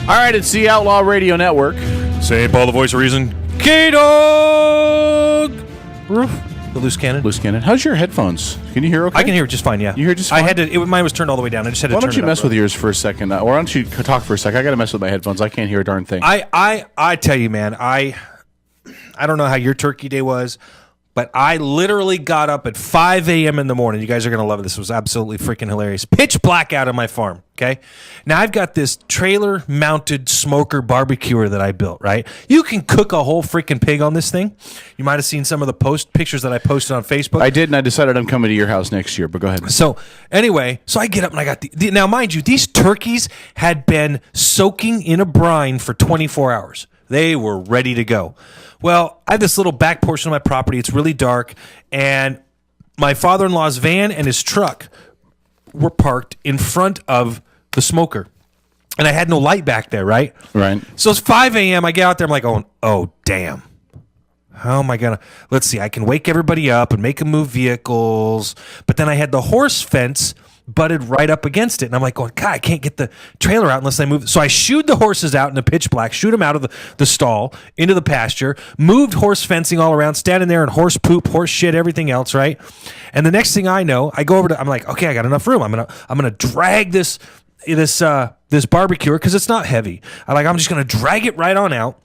All right, it's the Outlaw Radio Network. St. Paul, the voice of reason. K-Dog! The loose cannon. Loose cannon. How's your headphones? Can you hear okay? I can hear it just fine, yeah. You hear just fine? Mine was turned all the way down. I just had to turn it up. Why don't you mess with yours for a second? Or why don't you talk for a second? I got to mess with my headphones. I can't hear a darn thing. I tell you, man, I don't know how your turkey day was, but I literally got up at 5 a.m. in the morning. You guys are going to love it. This was absolutely freaking hilarious. Pitch black out on my farm, okay? Now, I've got this trailer-mounted smoker barbecuer that I built, right? You can cook a whole freaking pig on this thing. You might have seen some of the pictures that I posted on Facebook. I did, and I decided I'm coming to your house next year, but go ahead. So, anyway, I get up and I got now, mind you, these turkeys had been soaking in a brine for 24 hours. They were ready to go. Well, I have this little back portion of my property. It's really dark, and my father-in-law's van and his truck were parked in front of the smoker, and I had no light back there, right? Right. So it's 5 a.m. I get out there. I'm like, oh, damn. How am I going to... Let's see. I can wake everybody up and make them move vehicles, but then I had the horse fence butted right up against it. And I'm like going, God, I can't get the trailer out unless I move. So I shooed the horses out in the pitch black, shoot them out of the stall into the pasture, moved horse fencing all around, standing there in horse poop, horse shit, everything else, right? And the next thing I know, I go over to, I'm like, okay, I got enough room. I'm gonna drag this barbecuer because it's not heavy. I'm just gonna drag it right on out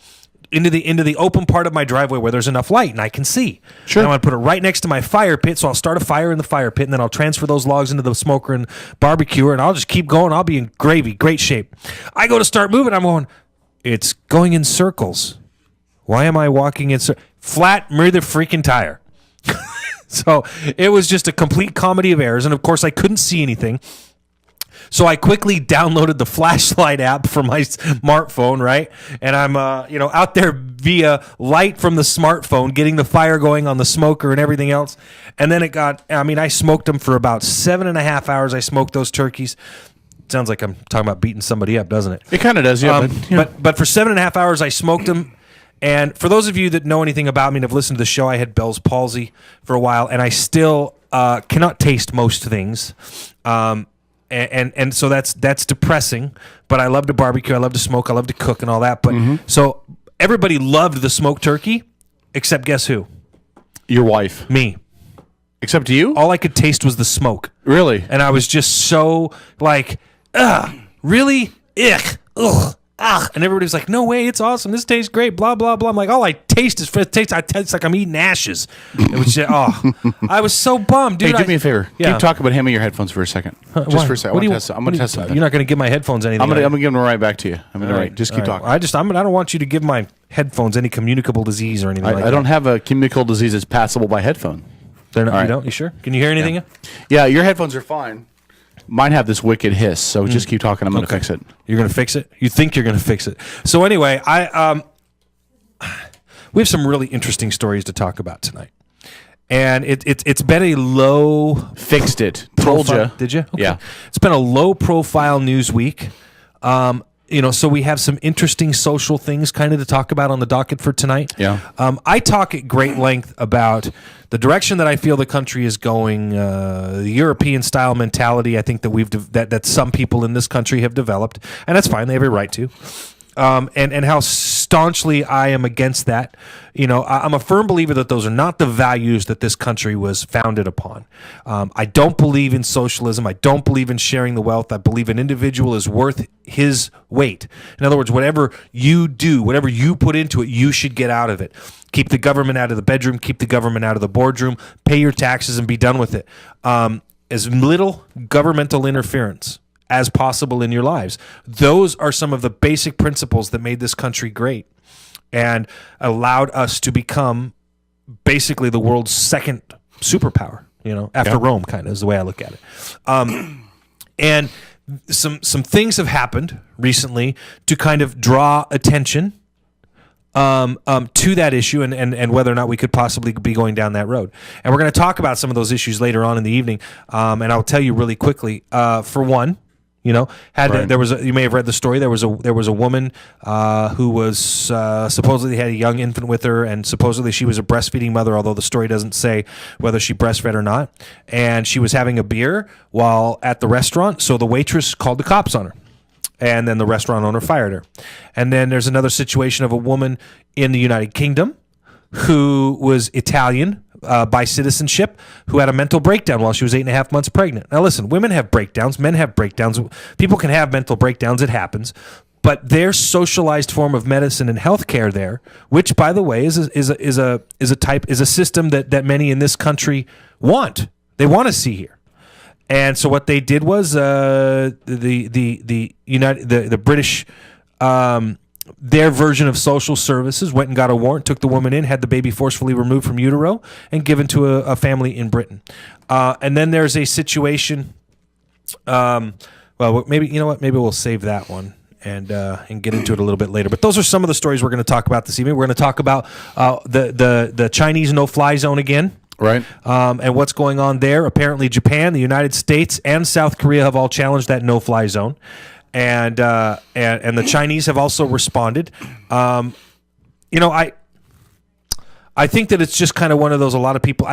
into the open part of my driveway where there's enough light and I can see. Sure. And I'm going to put it right next to my fire pit, so I'll start a fire in the fire pit, and then I'll transfer those logs into the smoker and barbecuer, and I'll just keep going. I'll be in great shape. I go to start moving. I'm going, it's going in circles. Why am I walking in circles? Flat rear the freaking tire. So it was just a complete comedy of errors, and of course I couldn't see anything. So I quickly downloaded the flashlight app for my smartphone, right? And I'm, out there via light from the smartphone, getting the fire going on the smoker and everything else. And then I smoked them for about 7.5 hours. I smoked those turkeys. Sounds like I'm talking about beating somebody up, doesn't it? It kind of does, yeah. But for 7.5 hours, I smoked them. And for those of you that know anything about me and have listened to the show, I had Bell's palsy for a while, and I still cannot taste most things. And so that's depressing, but I love to barbecue, I love to smoke, I love to cook and all that. But So everybody loved the smoked turkey, except guess who? Your wife. Me. Except you? All I could taste was the smoke. Really? And I was just so like, really? Ugh. Ugh. Ah, and everybody was like, no way, it's awesome. This tastes great, blah, blah, blah. I'm like, all I taste is taste like I'm eating ashes. It was just, I was so bummed, dude. Hey, do me a favor. Yeah. Keep talking about him and your headphones for a second. Just for a second. I'm going to test something. You're not going to give my headphones anything. I'm going to give them right back to you. Just keep talking. I don't want you to give my headphones any communicable disease or anything like that. I don't have a communicable disease that's passable by headphone. They're not, right. You don't? You sure? Can you hear anything? Yeah, your headphones are fine. Mine have this wicked hiss, so just keep talking. I'm going to fix it. You're going to fix it? You think you're going to fix it. So anyway, we have some really interesting stories to talk about tonight. And it's been a low... Fixed it. Told you. Did you? Okay. Yeah. It's been a low-profile news week. So we have some interesting social things kind of to talk about on the docket for tonight. Yeah. I talk at great length about the direction that I feel the country is going, the European-style mentality I think that that some people in this country have developed, and that's fine. They have a right to. And how staunchly I am against that. I'm a firm believer that those are not the values that this country was founded upon. I don't believe in socialism. I don't believe in sharing the wealth. I believe an individual is worth his weight. In other words, whatever you do, whatever you put into it, you should get out of it. Keep the government out of the bedroom. Keep the government out of the boardroom. Pay your taxes and be done with it. As little governmental interference as possible in your lives. Those are some of the basic principles that made this country great and allowed us to become basically the world's second superpower, after Rome, kind of is the way I look at it. And some things have happened recently to kind of draw attention to that issue and whether or not we could possibly be going down that road. And we're going to talk about some of those issues later on in the evening. And I'll tell you really quickly, for one, you may have read the story. There was a woman who was supposedly had a young infant with her, and supposedly she was a breastfeeding mother, although the story doesn't say whether she breastfed or not. And she was having a beer while at the restaurant, so the waitress called the cops on her. and then the restaurant owner fired her. And then there's another situation of a woman in the United Kingdom who was Italian by citizenship, who had a mental breakdown while she was 8.5 months pregnant. Now listen, women have breakdowns, men have breakdowns, people can have mental breakdowns, it happens. But their socialized form of medicine and healthcare there, which by the way is a system that many in this country want. They want to see here. And so what they did was the British their version of social services went and got a warrant, took the woman in, had the baby forcefully removed from utero, and given to a family in Britain. And then there's a situation. Well, maybe you know what? Maybe we'll save that one and get into it a little bit later. But those are some of the stories we're going to talk about this evening. We're going to talk about the Chinese no-fly zone again. Right. And what's going on there. Apparently Japan, the United States, and South Korea have all challenged that no-fly zone. And the Chinese have also responded. I think that it's just kind of one of those, a lot of people,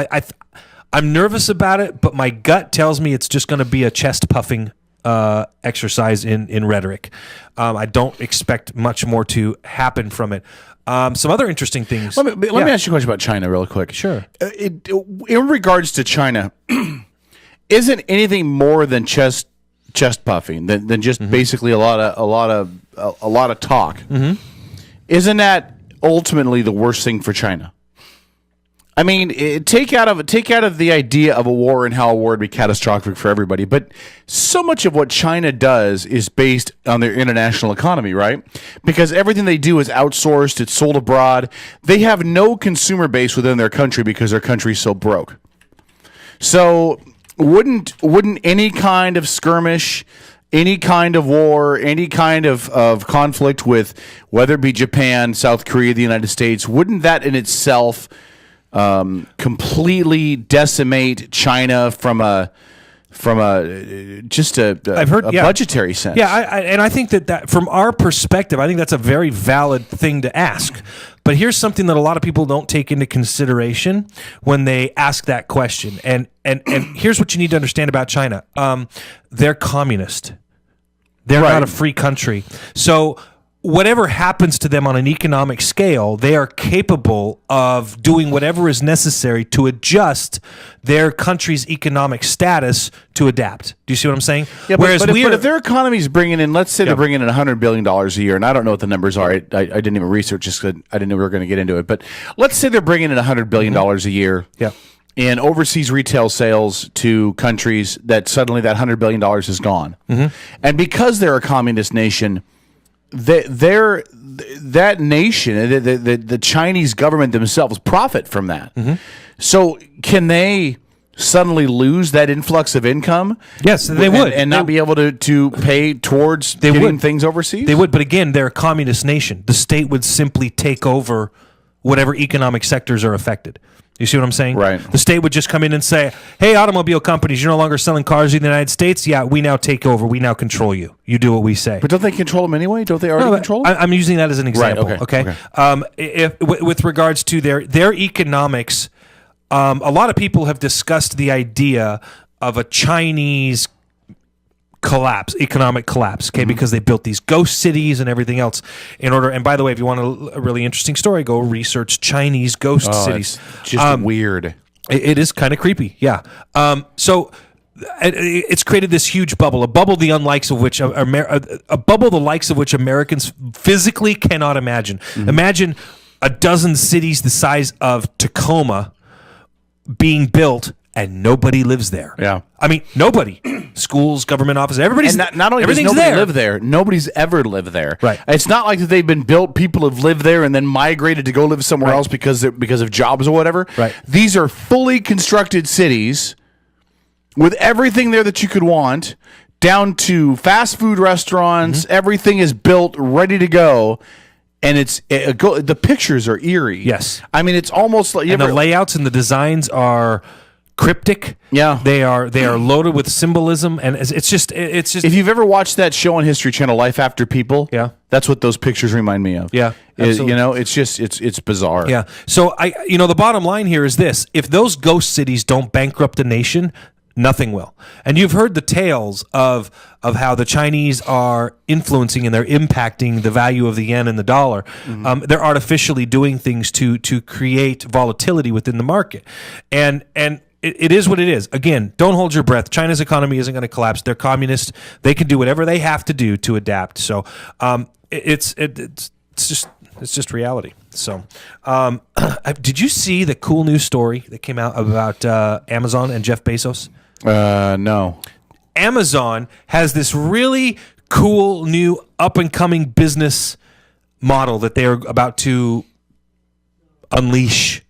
I'm nervous about it, but my gut tells me it's just going to be a chest-puffing exercise in rhetoric. I don't expect much more to happen from it. Some other interesting things. Let me ask you a question about China real quick. Sure. In regards to China, isn't anything more than chest puffing than just basically a lot of talk? Isn't that ultimately the worst thing for China? I mean, take out of the idea of a war and how a war would be catastrophic for everybody, but so much of what China does is based on their international economy, right? Because everything they do is outsourced, it's sold abroad. They have no consumer base within their country because their country's so broke. So wouldn't any kind of skirmish, any kind of war, any kind of conflict with whether it be Japan, South Korea, the United States, wouldn't that in itself completely decimate China from a budgetary sense? Yeah, I think that from our perspective, I think that's a very valid thing to ask. But here's something that a lot of people don't take into consideration when they ask that question. And here's what you need to understand about China. They're communist. They're not a free country. So whatever happens to them on an economic scale, they are capable of doing whatever is necessary to adjust their country's economic status to adapt. Do you see what I'm saying? Yeah, but if their economy is bringing in, let's say they're bringing in $100 billion a year, and I don't know what the numbers are. I didn't even research this because I didn't know we were going to get into it. But let's say they're bringing in $100 billion a year. Yeah. And overseas retail sales to countries that suddenly that $100 billion is gone. And because they're a communist nation, that nation, the Chinese government themselves profit from that. So can they suddenly lose that influx of income? Yes, they would. And not be able to pay towards getting things overseas? They would, but again, they're a communist nation. The state would simply take over whatever economic sectors are affected. You see what I'm saying? Right. The state would just come in and say, hey, automobile companies, you're no longer selling cars in the United States. Yeah, we now take over. We now control you. You do what we say. But don't they control them anyway? Don't they already control them? I'm using that as an example. Right, okay. With regards to their economics, a lot of people have discussed the idea of a Chinese economic collapse, okay, because they built these ghost cities and everything else in order. And by the way, if you want a really interesting story, go research Chinese ghost cities. It's just weird. It is kind of creepy, yeah. So it's created this huge bubble, a bubble the likes of which Americans physically cannot imagine. Imagine a dozen cities the size of Tacoma being built and nobody lives there. Yeah. I mean, nobody. Schools, government offices, everybody's and not only does nobody live there, nobody's ever lived there. Right. It's not like that they've been built, people have lived there and then migrated to go live somewhere else because of jobs or whatever. Right. These are fully constructed cities with everything there that you could want, down to fast food restaurants. Everything is built, ready to go. And the pictures are eerie. Yes. I mean, it's almost like... the layouts and the designs are cryptic. Yeah. They are loaded with symbolism, and it's just if you've ever watched that show on History Channel, Life After People, that's what those pictures remind me of. Yeah, absolutely. It's bizarre. Yeah. So the bottom line here is this: if those ghost cities don't bankrupt a nation, Nothing will. And you've heard the tales of how the Chinese are influencing and they're impacting the value of the yen and the dollar. They're artificially doing things to create volatility within the market. And it is what it is. Again, don't hold your breath. China's economy isn't going to collapse. They're communist. They can do whatever they have to do to adapt. So it's just reality. So, did you see the cool news story that came out about Amazon and Jeff Bezos? No. Amazon has this really cool new up and coming business model that they are about to unleash.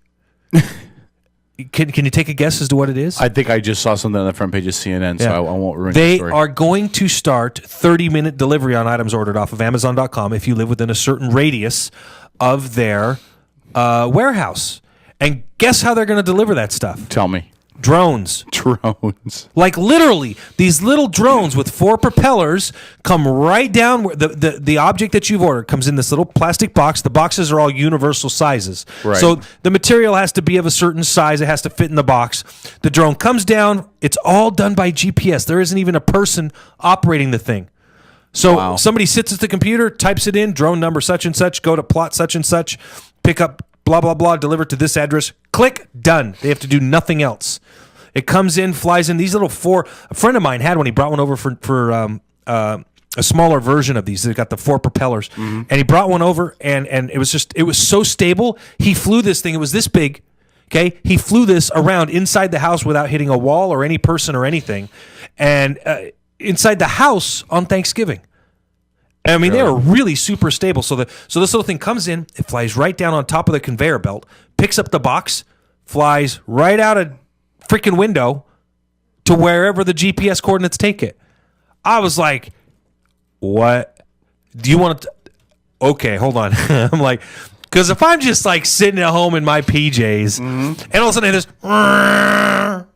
Can you take a guess as to what it is? I think I just saw something on the front page of CNN, so I won't ruin the They story. are going to start 30-minute delivery on items ordered off of Amazon.com if you live within a certain radius of their warehouse. And guess how they're going to deliver that stuff? Tell me. Drones. Drones. Like literally, these little drones with 4 propellers come right down where the object that you've ordered comes in this little plastic box. The boxes are all universal sizes. Right. So the material has to be of a certain size. It has to fit in the box. The drone comes down. It's all done by GPS. There isn't even a person operating the thing. So somebody sits at the computer, types it in, drone number such and such, go to plot such and such, pick up blah, blah, blah, deliver to this address, click, done. They have to do nothing else. It comes in, flies in. These little 4. A friend of mine had one. He brought one over for a smaller version of these. They've got the 4 propellers, and he brought one over, and it was so stable. He flew this thing. It was this big. Okay, he flew this around inside the house without hitting a wall or any person or anything, and inside the house on Thanksgiving. I mean, they are really super stable. So this little thing comes in, it flies right down on top of the conveyor belt, picks up the box, flies right out a freaking window to wherever the GPS coordinates take it. I was like, what? Do you want to? Okay, hold on. I'm like, because if I'm just like sitting at home in my PJs and all of a sudden I hear this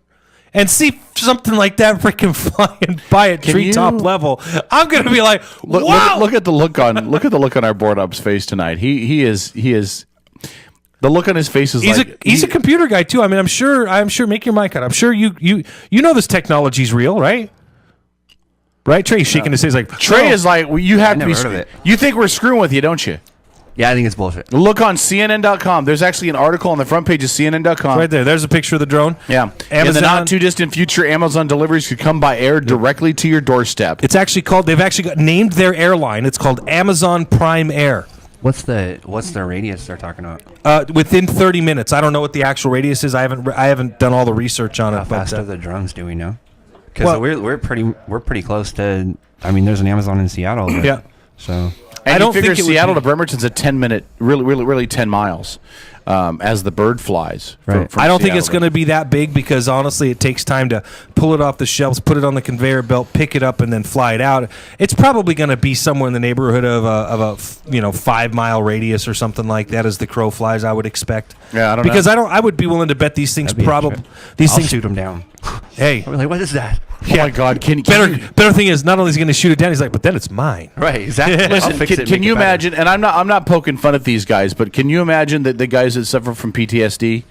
and see something like that freaking flying by at treetop level, I'm gonna be like, wow! Look at the look on our board up's face tonight. He is. The look on his face is he's a computer guy too. I mean, I'm sure. Make your mic on. I'm sure you know this technology's real, right? Right, Trey's shaking his head. He's like, Trey is like, well, you have to be. Heard of it. You think we're screwing with you, don't you? Yeah, I think it's bullshit. Look on CNN.com. There's actually an article on the front page of CNN.com. Right there. There's a picture of the drone. Yeah. In the not too distant future, Amazon deliveries could come by air directly to your doorstep. It's actually called. They've actually named their airline. It's called Amazon Prime Air. What's the radius they're talking about? Within 30 minutes. I don't know what the actual radius is. I haven't done all the research on it. How fast are the drones? Do we know? Because we're pretty close to. I mean, there's an Amazon in Seattle. Yeah. So. And I don't figure Seattle to Bremerton's a 10-minute, really 10 miles as the bird flies. Right. I don't think it's going to be that big because honestly, it takes time to pull it off the shelves, put it on the conveyor belt, pick it up, and then fly it out. It's probably going to be somewhere in the neighborhood of a 5-mile radius or something like that as the crow flies. I would expect. Yeah, I don't know. Because I would be willing to bet these things probably. I'll shoot them down. Hey, I'm like, what is that? Oh my God! Better thing is, not only is he going to shoot it down, he's like, but then it's mine. Right, exactly. Listen, can you imagine? And I'm not poking fun at these guys, but can you imagine that the guys that suffer from PTSD?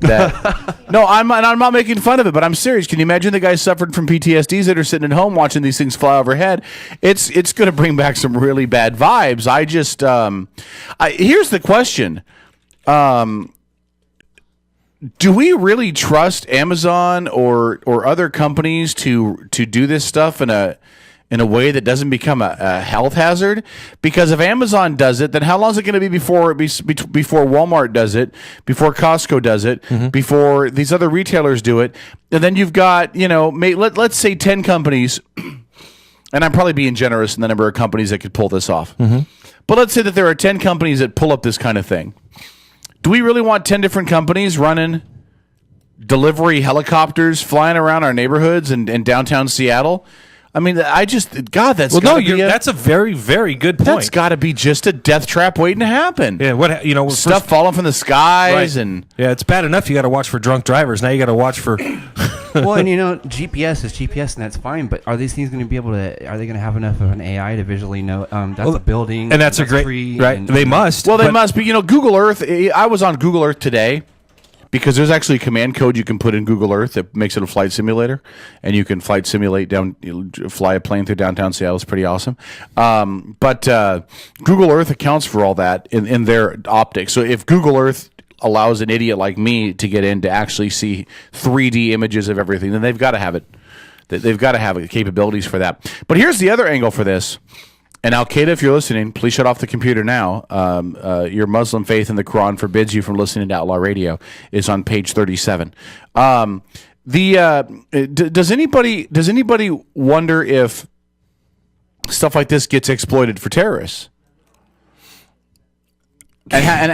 No, I'm not making fun of it, but I'm serious. Can you imagine the guys suffering from PTSDs that are sitting at home watching these things fly overhead? It's going to bring back some really bad vibes. I just here's the question. Do we really trust Amazon or other companies to do this stuff in a way that doesn't become a health hazard? Because if Amazon does it, then how long is it going to be before Walmart does it, before Costco does it, before these other retailers do it? And then you've got, let's say 10 companies, and I'm probably being generous in the number of companies that could pull this off. But let's say that there are 10 companies that pull up this kind of thing. Do we really want 10 different companies running delivery helicopters flying around our neighborhoods and downtown Seattle? I mean, that's that's a very, very good point. That's got to be just a death trap waiting to happen. Yeah, stuff falling from the skies, right. And it's bad enough you got to watch for drunk drivers. Now you got to watch for. Well, and GPS is GPS, and that's fine. But are these things going to be able to? Are they going to have enough of an AI to visually know that's a building, and that's a great tree, right? They must. Well, they must. But Google Earth. I was on Google Earth today, because there's actually a command code you can put in Google Earth that makes it a flight simulator, and you can fly a plane through downtown Seattle. It's pretty awesome. But Google Earth accounts for all that in their optics. So if Google Earth allows an idiot like me to get in to actually see 3D images of everything, then they've got to have it. They've got to have the capabilities for that. But here's the other angle for this. And Al-Qaeda, if you're listening, please shut off the computer now. Your Muslim faith in the Quran forbids you from listening to Outlaw Radio. It's on page 37. Does anybody wonder if stuff like this gets exploited for terrorists? And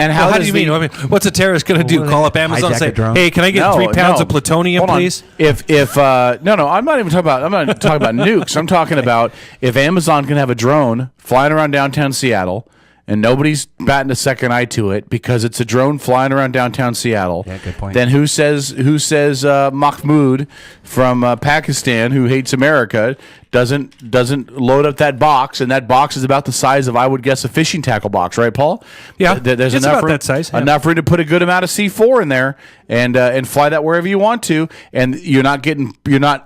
how do you mean? I mean, what's a terrorist going to do? Call up Amazon and say, "Hey, can I get 3 pounds of plutonium, please?" No, I'm not even talking about. I'm not talking about nukes. I'm talking about if Amazon can have a drone flying around downtown Seattle, and nobody's batting a second eye to it because it's a drone flying around downtown Seattle. Yeah, good point. Then who says Mahmoud from Pakistan, who hates America, doesn't load up that box, and that box is about the size of, I would guess, a fishing tackle box, right, Paul? Yeah, there's it's enough about room, that size. Yeah. Enough room to put a good amount of C4 in there and fly that wherever you want to, and you're not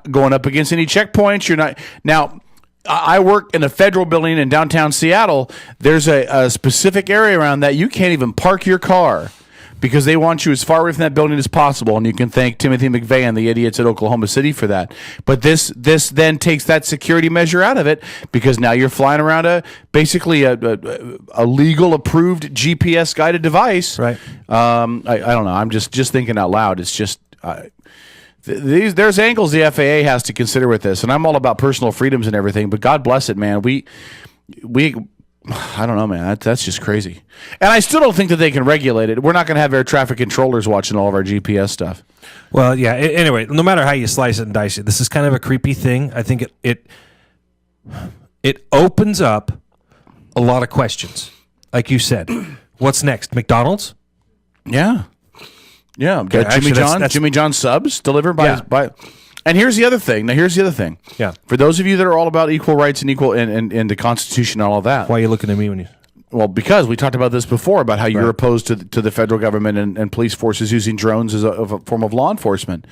going up against any checkpoints. You're not now. I work in a federal building in downtown Seattle. There's a specific area around that you can't even park your car because they want you as far away from that building as possible. And you can thank Timothy McVeigh and the idiots at Oklahoma City for that. But this then takes that security measure out of it because now you're flying around basically a legal approved GPS guided device. Right. I don't know. I'm just thinking out loud. It's just. There's angles the FAA has to consider with this, and I'm all about personal freedoms and everything. But God bless it, man. We, I don't know, man. That's just crazy. And I still don't think that they can regulate it. We're not going to have air traffic controllers watching all of our GPS stuff. Well, yeah. Anyway, no matter how you slice it and dice it, this is kind of a creepy thing. I think it opens up a lot of questions. Like you said, what's next? McDonald's? Yeah. Yeah, Okay, Jimmy John subs delivered by. And here's the other thing. Yeah. For those of you that are all about equal rights and equal and the Constitution and all of that. Why are you looking at me when you? Well, because we talked about this before about how you're opposed to the federal government and police forces using drones as a form of law enforcement.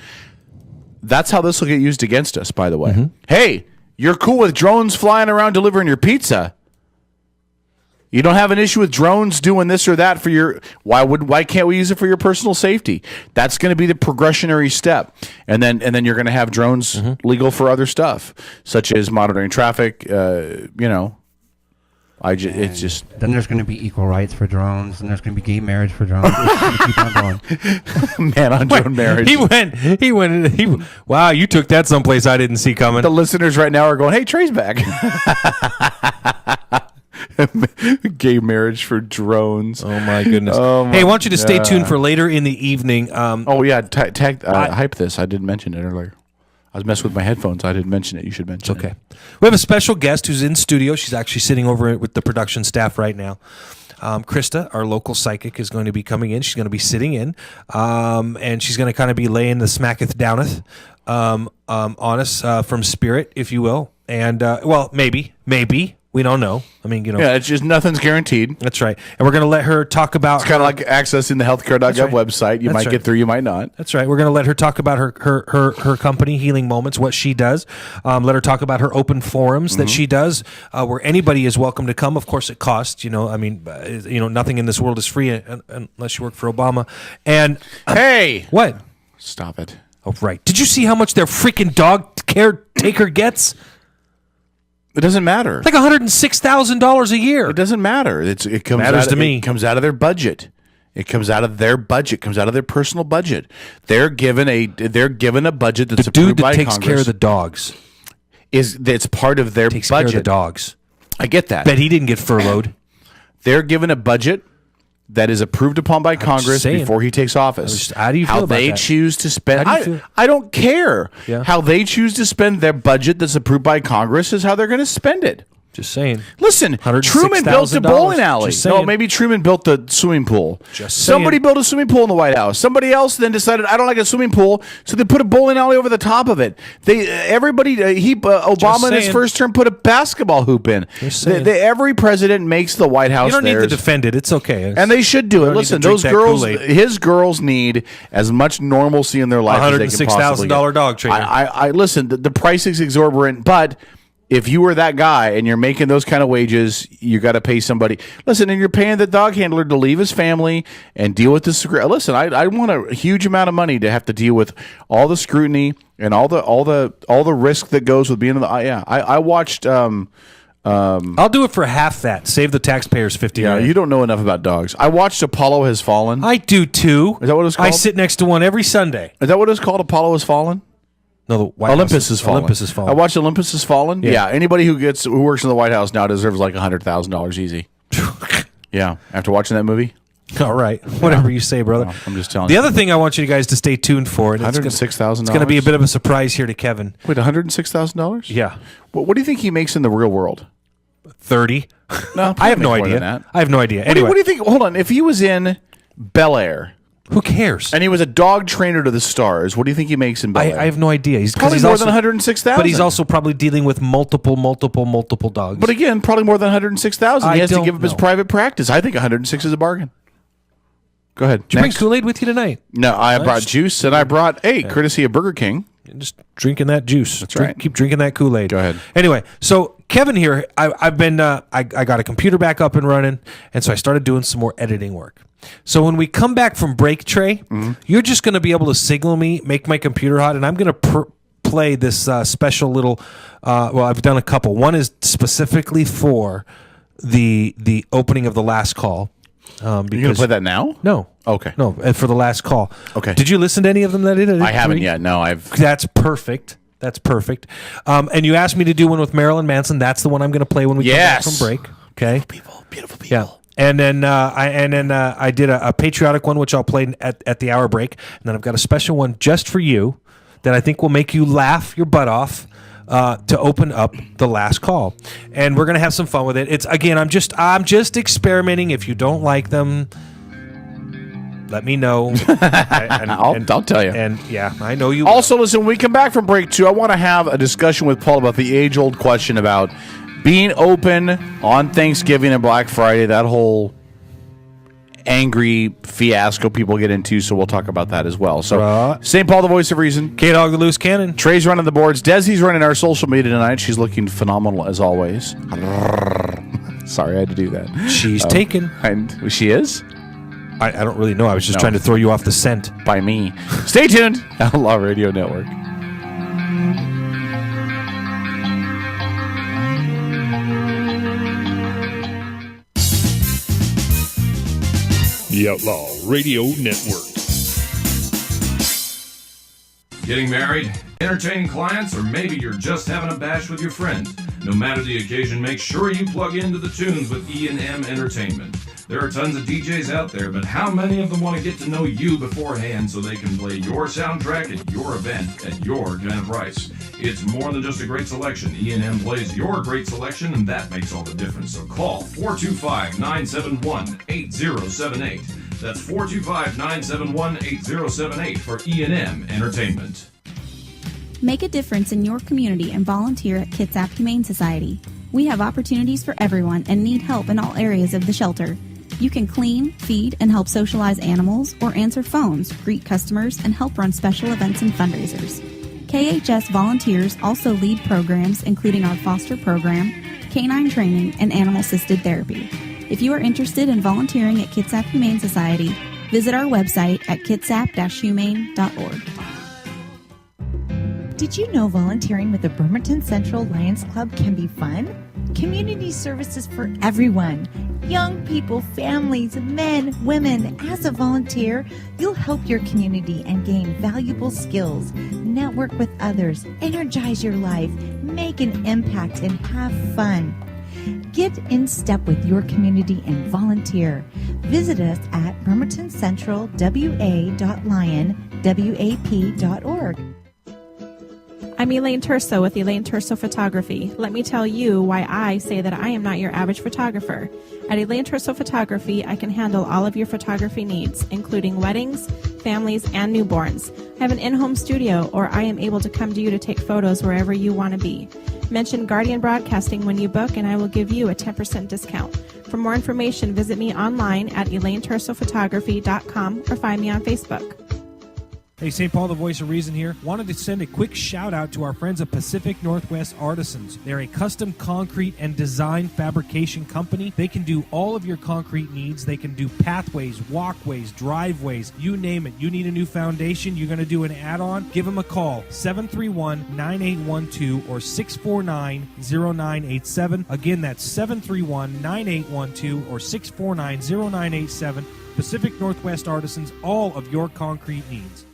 That's how this will get used against us. By the way, Hey, you're cool with drones flying around delivering your pizza. You don't have an issue with drones doing this or that for your. Why can't we use it for your personal safety? That's going to be the progressionary step, and then you're going to have drones legal for other stuff, such as monitoring traffic. It's just. Then there's going to be equal rights for drones, and there's going to be gay marriage for drones. It's gonna keep on going. Man on drone marriage. He went. Wow, you took that someplace I didn't see coming. The listeners right now are going, "Hey, Trey's back." Gay marriage for drones. Oh my goodness! Hey, I want you to stay tuned for later in the evening. Hype this. I didn't mention it earlier. I was messing with my headphones. I didn't mention it. You should mention it. Okay. We have a special guest who's in studio. She's actually sitting over with the production staff right now. Krista, our local psychic, is going to be coming in. She's going to be sitting in, and she's going to kind of be laying the smacketh downeth on us from spirit, if you will. And maybe. We don't know. I mean, Yeah, it's just nothing's guaranteed. That's right. And we're going to let her talk about. It's kind of like accessing the healthcare.gov website. You might get through, you might not. That's right. We're going to let her talk about her company, Healing Moments, what she does. Let her talk about her open forums that she does, where anybody is welcome to come. Of course, it costs. Nothing in this world is free unless you work for Obama. And hey, what? Stop it. Oh, right. Did you see how much their freaking dog caretaker gets? It doesn't matter. Like $106,000 a year. It doesn't matter. It comes matters out to me. It comes out of their budget. It comes out of their budget. Comes out of their personal budget. They're given a budget that's approved by Congress. The dude that takes care of the dogs it's part of their takes budget. Care of the dogs. I get that. Bet he didn't get furloughed. They're given a budget that is approved upon by Congress before he takes office. How do you feel how about they that? choose to spend? I don't care. Yeah. How they choose to spend their budget that's approved by Congress is how they're going to spend it. Just saying. Listen, Truman built a bowling alley. Just saying. No, maybe Truman built the swimming pool. Just saying. Somebody built a swimming pool in the White House. Somebody else then decided, I don't like a swimming pool, so they put a bowling alley over the top of it. Obama in his first term put a basketball hoop in. Every president makes the White House. You don't theirs. need to defend it. It's okay. And they should do it. Listen, those girls, his girls need as much normalcy in their life as they can possibly get. $106,000 dog trainer. I listen, the price is exorbitant, but if you were that guy and you're making those kind of wages, you got to pay somebody. Listen, and you're paying the dog handler to leave his family and deal with this. Listen, I want a huge amount of money to have to deal with all the scrutiny and all the risk that goes with being in the. I watched. I'll do it for half that. Save the taxpayers $50. Yeah, you don't know enough about dogs. I watched Apollo Has Fallen. I do too. Is that what it's called? I sit next to one every Sunday. Is that what it's called? Apollo Has Fallen. No, the White Olympus House. Has Fallen. Olympus Has Fallen. I watched Olympus Has Fallen. Yeah. Anybody who works in the White House now deserves like $100,000 easy. Yeah, after watching that movie. All right, whatever you say, brother. Well, I'm just telling you. you. The other thing I want you guys to stay tuned for, and $106,000. It's going to be a bit of a surprise here to Kevin. Wait, $106,000? Yeah. What do you think he makes in the real world? 30. No, I have no idea. I have no idea. Anyway, what do you think? Hold on. If he was in Bel Air. Who cares? And he was a dog trainer to the stars. What do you think he makes in Bel Air? I have no idea. He's probably more than $106,000. But he's also probably dealing with multiple dogs. But again, probably more than $106,000. He has to give up his private practice. I think $106 is a bargain. Go ahead. Did you bring Kool-Aid with you tonight? No, I brought juice, and I brought courtesy of Burger King. Just drinking that juice. That's right. Keep drinking that Kool-Aid. Go ahead. Anyway, so Kevin here, I've been I got a computer back up and running, and so I started doing some more editing work. So when we come back from break, Trey, you're just going to be able to signal me, make my computer hot, and I'm going to play this special little. Well, I've done a couple. One is specifically for the opening of the last call. You're going to play that now? No. Okay. No, for the last call. Okay. Did you listen to any of them that I did? I haven't yet. No, That's perfect. That's perfect. And you asked me to do one with Marilyn Manson. That's the one I'm going to play when we come back from break. Okay. Beautiful people. Yeah. And then I did a patriotic one, which I'll play at the hour break. And then I've got a special one just for you that I think will make you laugh your butt off to open up the last call. And we're gonna have some fun with it. It's again, I'm just experimenting. If you don't like them, let me know. I'll tell you. And yeah, I know you. Also, listen, when we come back from break 2, I want to have a discussion with Paul about the age-old question about being open on Thanksgiving and Black Friday, that whole angry fiasco people get into, so we'll talk about that as well. So, St. Paul, the voice of reason. K-Dog, the loose cannon. Trey's running the boards. Desi's running our social media tonight. She's looking phenomenal as always. Sorry, I had to do that. She's taken. And she is? I don't really know. I was just trying to throw you off the scent. By me. Stay tuned. Outlaw Radio Network. The Outlaw Radio Network. Getting married, entertaining clients, or maybe you're just having a bash with your friends. No matter the occasion, make sure you plug into the tunes with E&M Entertainment. There are tons of DJs out there, but how many of them want to get to know you beforehand so they can play your soundtrack at your event at your kind of price? It's more than just a great selection. E&M plays your great selection, and that makes all the difference. So call 425-971-8078. That's 425-971-8078 for E&M Entertainment. Make a difference in your community and volunteer at Kitsap Humane Society. We have opportunities for everyone and need help in all areas of the shelter. You can clean, feed, and help socialize animals, or answer phones, greet customers, and help run special events and fundraisers. KHS volunteers also lead programs including our foster program, canine training, and animal-assisted therapy. If you are interested in volunteering at Kitsap Humane Society, visit our website at kitsap-humane.org. Did you know volunteering with the Bremerton Central Lions Club can be fun? Community services for everyone. Young people, families, men, women. As a volunteer, you'll help your community and gain valuable skills, network with others, energize your life, make an impact, and have fun. Get in step with your community and volunteer. Visit us at bremertoncentralwa.lionwap.org. I'm Elaine Terso with Elaine Terso Photography. Let me tell you why I say that I am not your average photographer. At Elaine Terso Photography, I can handle all of your photography needs, including weddings, families, and newborns. I have an in-home studio, or I am able to come to you to take photos wherever you want to be. Mention Guardian Broadcasting when you book, and I will give you a 10% discount. For more information, visit me online at ElaineTersoPhotography.com or find me on Facebook. Hey, St. Paul, the voice of reason here. Wanted to send a quick shout out to our friends at Pacific Northwest Artisans. They're a custom concrete and design fabrication company. They can do all of your concrete needs. They can do pathways, walkways, driveways, you name it. You need a new foundation, you're going to do an add-on, give them a call, 731-9812 or 649-0987. Again, that's 731-9812 or 649-0987. Pacific Northwest Artisans, all of your concrete needs.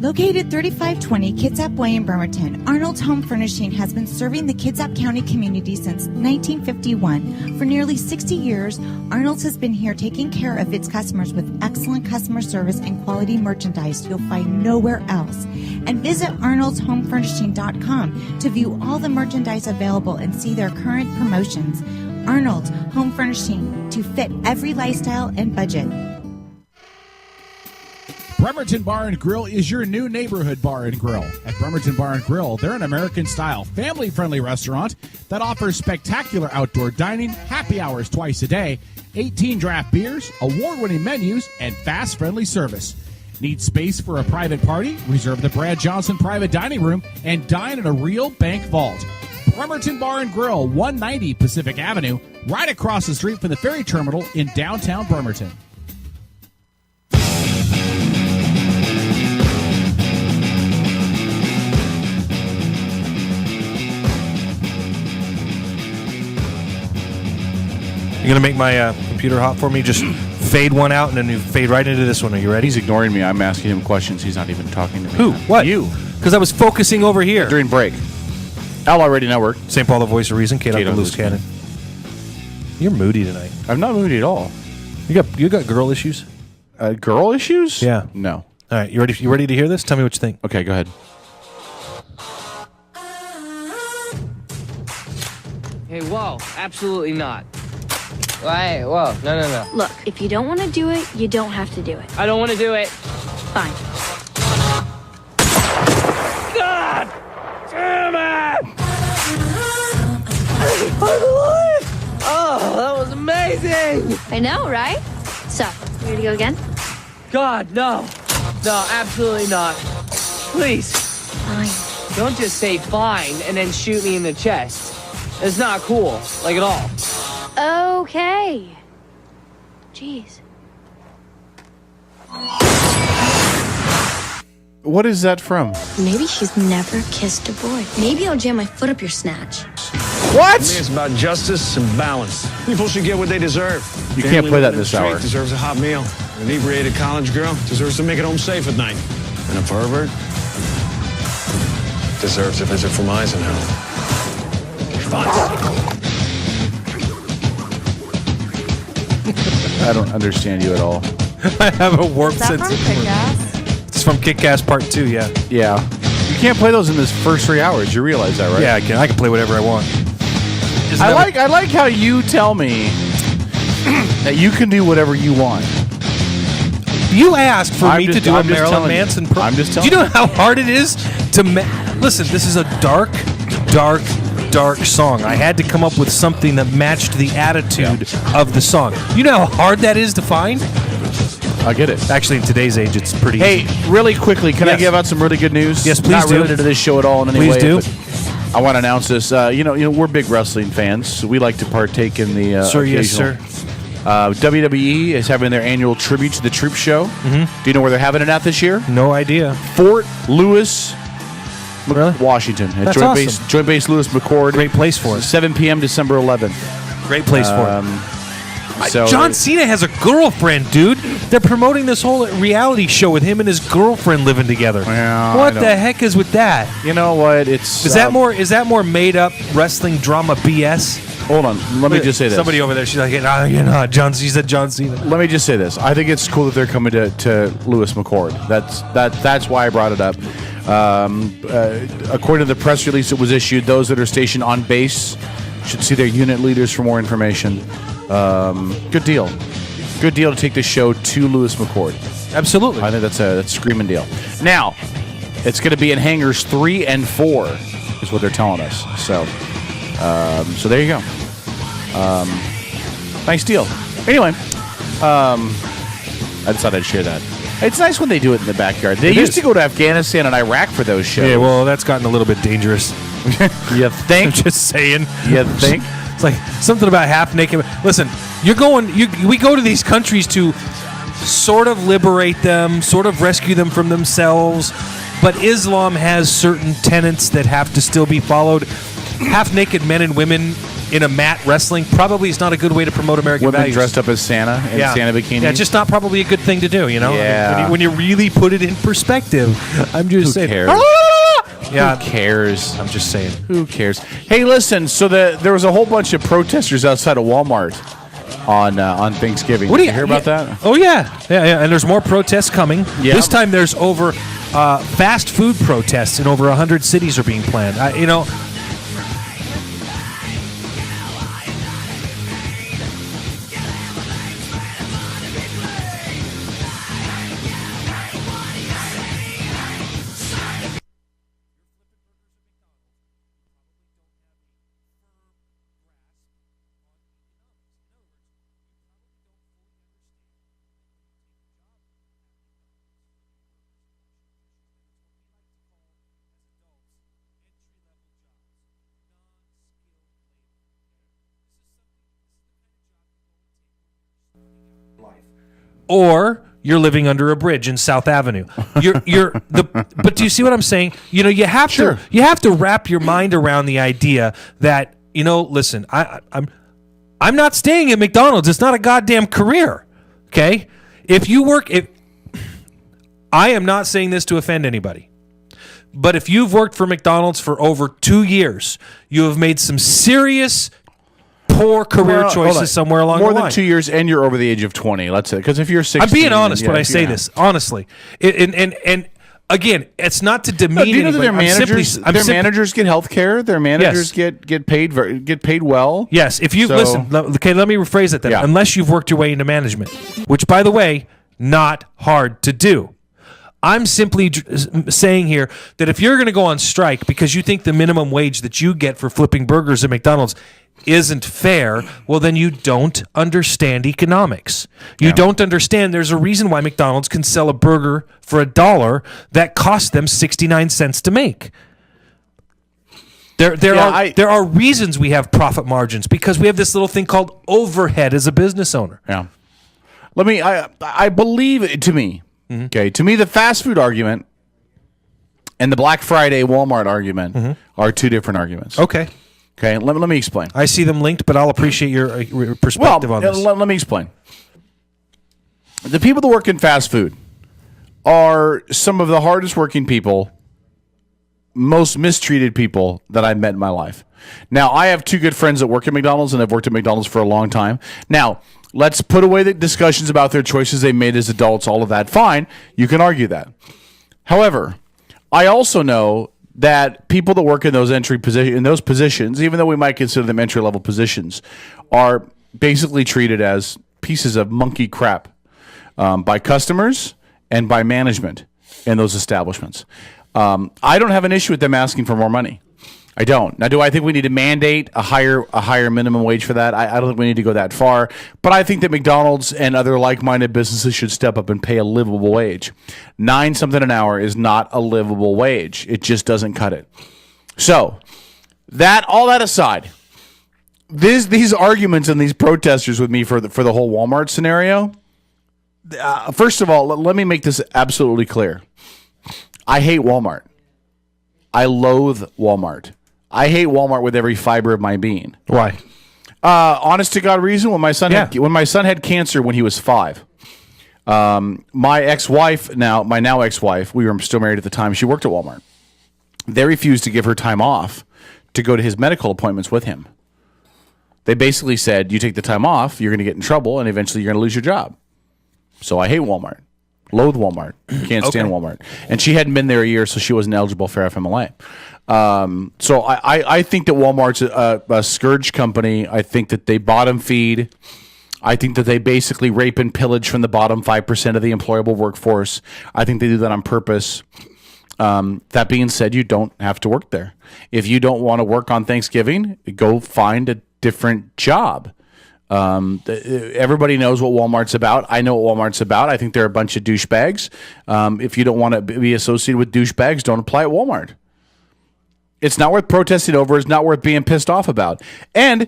Located 3520 Kitsap Way in Bremerton, Arnold's Home Furnishing has been serving the Kitsap County community since 1951. For nearly 60 years, Arnold's has been here taking care of its customers with excellent customer service and quality merchandise you'll find nowhere else. And visit arnoldshomefurnishing.com to view all the merchandise available and see their current promotions. Arnold's Home Furnishing, to fit every lifestyle and budget. Bremerton Bar and Grill is your new neighborhood bar and grill. At Bremerton Bar and Grill, they're an American-style, family-friendly restaurant that offers spectacular outdoor dining, happy hours twice a day, 18 draft beers, award-winning menus, and fast, friendly service. Need space for a private party? Reserve the Brad Johnson private dining room and dine in a real bank vault. Bremerton Bar and Grill, 190 Pacific Avenue, right across the street from the ferry terminal in downtown Bremerton. You're going to make my computer hot for me? Just fade one out and then you fade right into this one. Are you ready? He's ignoring me. I'm asking him questions. He's not even talking to me. Who? What? You. Because I was focusing over here. During break. Outlaw Radio Network. St. Paul, the voice of reason. Kate the loose cannon. You're moody tonight. I'm not moody at all. You got girl issues? Girl issues? Yeah. No. All right. You ready to hear this? Tell me what you think. Okay, go ahead. Hey, whoa. Absolutely not. Hey, whoa. No. Look, if you don't want to do it, you don't have to do it. I don't want to do it. Fine. God damn it! Oh, that was amazing! I know, right? So, you ready to go again? God, no. No, absolutely not. Please. Fine. Don't just say fine and then shoot me in the chest. It's not cool, like at all. Okay. Jeez. What is that from? Maybe she's never kissed a boy. Maybe I'll jam my foot up your snatch. What? To me, it's about justice and balance. People should get what they deserve. You can't play that this hour. Deserves a hot meal. An inebriated college girl deserves to make it home safe at night. And a pervert deserves a visit from Eisenhower. Fine. I don't understand you at all. I have a warped Is that sense from of humor. Kick-Ass? It's from Kick-Ass Part 2, yeah. Yeah. You can't play those in this first 3 hours. You realize that, right? Yeah, I can play whatever I want. I like how you tell me that you can do whatever you want. You asked for me to do a Marilyn Manson promo. I'm just Do telling you know how hard it is to listen? This is a dark song. I had to come up with something that matched the attitude of the song. You know how hard that is to find? I get it. Actually, in today's age, it's pretty easy. Hey, really quickly, can I give out some really good news? Yes, please Not do. related to this show at all in any Please way. do. But I want to announce this. You know, we're big wrestling fans. So we like to partake in the Sir, yes, occasional. sir. WWE is having their annual tribute to the Troop Show. Mm-hmm. Do you know where they're having it at this year? No idea. Fort Lewis, Really? Washington. At That's Joint awesome. Base, Joint Base Lewis McCord. Great place for it. 7 p.m. December 11th. Great place for it. So John Cena has a girlfriend, dude. They're promoting this whole reality show with him and his girlfriend living together. Yeah, what the heck is with that? You know what? It's Is that more made up wrestling drama BS? Hold on. Let me just say this. Somebody over there, she's like, "No, you're not John." She said John Cena. Let me just say this. I think it's cool that they're coming to Lewis McCord. That's why I brought it up. According to the press release that was issued, those that are stationed on base should see their unit leaders for more information. Good deal. Good deal to take the show to Lewis McCord. Absolutely. I think that's a screaming deal. Now, it's going to be in hangars 3 and 4 is what they're telling us. So there you go. Nice deal. Anyway, I decided I'd share that. It's nice when they do it in the backyard. They used to go to Afghanistan and Iraq for those shows. Yeah, well, that's gotten a little bit dangerous. You think? I'm just saying. You think? It's like something about half naked. Listen, we go to these countries to sort of liberate them, sort of rescue them from themselves, but Islam has certain tenets that have to still be followed. Half naked men and women in a mat wrestling probably is not a good way to promote American Women values. dressed up as Santa in Santa bikinis. Yeah, just not probably a good thing to do, you know? Yeah. I mean, when you really put it in perspective, I'm just saying. Cares? Yeah. Who cares? I'm just saying. Who cares? Hey, listen, so there was a whole bunch of protesters outside of Walmart on Thanksgiving. Did you hear about that? Oh, yeah. Yeah, and there's more protests coming. Yeah. This time there's over fast food protests in over 100 cities are being planned. Or you're living under a bridge in South Avenue. But do you see what I'm saying? You know, you have to wrap your mind around the idea that, you know, listen, I'm not staying at McDonald's. It's not a goddamn career. Okay? I am not saying this to offend anybody. But if you've worked for McDonald's for over 2 years, you have made some serious poor career choices somewhere along the line. More than 2 years, and you're over the age of 20. Let's say, because if you're 16, I'm being honest when I say this. Honestly, and again, it's not to demean. Do you know that anybody. their managers get health care? Their managers get paid well. Yes. If you listen, okay, let me rephrase it then. Yeah. Unless you've worked your way into management, which, by the way, not hard to do. I'm simply saying here that if you're going to go on strike because you think the minimum wage that you get for flipping burgers at McDonald's isn't fair, well, then you don't understand economics. You don't understand there's a reason why McDonald's can sell a burger for $1 that costs them 69 cents to make. There are reasons we have profit margins because we have this little thing called overhead as a business owner. Yeah. I believe, to me, okay, to me, the fast food argument and the Black Friday Walmart argument are two different arguments. Okay. Okay, let me explain. I see them linked, but I'll appreciate your perspective on this. Let me explain. The people that work in fast food are some of the hardest working people, most mistreated people that I've met in my life. Now, I have two good friends that work at McDonald's, and I've worked at McDonald's for a long time. Now, let's put away the discussions about their choices they made as adults, all of that. Fine, you can argue that. However, I also know that people that work in those positions, even though we might consider them entry-level positions, are basically treated as pieces of monkey crap by customers and by management in those establishments. I don't have an issue with them asking for more money. I don't. Now, do I think we need to mandate a higher minimum wage for that? I don't think we need to go that far. But I think that McDonald's and other like-minded businesses should step up and pay a livable wage. 9 something an hour is not a livable wage. It just doesn't cut it. So, all that aside, these arguments and these protesters with me for the whole Walmart scenario. First of all, let me make this absolutely clear. I hate Walmart. I loathe Walmart. I hate Walmart with every fiber of my being. Why? Honest to God reason, when my son had cancer when he was 5, my ex-wife, my now ex-wife, we were still married at the time, she worked at Walmart. They refused to give her time off to go to his medical appointments with him. They basically said, you take the time off, you're going to get in trouble, and eventually you're going to lose your job. So I hate Walmart. Loathe Walmart. Can't stand Walmart. And she hadn't been there a year, so she wasn't eligible for FMLA. So I think that Walmart's a scourge company. I think that they bottom feed. I think that they basically rape and pillage from the bottom 5% of the employable workforce. I think they do that on purpose. That being said, you don't have to work there. If you don't want to work on Thanksgiving, go find a different job. Everybody knows what Walmart's about. I know what Walmart's about. I think they're a bunch of douchebags. If you don't want to be associated with douchebags, don't apply at Walmart. It's not worth protesting over. It's not worth being pissed off about. And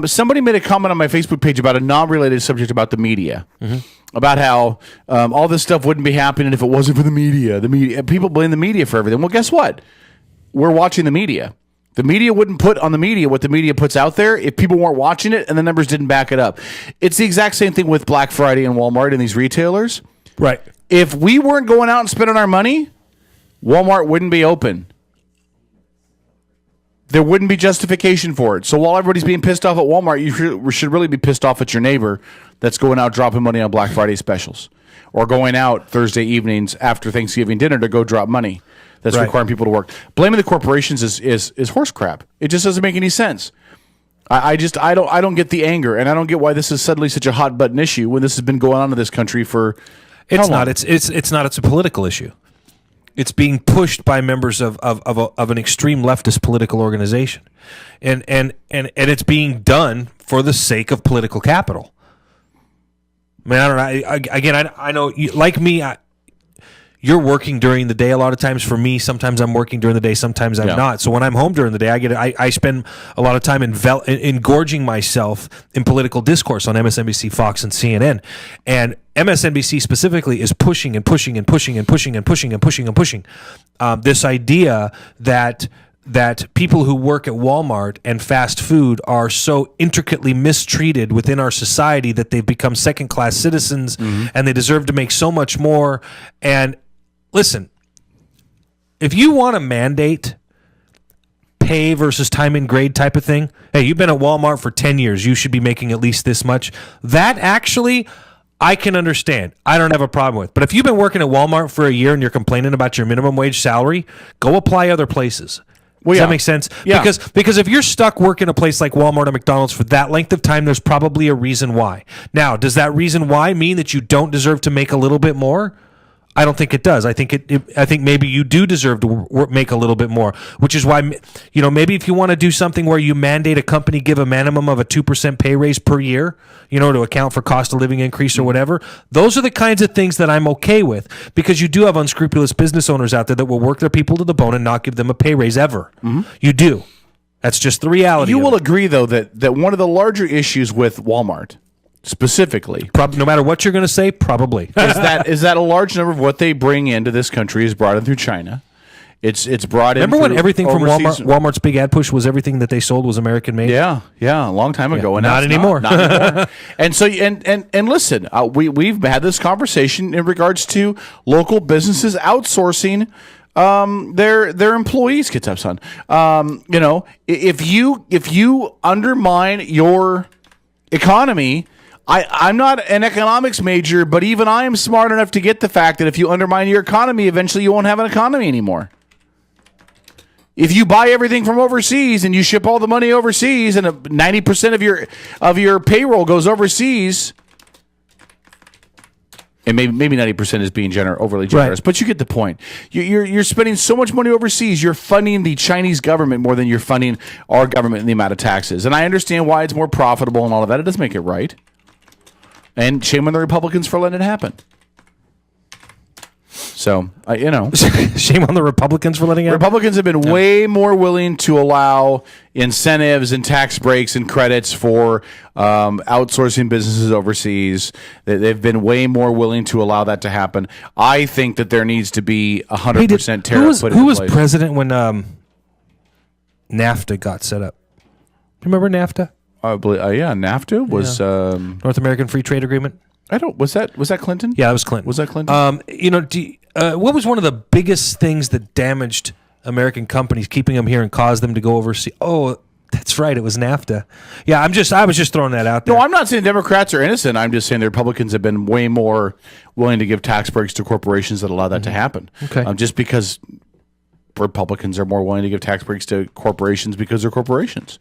somebody made a comment on my Facebook page about a non-related subject about the media, about how all this stuff wouldn't be happening if it wasn't for the media. The media, people blame the media for everything. Well, guess what? We're watching the media. The media wouldn't put on the media what the media puts out there if people weren't watching it and the numbers didn't back it up. It's the exact same thing with Black Friday and Walmart and these retailers. Right. If we weren't going out and spending our money, Walmart wouldn't be open. There wouldn't be justification for it. So while everybody's being pissed off at Walmart, you should really be pissed off at your neighbor that's going out dropping money on Black Friday specials or going out Thursday evenings after Thanksgiving dinner to go drop money. That's requiring people to work. Blaming the corporations is horse crap. It just doesn't make any sense. I don't get the anger, and I don't get why this is suddenly such a hot button issue when this has been going on in this country for. It's not. It's not. It's a political issue. It's being pushed by members of an extreme leftist political organization, and it's being done for the sake of political capital. I mean, I don't know. I know. Like me, you're working during the day a lot of times. For me, sometimes I'm working during the day, sometimes I'm not. So when I'm home during the day, I spend a lot of time engorging myself in political discourse on MSNBC, Fox, and CNN. And MSNBC specifically is pushing and pushing and pushing and pushing and pushing and pushing and pushing this idea that people who work at Walmart and fast food are so intricately mistreated within our society that they've become second-class citizens and they deserve to make so much more. And listen, if you want to mandate pay versus time and grade type of thing, hey, you've been at Walmart for 10 years, you should be making at least this much. That actually, I can understand. I don't have a problem with. But if you've been working at Walmart for a year and you're complaining about your minimum wage salary, go apply other places. Does that make sense? Yeah. Because if you're stuck working a place like Walmart or McDonald's for that length of time, there's probably a reason why. Now, does that reason why mean that you don't deserve to make a little bit more? I don't think it does. I think I think maybe you do deserve to make a little bit more, which is why, maybe if you want to do something where you mandate a company give a minimum of a 2% pay raise per year, to account for cost of living increase or whatever, those are the kinds of things that I'm okay with, because you do have unscrupulous business owners out there that will work their people to the bone and not give them a pay raise ever. You do. That's just the reality. You will agree, though, that one of the larger issues with Walmart specifically, no matter what you're going to say, probably is that a large number of what they bring into this country is brought in through China. It's brought in. Remember when everything overseas. from Walmart's big ad push was everything that they sold was American made? Yeah, a long time ago, and not anymore. Not anymore. And so, and listen, we've had this conversation in regards to local businesses outsourcing their employees. Get up, son. If you undermine your economy. I'm not an economics major, but even I am smart enough to get the fact that if you undermine your economy, eventually you won't have an economy anymore. If you buy everything from overseas and you ship all the money overseas and 90% of your payroll goes overseas, and maybe 90% is being overly generous, but you get the point. You're spending so much money overseas, you're funding the Chinese government more than you're funding our government in the amount of taxes. And I understand why it's more profitable and all of that. It doesn't make it right. And shame on the Republicans for letting it happen. So, shame on the Republicans for letting it happen. Republicans have been way more willing to allow incentives and tax breaks and credits for outsourcing businesses overseas. They've been way more willing to allow that to happen. I think that there needs to be 100% tariff put in place. Who was president when NAFTA got set up? Remember NAFTA? I believe, NAFTA was North American Free Trade Agreement. Was that Clinton? Yeah, that was Clinton. Was that Clinton? What was one of the biggest things that damaged American companies, keeping them here and caused them to go overseas? Oh, That's right. It was NAFTA. Yeah, I was just throwing that out there. No, I'm not saying Democrats are innocent. I'm just saying the Republicans have been way more willing to give tax breaks to corporations that allow that to happen. Okay. Just because Republicans are more willing to give tax breaks to corporations because they're corporations.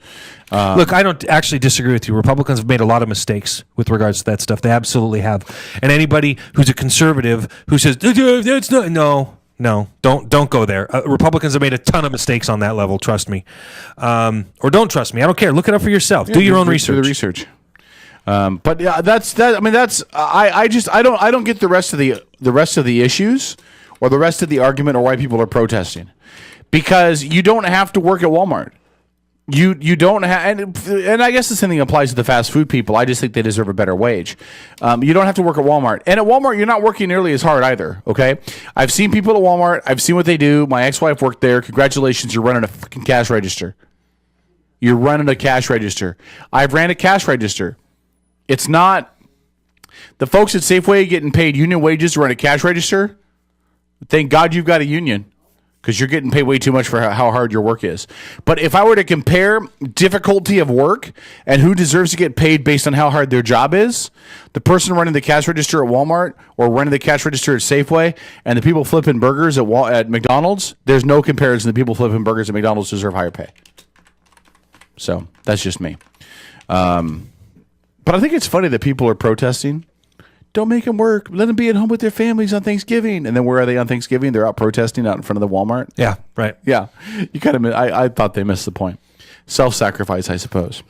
Look, I don't actually disagree with you. Republicans have made a lot of mistakes with regards to that stuff. They absolutely have. And anybody who's a conservative who says, that's not, no, don't go there. Republicans have made a ton of mistakes on that level. Trust me, or don't trust me. I don't care. Look it up for yourself. Do your own research. Do the research. But yeah, that's that. I mean, I don't get the rest of the issues or the rest of the argument or why people are protesting, because you don't have to work at Walmart. You don't have, and I guess the same thing applies to the fast food people. I just think they deserve a better wage. You don't have to work at Walmart, and at Walmart you're not working nearly as hard either. Okay, I've seen people at Walmart. I've seen what they do. My ex-wife worked there. Congratulations, you're running a fucking cash register. You're running a cash register. I've ran a cash register. It's not the folks at Safeway getting paid union wages to run a cash register. Thank God you've got a union, because you're getting paid way too much for how hard your work is. But if I were to compare difficulty of work and who deserves to get paid based on how hard their job is, the person running the cash register at Walmart or running the cash register at Safeway and the people flipping burgers at McDonald's, there's no comparison. The people flipping burgers at McDonald's deserve higher pay. So that's just me. But I think it's funny that people are protesting. Don't make them work. Let them be at home with their families on Thanksgiving. And then where are they on Thanksgiving? They're out protesting out in front of the Walmart. Yeah, right. Yeah, you kind of. I thought they missed the point. Self-sacrifice, I suppose.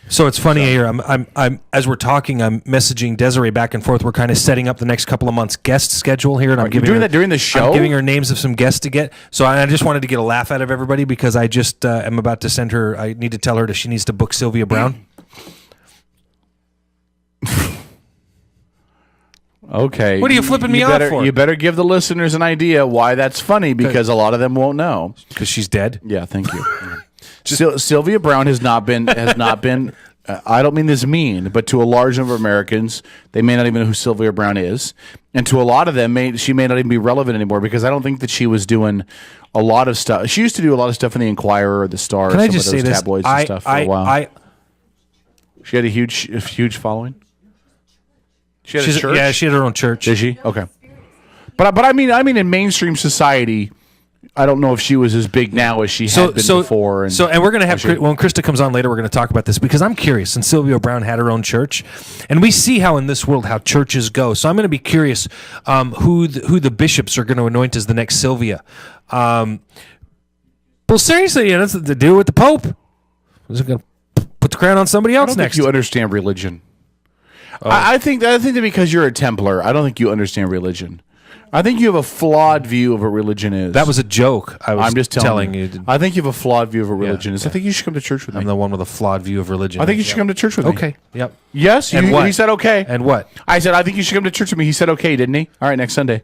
So it's funny here. I'm as we're talking, I'm messaging Desiree back and forth. We're kind of setting up the next couple of months guest schedule here, and I'm giving doing that during the show. I'm giving her names of some guests to get. So I just wanted to get a laugh out of everybody because I just am about to send her. I need to tell her that she needs to book Sylvia Brown. Okay. What are you flipping me off for? You better give the listeners an idea why that's funny, because a lot of them won't know. Because she's dead? Yeah, thank you. Sylvia Brown has not been. I don't mean this mean, but to a large number of Americans, they may not even know who Sylvia Brown is, and to a lot of them, she may not even be relevant anymore, because I don't think that she was doing a lot of stuff. She used to do a lot of stuff in the Inquirer or the Star, Can or I some just of those say this? tabloids and stuff for a while. She had a huge following. She had a church? Yeah, she had her own church. Did she? Okay. But I mean in mainstream society, I don't know if she was as big now as she had been before. And we're going to have, when Krista comes on later, we're going to talk about this, because I'm curious. And Sylvia Brown had her own church, and we see how in this world how churches go. So I'm going to be curious who the bishops are going to anoint as the next Sylvia. Well, seriously, that's the deal with the Pope. Is it going to put the crown on somebody else next? You understand religion. I think that because you're a Templar, I don't think you understand religion. I think you have a flawed view of what religion is. That was a joke. I'm just telling you. you. I think you have a flawed view of what religion is. I think you should come to church with me. I'm the one with a flawed view of religion. I think you should come to church with me. Okay. Yep. Yes. And what? He said okay. And what? I said I think you should come to church with me. He said okay, didn't he? All right, next Sunday.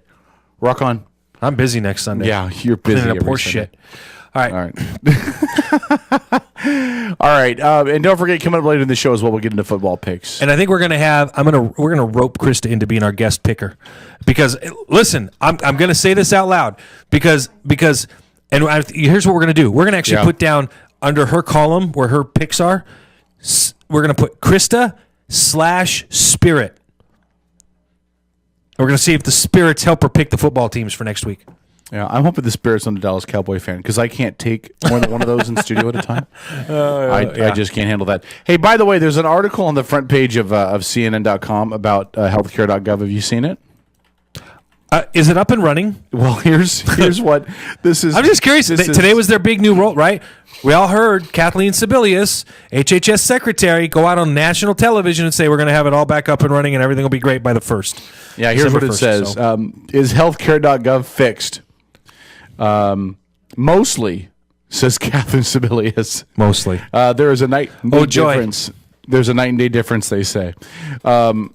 Rock on. I'm busy next Sunday. Yeah, you're busy. Cleaning up horse shit. All right. All right. And don't forget, coming up later in the show as well, we'll get into football picks. And I think we're gonna rope Krista into being our guest picker, because listen, I'm gonna say this out loud because here's what we're gonna do. We're gonna actually put down under her column where her picks are. We're gonna put Krista /Spirit. We're gonna see if the Spirits help her pick the football teams for next week. Yeah, I'm hoping the Spirit's on the Dallas Cowboy fan, because I can't take more than one of those in studio at a time. I just can't handle that. Hey, by the way, there's an article on the front page of CNN.com about healthcare.gov. Have you seen it? Is it up and running? Well, here's what this is. I'm just curious. Today was their big new role, right? We all heard Kathleen Sebelius, HHS secretary, go out on national television and say we're going to have it all back up and running and everything will be great by the 1st. Yeah, here's what it says. Is healthcare.gov fixed? Mostly, says Kathleen Sebelius. Mostly. There is a night and day difference. There's a night and day difference, they say. I'm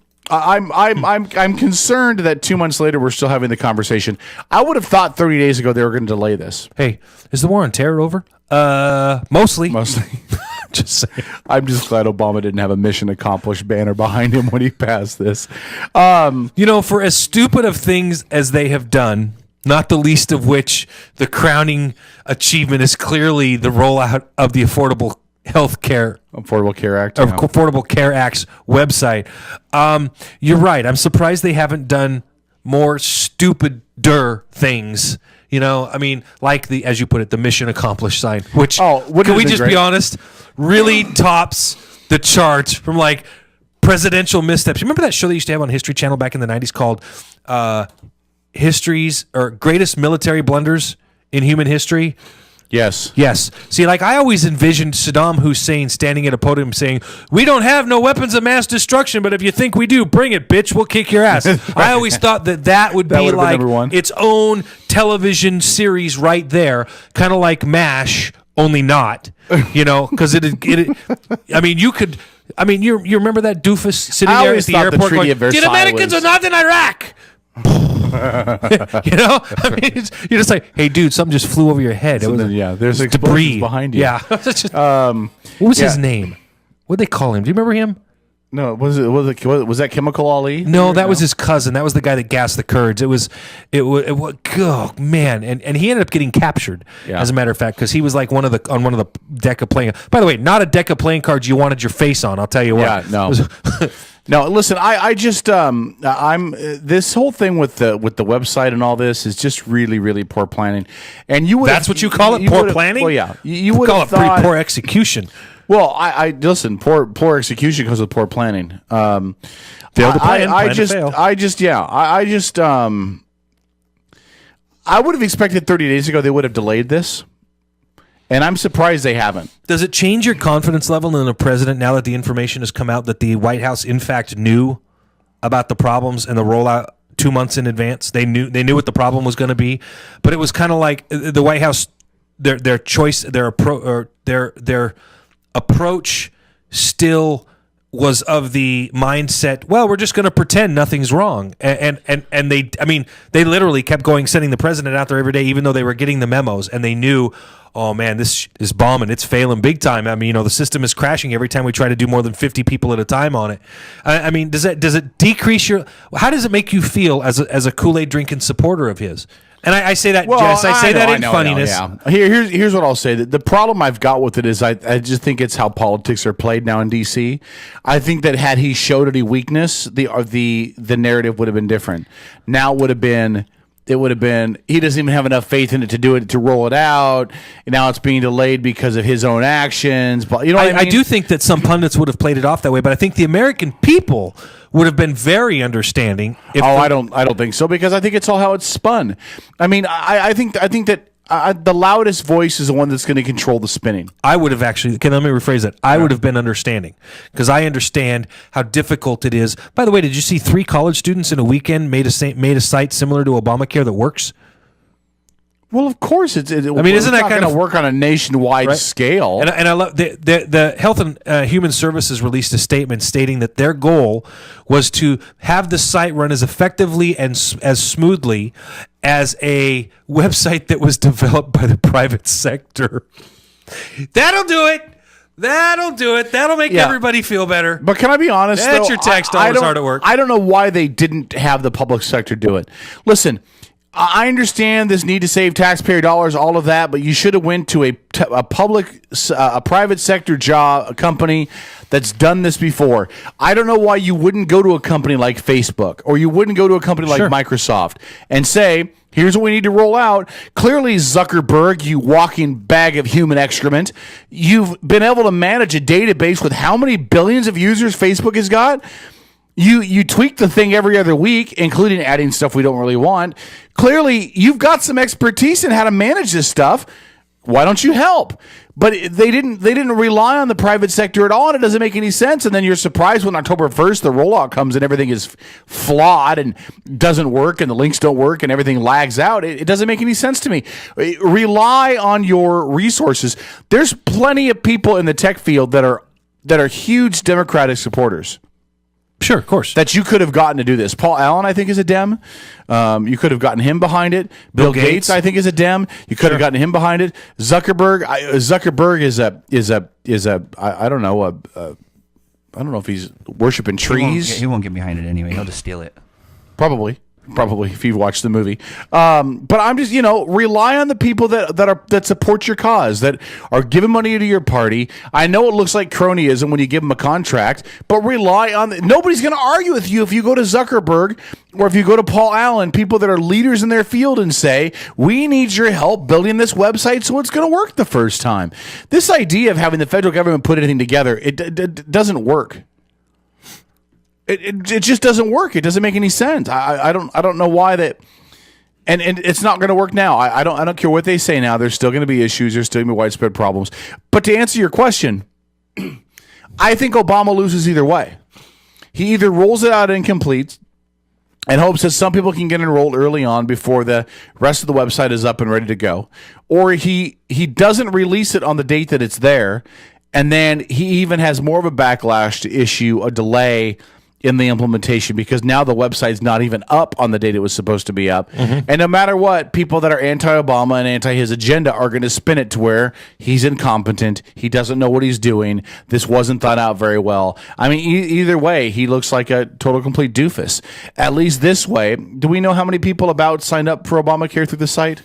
concerned that 2 months later we're still having the conversation. I would have thought 30 days ago they were going to delay this. Hey, is the war on terror over? Mostly. Just saying. I'm just glad Obama didn't have a mission accomplished banner behind him when he passed this. For as stupid of things as they have done, not the least of which the crowning achievement is clearly the rollout of the Affordable Healthcare Affordable Care Act. or Affordable Care Act's website. You're right. I'm surprised they haven't done more stupider things. You know, I mean, like the, as you put it, the mission accomplished sign, which can we just be honest, really tops the charts from like presidential missteps. You remember that show they used to have on History Channel back in the 90s called History's or Greatest Military Blunders in Human History? Yes. Yes. See, like I always envisioned Saddam Hussein standing at a podium saying, "We don't have no weapons of mass destruction, but if you think we do, bring it, bitch. We'll kick your ass." I always thought that would be like its own television series right there, kind of like MASH, only not, you know, because it. I mean, you could. I mean, you remember that doofus sitting there at the airport going, "The Americans are not in Iraq." You know, I mean, you're just like, hey, dude, something just flew over your head. So there's debris behind you. Yeah. What was his name? What did they call him? Do you remember him? No, was that Chemical Ali? No, that was his cousin. That was the guy that gassed the Kurds. It was oh man, and he ended up getting captured. As a matter of fact, because he was like on one of the deck of playing. By the way, not a deck of playing cards you wanted your face on. I'll tell you what. Yeah, no. No, listen. I just I'm this whole thing with the website and all this is just really, really poor planning. And that's what you call it, poor planning? Well, yeah, you would call it pretty poor execution. Well, I listen. Poor execution comes with poor planning. Fail to plan, plan to fail. I would have expected 30 days ago they would have delayed this. And I'm surprised they haven't. Does it change your confidence level in the president now that the information has come out that the White House, in fact, knew about the problems and the rollout 2 months in advance? They knew what the problem was going to be, but it was kind of like the White House, their choice, their approach still was of the mindset, well, we're just going to pretend nothing's wrong. And they literally kept going, sending the president out there every day, even though they were getting the memos, and they knew, oh man, this is bombing. It's failing big time. I mean, you know, the system is crashing every time we try to do more than 50 people at a time on it. I mean, does it decrease how does it make you feel as a Kool-Aid drinking supporter of his? And I say that, Jess, I say that in funniness. Here's what I'll say. The problem I've got with it is I just think it's how politics are played now in D.C. I think that had he showed any weakness, the narrative would have been different. Now it would have been he doesn't even have enough faith in it to roll it out. And now it's being delayed because of his own actions. But you know what I mean? I do think that some pundits would have played it off that way, but I think the American people would have been very understanding. I don't think so, because I think it's all how it's spun. I mean, I think that the loudest voice is the one that's going to control the spinning. I would have actually. Okay, let me rephrase that. I would have been understanding, because I understand how difficult it is. By the way, did you see 3 college students in a weekend made a site similar to Obamacare that works? Well, of course, isn't that kind of work on a nationwide scale? And I love the Health and Human Services released a statement stating that their goal was to have the site run as effectively and as smoothly as a website that was developed by the private sector. That'll do it. That'll make everybody feel better. But can I be honest? That's your tax dollars hard at work. I don't know why they didn't have the public sector do it. Listen, I understand this need to save taxpayer dollars, all of that, but you should have went to a private sector a company that's done this before. I don't know why you wouldn't go to a company like Facebook, or you wouldn't go to a company like Microsoft and say, here's what we need to roll out. Clearly, Zuckerberg, you walking bag of human excrement, you've been able to manage a database with how many billions of users Facebook has got? You tweak the thing every other week, including adding stuff we don't really want. Clearly, you've got some expertise in how to manage this stuff. Why don't you help? But they didn't rely on the private sector at all, and it doesn't make any sense. And then you're surprised when October 1st the rollout comes and everything is flawed and doesn't work, and the links don't work, and everything lags out. It doesn't make any sense to me. Rely on your resources. There's plenty of people in the tech field that are huge Democratic supporters. Sure, of course. That you could have gotten to do this. Paul Allen, I think, is a Dem. You could have gotten him behind it. Bill Gates, I think, is a Dem. You could have gotten him behind it. Zuckerberg is a I don't know. I don't know if he's worshiping trees. He won't get behind it anyway. He'll just steal it. Probably. Probably if you've watched the movie. But I'm just, rely on the people that support your cause, that are giving money to your party. I know it looks like cronyism when you give them a contract, but rely on nobody's going to argue with you if you go to Zuckerberg or if you go to Paul Allen, people that are leaders in their field, and say, we need your help building this website so it's going to work the first time. This idea of having the federal government put anything together, it doesn't work. It just doesn't work. It doesn't make any sense. I don't know why that, and it's not going to work now. I don't care what they say now. There's still going to be issues. There's still going to be widespread problems. But to answer your question, I think Obama loses either way. He either rolls it out incomplete and hopes that some people can get enrolled early on before the rest of the website is up and ready to go, or he doesn't release it on the date that it's there, and then he even has more of a backlash to issue a delay in the implementation, because now the website's not even up on the date it was supposed to be up. Mm-hmm. And no matter what, people that are anti-Obama and anti his agenda are going to spin it to where he's incompetent, he doesn't know what he's doing, this wasn't thought out very well. I mean, either way, he looks like a total complete doofus. At least this way. Do we know how many people about signed up for Obamacare through the site?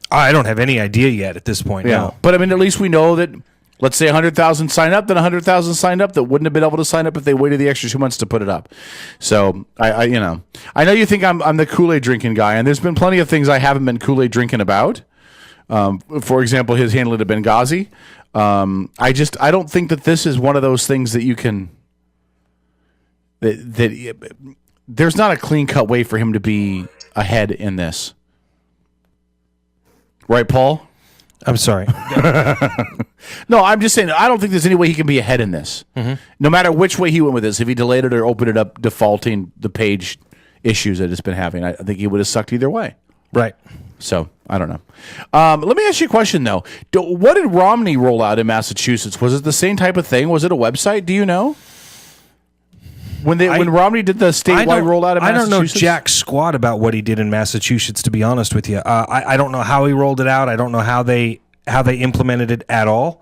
I don't have any idea yet at this point. Yeah, no. But I mean, at least we know that. Let's say 100,000 signed up, then 100,000 signed up that wouldn't have been able to sign up if they waited the extra 2 months to put it up. So I know you think I'm the Kool-Aid drinking guy, and there's been plenty of things I haven't been Kool-Aid drinking about. For example, his handling of Benghazi. I don't think that this is one of those things that you can. That there's not a clean-cut way for him to be ahead in this, right, Paul? I'm sorry. No, I'm just saying, I don't think there's any way he can be ahead in this. Mm-hmm. No matter which way he went with this, if he delayed it or opened it up, defaulting the page issues that it's been having, I think he would have sucked either way. Right. So, I don't know. Let me ask you a question, though. What did Romney roll out in Massachusetts? Was it the same type of thing? Was it a website? Do you know? When Romney did the statewide rollout in Massachusetts? I don't know jack squat about what he did in Massachusetts, to be honest with you. I don't know how he rolled it out. I don't know how they implemented it at all.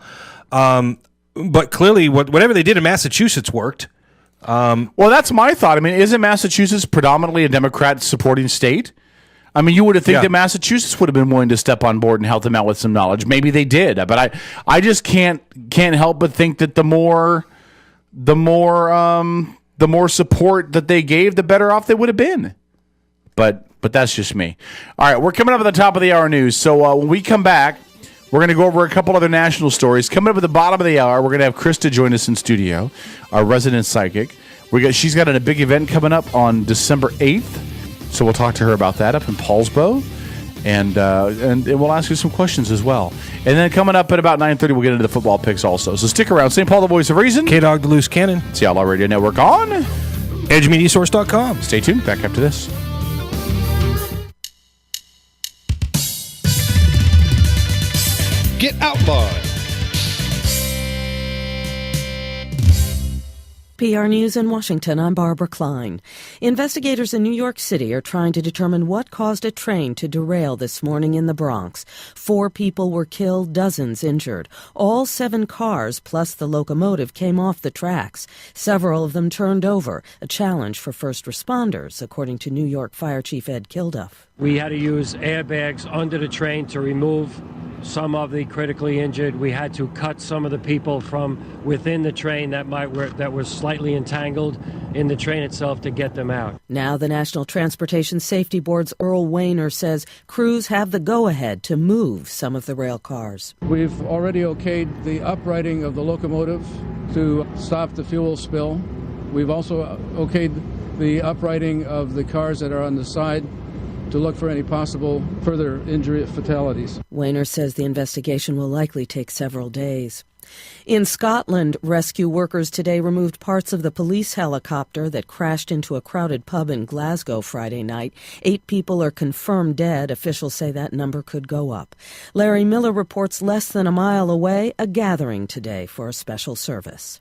But clearly, whatever they did in Massachusetts worked. Well, that's my thought. I mean, isn't Massachusetts predominantly a Democrat-supporting state? I mean, you would have think that Massachusetts would have been willing to step on board and help them out with some knowledge. Maybe they did, but I just can't help but think that the more support that they gave, the better off they would have been. But that's just me. All right, we're coming up at the top of the hour news. So when we come back, we're going to go over a couple other national stories. Coming up at the bottom of the hour, we're going to have Krista join us in studio, our resident psychic. She's got a big event coming up on December 8th. So we'll talk to her about that up in Paulsbo. And we'll ask you some questions as well. And then coming up at about 9:30, we'll get into the football picks also. So stick around. St. Paul, the voice of reason. K-Dog, the loose cannon. It's the Outlaw Radio Network on EdgeMediaSource.com. Stay tuned. Back after this. Get outlawed. PR News in Washington, I'm Barbara Klein. Investigators in New York City are trying to determine what caused a train to derail this morning in the Bronx. 4 people were killed, dozens injured. All 7 cars, plus the locomotive, came off the tracks. Several of them turned over, a challenge for first responders, according to New York Fire Chief Ed Kilduff. We had to use airbags under the train to remove some of the critically injured. We had to cut some of the people from within the train that were slightly entangled in the train itself to get them out. Now the National Transportation Safety Board's Earl Weiner says crews have the go-ahead to move some of the rail cars. We've already okayed the uprighting of the locomotive to stop the fuel spill. We've also okayed the uprighting of the cars that are on the side to look for any possible further injury fatalities. Weiner says the investigation will likely take several days. In Scotland, rescue workers today removed parts of the police helicopter that crashed into a crowded pub in Glasgow Friday night. 8 people are confirmed dead. Officials say that number could go up. Larry Miller reports less than a mile away, a gathering today for a special service.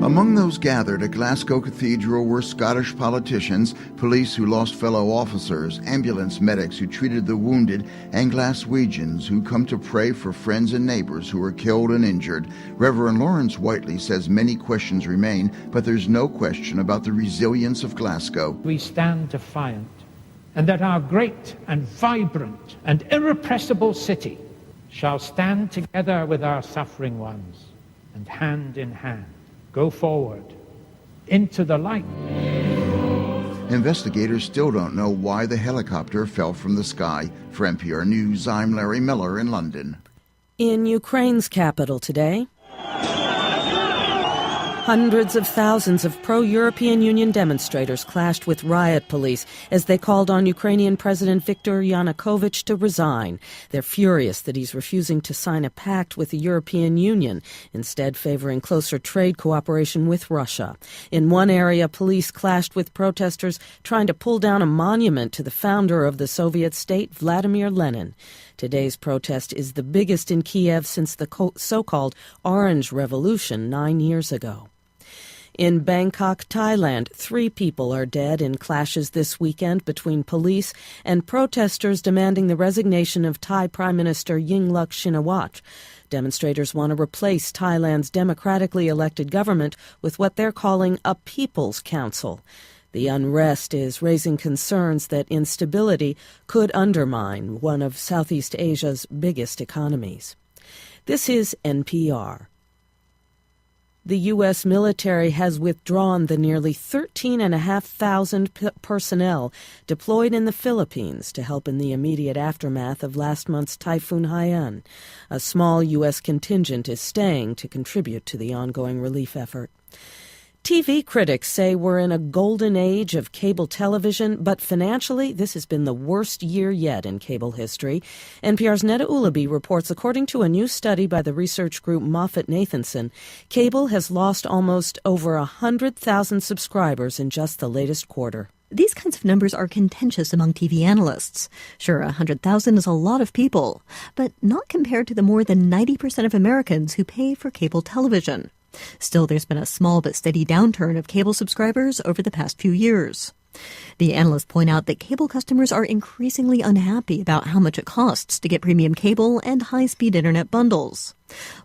Among those gathered at Glasgow Cathedral were Scottish politicians, police who lost fellow officers, ambulance medics who treated the wounded, and Glaswegians who come to pray for friends and neighbors who were killed and injured. Reverend Lawrence Whiteley says many questions remain, but there's no question about the resilience of Glasgow. We stand defiant, and that our great and vibrant and irrepressible city shall stand together with our suffering ones, and hand in hand go forward into the light. Investigators still don't know why the helicopter fell from the sky. For NPR News, I'm Larry Miller in London. In Ukraine's capital today, hundreds of thousands of pro-European Union demonstrators clashed with riot police as they called on Ukrainian President Viktor Yanukovych to resign. They're furious that he's refusing to sign a pact with the European Union, instead favoring closer trade cooperation with Russia. In one area, police clashed with protesters trying to pull down a monument to the founder of the Soviet state, Vladimir Lenin. Today's protest is the biggest in Kiev since the so-called Orange Revolution 9 years ago. In Bangkok, Thailand, 3 people are dead in clashes this weekend between police and protesters demanding the resignation of Thai Prime Minister Yingluck Shinawatra. Demonstrators want to replace Thailand's democratically elected government with what they're calling a People's Council. The unrest is raising concerns that instability could undermine one of Southeast Asia's biggest economies. This is NPR. The U.S. military has withdrawn the nearly 13,500 personnel deployed in the Philippines to help in the immediate aftermath of last month's Typhoon Haiyan. A small U.S. contingent is staying to contribute to the ongoing relief effort. TV critics say we're in a golden age of cable television, but financially, this has been the worst year yet in cable history. NPR's Neda Ulaby reports, according to a new study by the research group Moffett-Nathanson, cable has lost almost over 100,000 subscribers in just the latest quarter. These kinds of numbers are contentious among TV analysts. Sure, 100,000 is a lot of people, but not compared to the more than 90% of Americans who pay for cable television. Still, there's been a small but steady downturn of cable subscribers over the past few years. The analysts point out that cable customers are increasingly unhappy about how much it costs to get premium cable and high-speed internet bundles.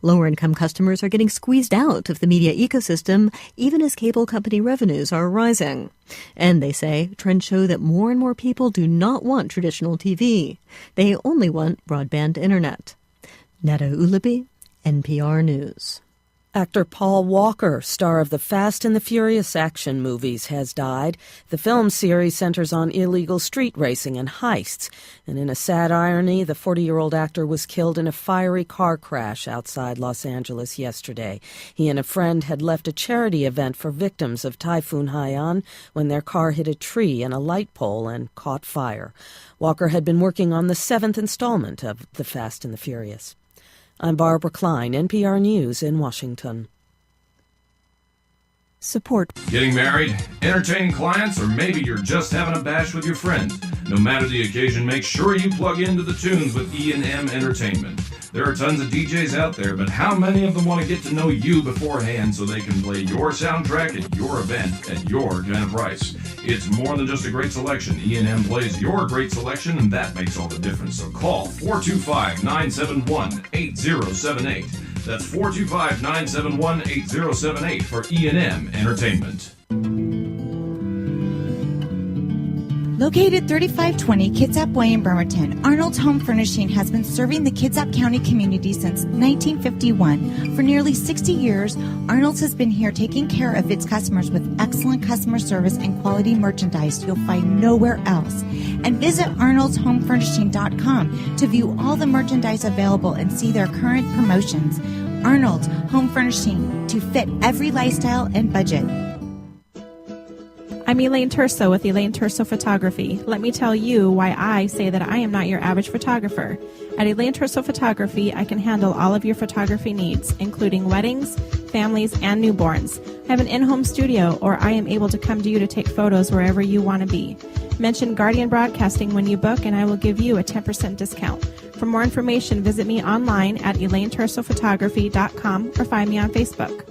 Lower-income customers are getting squeezed out of the media ecosystem, even as cable company revenues are rising. And they say trends show that more and more people do not want traditional TV. They only want broadband internet. Neda Ulaby, NPR News. Actor Paul Walker, star of the Fast and the Furious action movies, has died. The film series centers on illegal street racing and heists. And in a sad irony, the 40-year-old actor was killed in a fiery car crash outside Los Angeles yesterday. He and a friend had left a charity event for victims of Typhoon Haiyan when their car hit a tree and a light pole and caught fire. Walker had been working on the 7th installment of The Fast and the Furious. I'm Barbara Klein, NPR News in Washington. Support. Getting married, entertaining clients, or maybe you're just having a bash with your friends. No matter the occasion, make sure you plug into the tunes with E&M Entertainment. There are tons of DJs out there, but how many of them want to get to know you beforehand so they can play your soundtrack at your event at your kind of price? It's more than just a great selection. E&M plays your great selection, and that makes all the difference. So call 425-971-8078. That's 425-971-8078 for E&M Entertainment. Located 3520 Kitsap Way in Bremerton, Arnold's Home Furnishing has been serving the Kitsap County community since 1951. For nearly 60 years, Arnold's has been here taking care of its customers with excellent customer service and quality merchandise you'll find nowhere else. And visit arnoldshomefurnishing.com to view all the merchandise available and see their current promotions. Arnold's Home Furnishing, to fit every lifestyle and budget. I'm Elaine Terso with Elaine Terso Photography. Let me tell you why I say that I am not your average photographer. At Elaine Terso Photography, I can handle all of your photography needs, including weddings, families, and newborns. I have an in-home studio, or I am able to come to you to take photos wherever you want to be. Mention Guardian Broadcasting when you book, and I will give you a 10% discount. For more information, visit me online at ElaineTersophotography.com or find me on Facebook.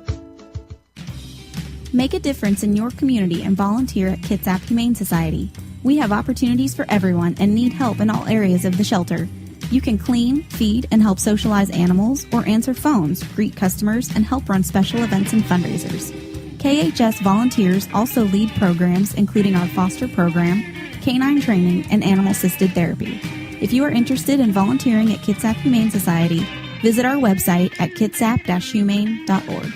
Make a difference in your community and volunteer at Kitsap Humane Society. We have opportunities for everyone and need help in all areas of the shelter. You can clean, feed, and help socialize animals, or answer phones, greet customers, and help run special events and fundraisers. KHS volunteers also lead programs including our foster program, canine training, and animal-assisted therapy. If you are interested in volunteering at Kitsap Humane Society, visit our website at kitsap-humane.org.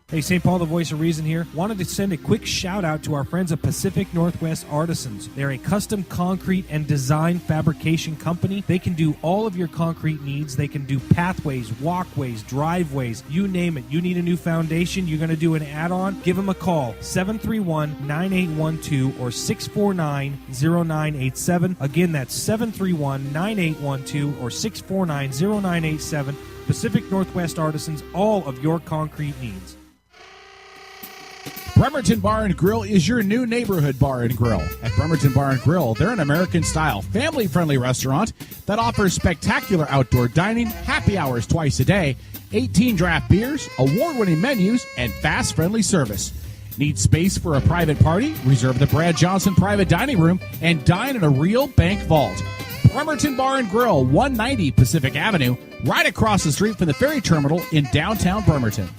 Hey, St. Paul, the voice of reason here. Wanted to send a quick shout out to our friends at Pacific Northwest Artisans. They're a custom concrete and design fabrication company. They can do all of your concrete needs. They can do pathways, walkways, driveways, you name it. You need a new foundation, you're going to do an add-on, give them a call, 731-9812 or 649-0987. Again, that's 731-9812 or 649-0987. Pacific Northwest Artisans, all of your concrete needs. Bremerton Bar and Grill is your new neighborhood bar and grill. At Bremerton Bar and Grill, they're an American-style, family-friendly restaurant that offers spectacular outdoor dining, happy hours twice a day, 18 draft beers, award-winning menus, and fast, friendly service. Need space for a private party? Reserve the Brad Johnson private dining room and dine in a real bank vault. Bremerton Bar and Grill, 190 Pacific Avenue, right across the street from the ferry terminal in downtown Bremerton.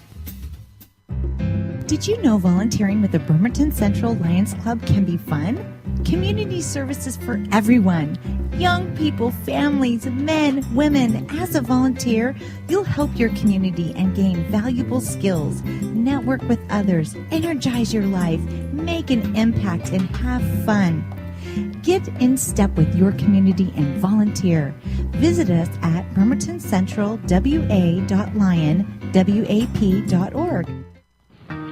Did you know volunteering with the Bremerton Central Lions Club can be fun? Community services for everyone. Young people, families, men, women. As a volunteer, you'll help your community and gain valuable skills, network with others, energize your life, make an impact, and have fun. Get in step with your community and volunteer. Visit us at bremertoncentralwa.lion.wap.org.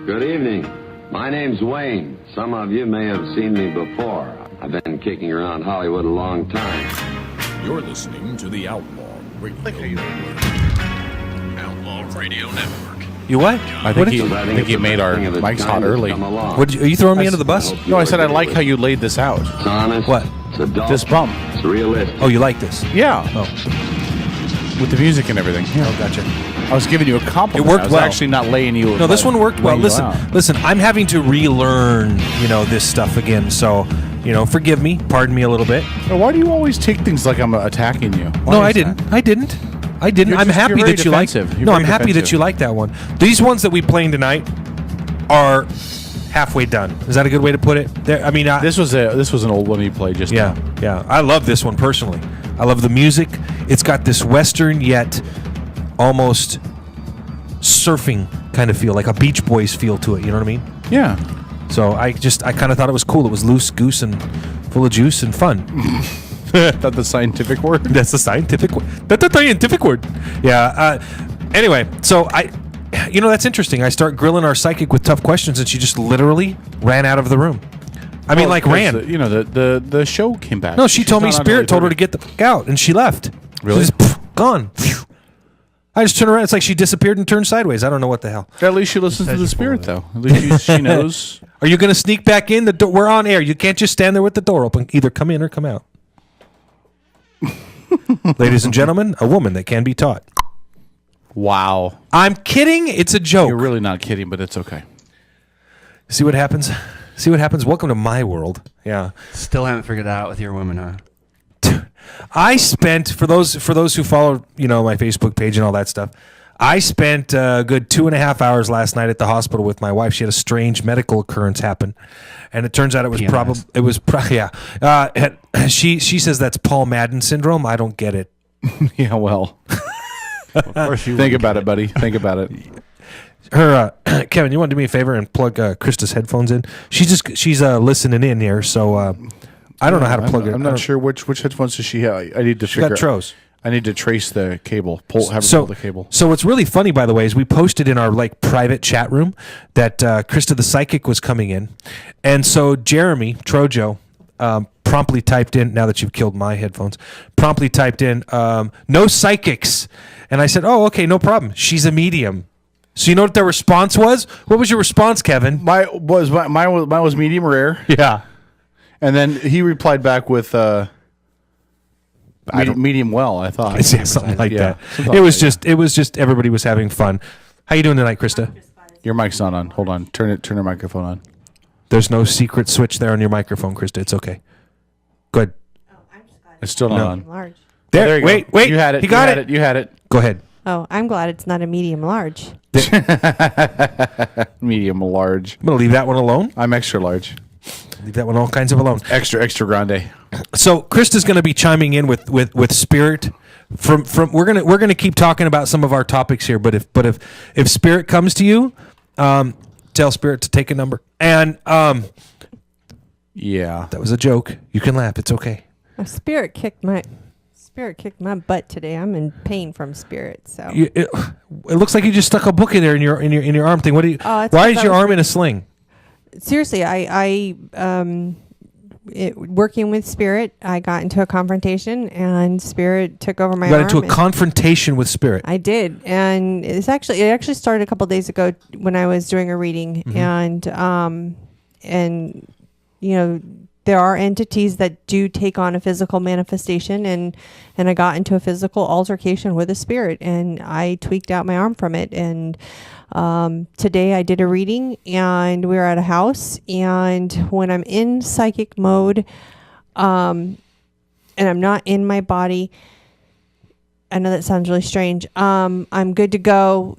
Good evening. My name's Wayne. Some of you may have seen me before. I've been kicking around Hollywood a long time. You're listening to the Outlaw Radio Network. Outlaw Radio Network. You what? I think he made our mics hot early. Are you throwing me under the bus? No, I said I like how you laid this out. It's honest. What? It's adult. This bump. It's realistic. Oh, you like this? Yeah. Oh. With the music and everything. Yeah. Oh, gotcha. I was giving you a compliment. It worked I was well. actually not laying you. No, this one worked well. Listen. I'm having to relearn, this stuff again. So, forgive me, pardon me a little bit. Why do you always take things like I'm attacking you? No, I didn't. I didn't. I'm happy that you like. No, I'm happy that you like that one. These ones that we playing tonight are halfway done. Is that a good way to put it? This was an old one he played just now. Yeah. I love this one personally. I love the music. It's got this Western yet almost surfing kind of feel, like a Beach Boys feel to it. You know what I mean? Yeah. So I kind of thought it was cool. It was loose goose and full of juice and fun. That's the scientific word? That's the scientific word. That's the scientific word. Yeah. Anyway, so that's interesting. I start grilling our psychic with tough questions, and she just literally ran out of the room. Ran. The show came back. No, she told me Spirit told her to get the fuck out, and she left. Really? She just gone. I just turned around. It's like she disappeared and turned sideways. I don't know what the hell. At least she listens to the Spirit, though. At least she knows. Are you going to sneak back in? We're on air. You can't just stand there with the door open. Either come in or come out. Ladies and gentlemen, a woman that can be taught. Wow. I'm kidding. It's a joke. You're really not kidding, but it's okay. See what happens? Welcome to my world. Yeah. Still haven't figured it out with your woman, huh? I spent, for those who follow, my Facebook page and all that stuff, I spent a good 2.5 hours last night at the hospital with my wife. She had a strange medical occurrence happen, and it turns out it was She says that's Paul Madden syndrome. I don't get it. Yeah, well, of course you think about it, buddy. Think about it. Kevin, you want to do me a favor and plug Krista's headphones in? She's listening in here, so I don't know how to plug it. I'm not sure which headphones does she have. I need to figure. Got Tros. I need to trace the cable. Pull the cable. So what's really funny, by the way, is we posted in our private chat room that Krista the Psychic was coming in, and so Jeremy Trojo promptly typed in. Now that you've killed my headphones, promptly typed in no psychics, and I said, "Oh, okay, no problem. She's a medium." So you know what their response was? What was your response, Kevin? Mine was medium rare. Yeah. And then he replied back with medium well, I thought. Yeah, something like that. It was just everybody was having fun. How you doing tonight, Krista? Your mic's not on. Hold on. Turn your microphone on. There's no secret switch there on your microphone, Krista. It's okay. Go ahead. It's still not on. Large. There. you Wait. go. You had it. You got it. You had it. Go ahead. Oh, I'm glad it's not a medium large. Medium large. I'm gonna leave that one alone. I'm extra large. Leave that one all kinds of alone. Extra grande. So Krista's going to be chiming in with Spirit. From we're gonna keep talking about some of our topics here. But if Spirit comes to you, tell Spirit to take a number. And yeah, that was a joke. You can laugh. It's okay. Spirit kicked my butt today. I'm in pain from Spirit. So It looks like you just stuck a book in there in your arm thing. What do you? Why is your arm in a sling? Seriously, working with Spirit, I got into a confrontation, and Spirit took over my arm. You got into a confrontation with Spirit. I did, and it actually started a couple days ago when I was doing a reading, and there are entities that do take on a physical manifestation, and I got into a physical altercation with a spirit, and I tweaked out my arm from it. And today I did a reading, and we were at a house, and when I'm in psychic mode, and I'm not in my body, I know that sounds really strange. I'm good to go.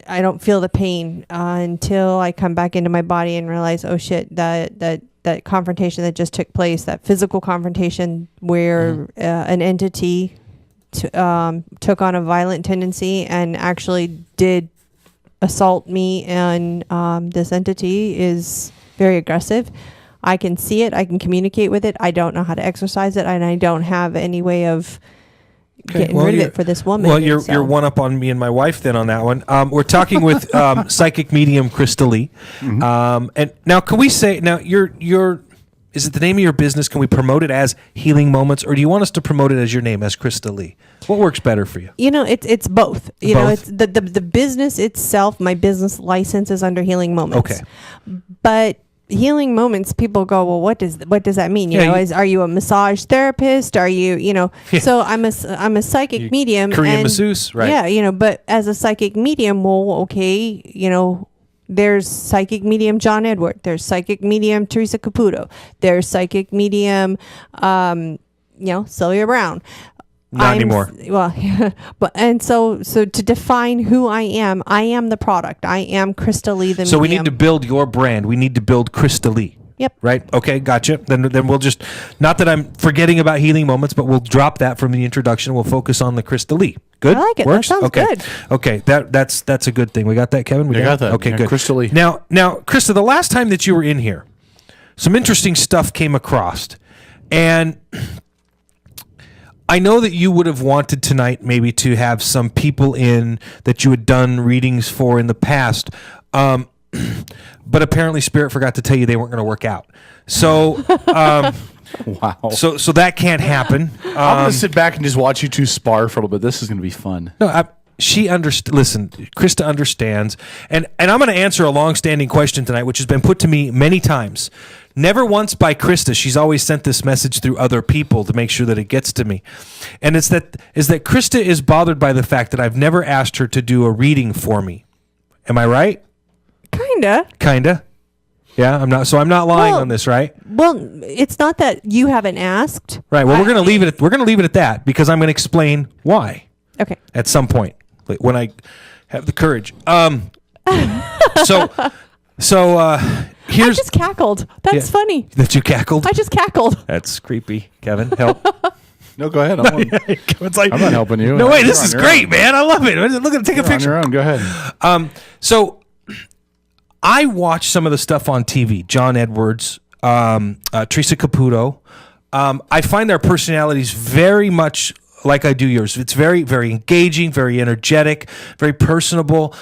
I don't feel the pain until I come back into my body and realize, oh shit, that confrontation that just took place, that physical confrontation where an entity took on a violent tendency and actually did assault me, and this entity is very aggressive. I can see it. I can communicate with it. I don't know how to exercise it, and I don't have any way of getting rid of it for this woman. Well, you're one up on me and my wife then on that one. We're talking with psychic medium Krista Lee. And now, can we say your is it the name of your business? Can we promote it as Healing Moments, or do you want us to promote it as your name, as Krista Lee? What works better for you? It's both. It's the business itself. My business license is under Healing Moments. Okay, but Healing Moments, people go, well, what does that mean? Are you a massage therapist? Are you, So I'm a psychic medium, Korean masseuse, right? Yeah, but as a psychic medium, well, okay, there's psychic medium John Edward. There's psychic medium Teresa Caputo. There's psychic medium, Sylvia Brown. Not anymore. Well, and so to define who I am the product. I am Krista Lee, the medium. So we need to build your brand. We need to build Krista Lee. Yep. Right? Okay, gotcha. Then we'll just, not that I'm forgetting about Healing Moments, but we'll drop that from the introduction. We'll focus on the Krista Lee. Good? I like it. Works? That sounds good. Okay, that's a good thing. We got that, Kevin? We got that. Okay, good. Krista Lee. Now, Krista, the last time that you were in here, some interesting stuff came across. And I know that you would have wanted tonight maybe to have some people in that you had done readings for in the past. But apparently Spirit forgot to tell you they weren't going to work out. So, wow. So that can't happen. I'm going to sit back and just watch you two spar for a little bit. This is going to be fun. No, listen, Krista understands. And I'm going to answer a long-standing question tonight, which has been put to me many times. Never once by Krista. She's always sent this message through other people to make sure that it gets to me. And is that Krista is bothered by the fact that I've never asked her to do a reading for me. Am I right? Kinda. Yeah, I'm not lying on this, right? Well, it's not that you haven't asked. Right. Well, we're going to leave it at that, because I'm going to explain why. Okay. At some point, when I have the courage. I just cackled. That's funny. That you cackled? I just cackled. That's creepy. Kevin, help. No, go ahead. I'm not helping you. No, wait, this is great, man. I love it. Look at take a picture. On your own. Go ahead. So I watch some of the stuff on TV. John Edwards, Teresa Caputo. I find their personalities very much like I do yours. It's very, very engaging, very energetic, very personable.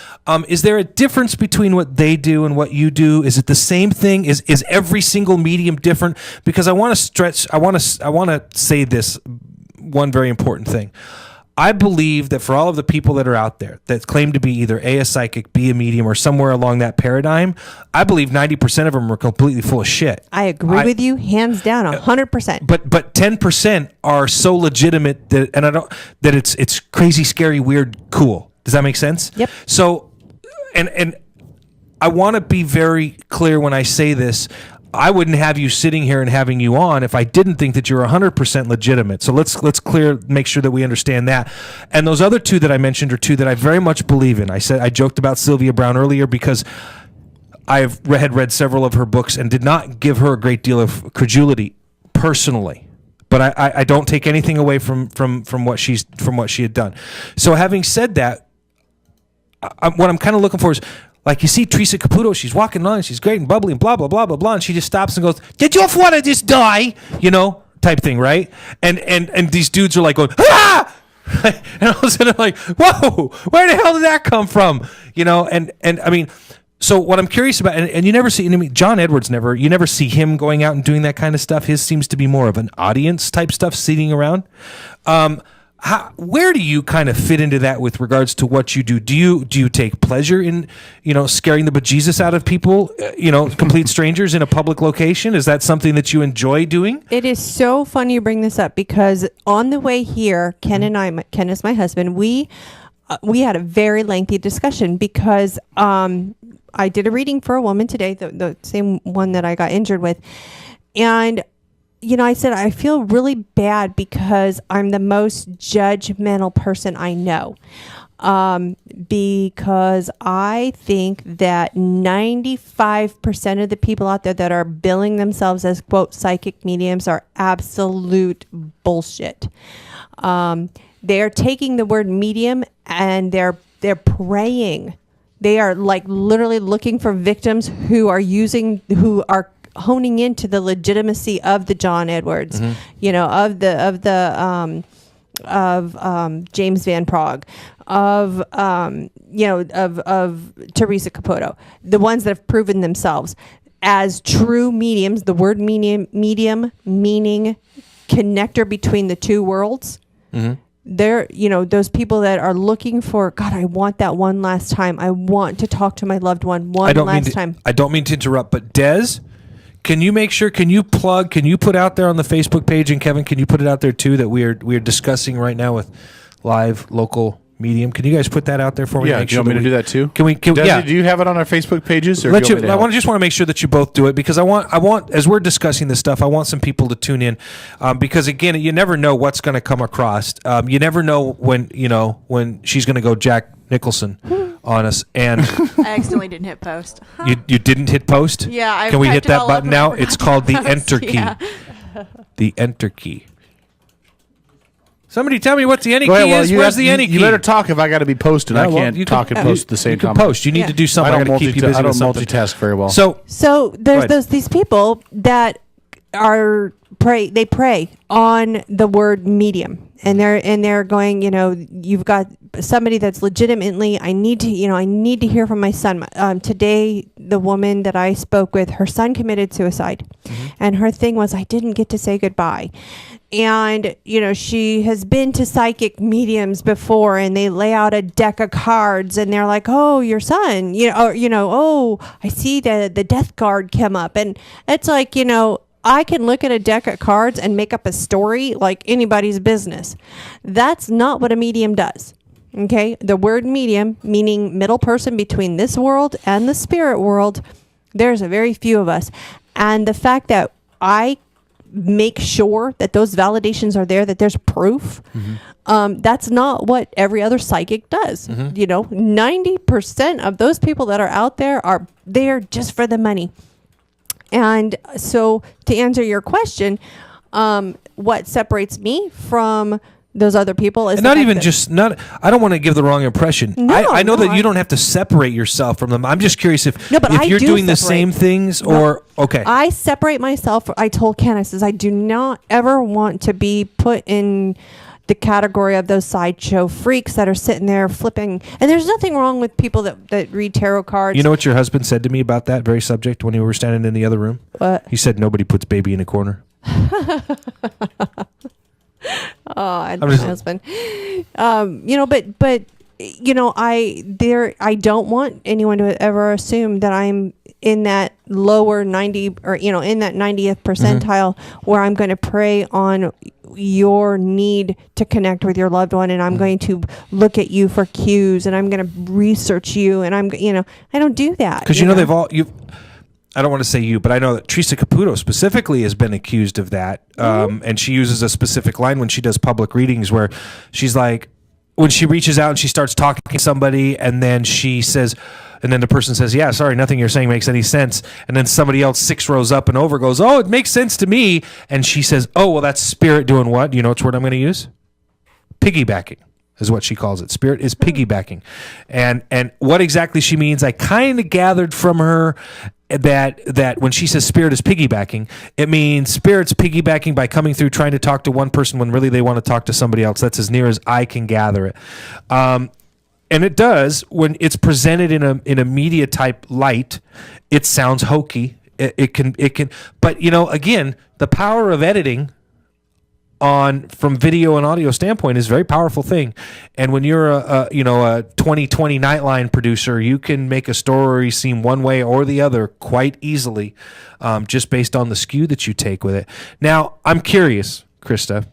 Is there a difference between what they do and what you do? Is it the same thing? Is every single medium different? Because I want to say this one very important thing. I believe that for all of the people that are out there that claim to be either a psychic, B, a medium, or somewhere along that paradigm, I believe 90% of them are completely full of shit. I agree with you, hands down, 100%. But 10% are so legitimate that it's crazy, scary, weird, cool. Does that make sense? Yep. So, and I want to be very clear when I say this. I wouldn't have you sitting here and having you on if I didn't think that you're 100% legitimate. So let's make sure that we understand that. And those other two that I mentioned are two that I very much believe in. I joked about Sylvia Browne earlier because had read several of her books and did not give her a great deal of credulity personally. But I don't take anything away from what she had done. So having said that, what I'm kind of looking for is, like, you see Teresa Caputo, she's walking along, she's great and bubbly and blah, blah, blah, blah, blah, and she just stops and goes, "Did your father just die?" Type thing, right? And these dudes are like going, "Ah!" And all of a sudden I'm like, whoa, where the hell did that come from? And I mean, so what I'm curious about, and you never see, John Edwards you never see him going out and doing that kind of stuff. His seems to be more of an audience type stuff, sitting around. Where do you kind of fit into that with regards to what you do? Do you take pleasure in, scaring the bejesus out of people, complete strangers in a public location? Is that something that you enjoy doing? It is so funny you bring this up because on the way here, Ken is my husband, we had a very lengthy discussion because I did a reading for a woman today, the same one that I got injured with. And I said, I feel really bad because I'm the most judgmental person I know. Because I think that 95% of the people out there that are billing themselves as, quote, psychic mediums are absolute bullshit. They're taking the word medium and they're praying. They are like literally looking for victims who are honing into the legitimacy of the John Edwards, of James Van Prague, of Teresa Caputo, the ones that have proven themselves as true mediums. The word medium meaning connector between the two worlds. Mm-hmm. They're, those people that are looking for, God, I want that one last time. I want to talk to my loved one last time. I don't mean to interrupt, but Des, can you put out there on the Facebook page, and Kevin, can you put it out there too, that we are discussing right now with live local medium? Can you guys put that out there for me? Yeah, do you want me to do that too? Yeah. Do you have it on our Facebook pages? Or I just want to make sure that you both do it, because I want as we're discussing this stuff, I want some people to tune in, because again, you never know what's going to come across. You never know when she's going to go Jack Nicholson on us, and I accidentally didn't hit post. You didn't hit post? Yeah, can we hit that button now? It's called the enter key. Yeah. The enter key. Somebody tell me what the any key is. Where's the any key? You better talk if I got to be posted. I can't talk and post at the same time. You can post. You need to do something. I don't keep you busy. I don't multitask very well. So there's these people that they pray on the word medium, and they're going, you've got somebody that's legitimately, I need to hear from my son. Today, the woman that I spoke with, her son committed suicide, and her thing was, I didn't get to say goodbye. And, she has been to psychic mediums before, and they lay out a deck of cards, and they're like, oh, your son, oh, I see the death card come up. And it's like, I can look at a deck of cards and make up a story like anybody's business. That's not what a medium does. Okay? The word medium, meaning middle person between this world and the spirit world, there's a very few of us. And the fact that I make sure that those validations are there, that there's proof, that's not what every other psychic does. 90% of those people that are out there are there just for the money. And so to answer your question, what separates me from those other people is I don't want to give the wrong impression. I know that you don't have to separate yourself from them. I'm just curious if you're doing the same things okay. I separate myself. I told Ken, I says, I do not ever want to be put in the category of those sideshow freaks that are sitting there flipping. And there's nothing wrong with people that read tarot cards. You know what your husband said to me about that very subject when we were standing in the other room? What? He said, nobody puts baby in a corner. I love my husband. I don't want anyone to ever assume that I'm in that lower 90 or in that 90th percentile where I'm going to prey on your need to connect with your loved one, and I'm going to look at you for cues, and I'm going to research you, and I don't do that because I don't want to say you, but I know that Teresa Caputo specifically has been accused of that. And she uses a specific line when she does public readings where she's like, when she reaches out and she starts talking to somebody, and then she says, and then the person says, yeah, sorry, nothing you're saying makes any sense. And then somebody else 6 rows up and over goes, oh, it makes sense to me. And she says, oh, well, that's spirit doing what? Do you know which word I'm going to use? Piggybacking is what she calls it. Spirit is piggybacking. And what exactly she means, I kind of gathered from her that when she says spirit is piggybacking, it means spirit's piggybacking by coming through trying to talk to one person when really they want to talk to somebody else. That's as near as I can gather it. And it does, when it's presented in a media type light, it sounds hokey. It can, but again, the power of editing from video and audio standpoint is a very powerful thing. And when you're a 2020 Nightline producer, you can make a story seem one way or the other quite easily, just based on the skew that you take with it. Now, I'm curious, Krista,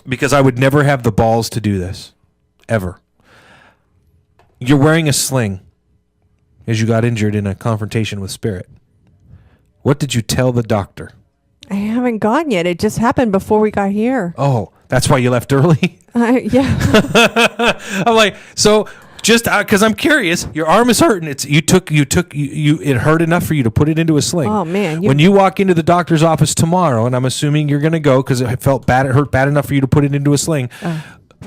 because I would never have the balls to do this, ever. You're wearing a sling as you got injured in a confrontation with spirit. What did you tell the doctor? I haven't gone yet. It just happened before we got here. Oh, that's why you left early? Yeah. I'm like, so just because I'm curious, your arm is hurting. It hurt enough for you to put it into a sling. Oh, man. When you walk into the doctor's office tomorrow, and I'm assuming you're going to go because it hurt bad enough for you to put it into a sling,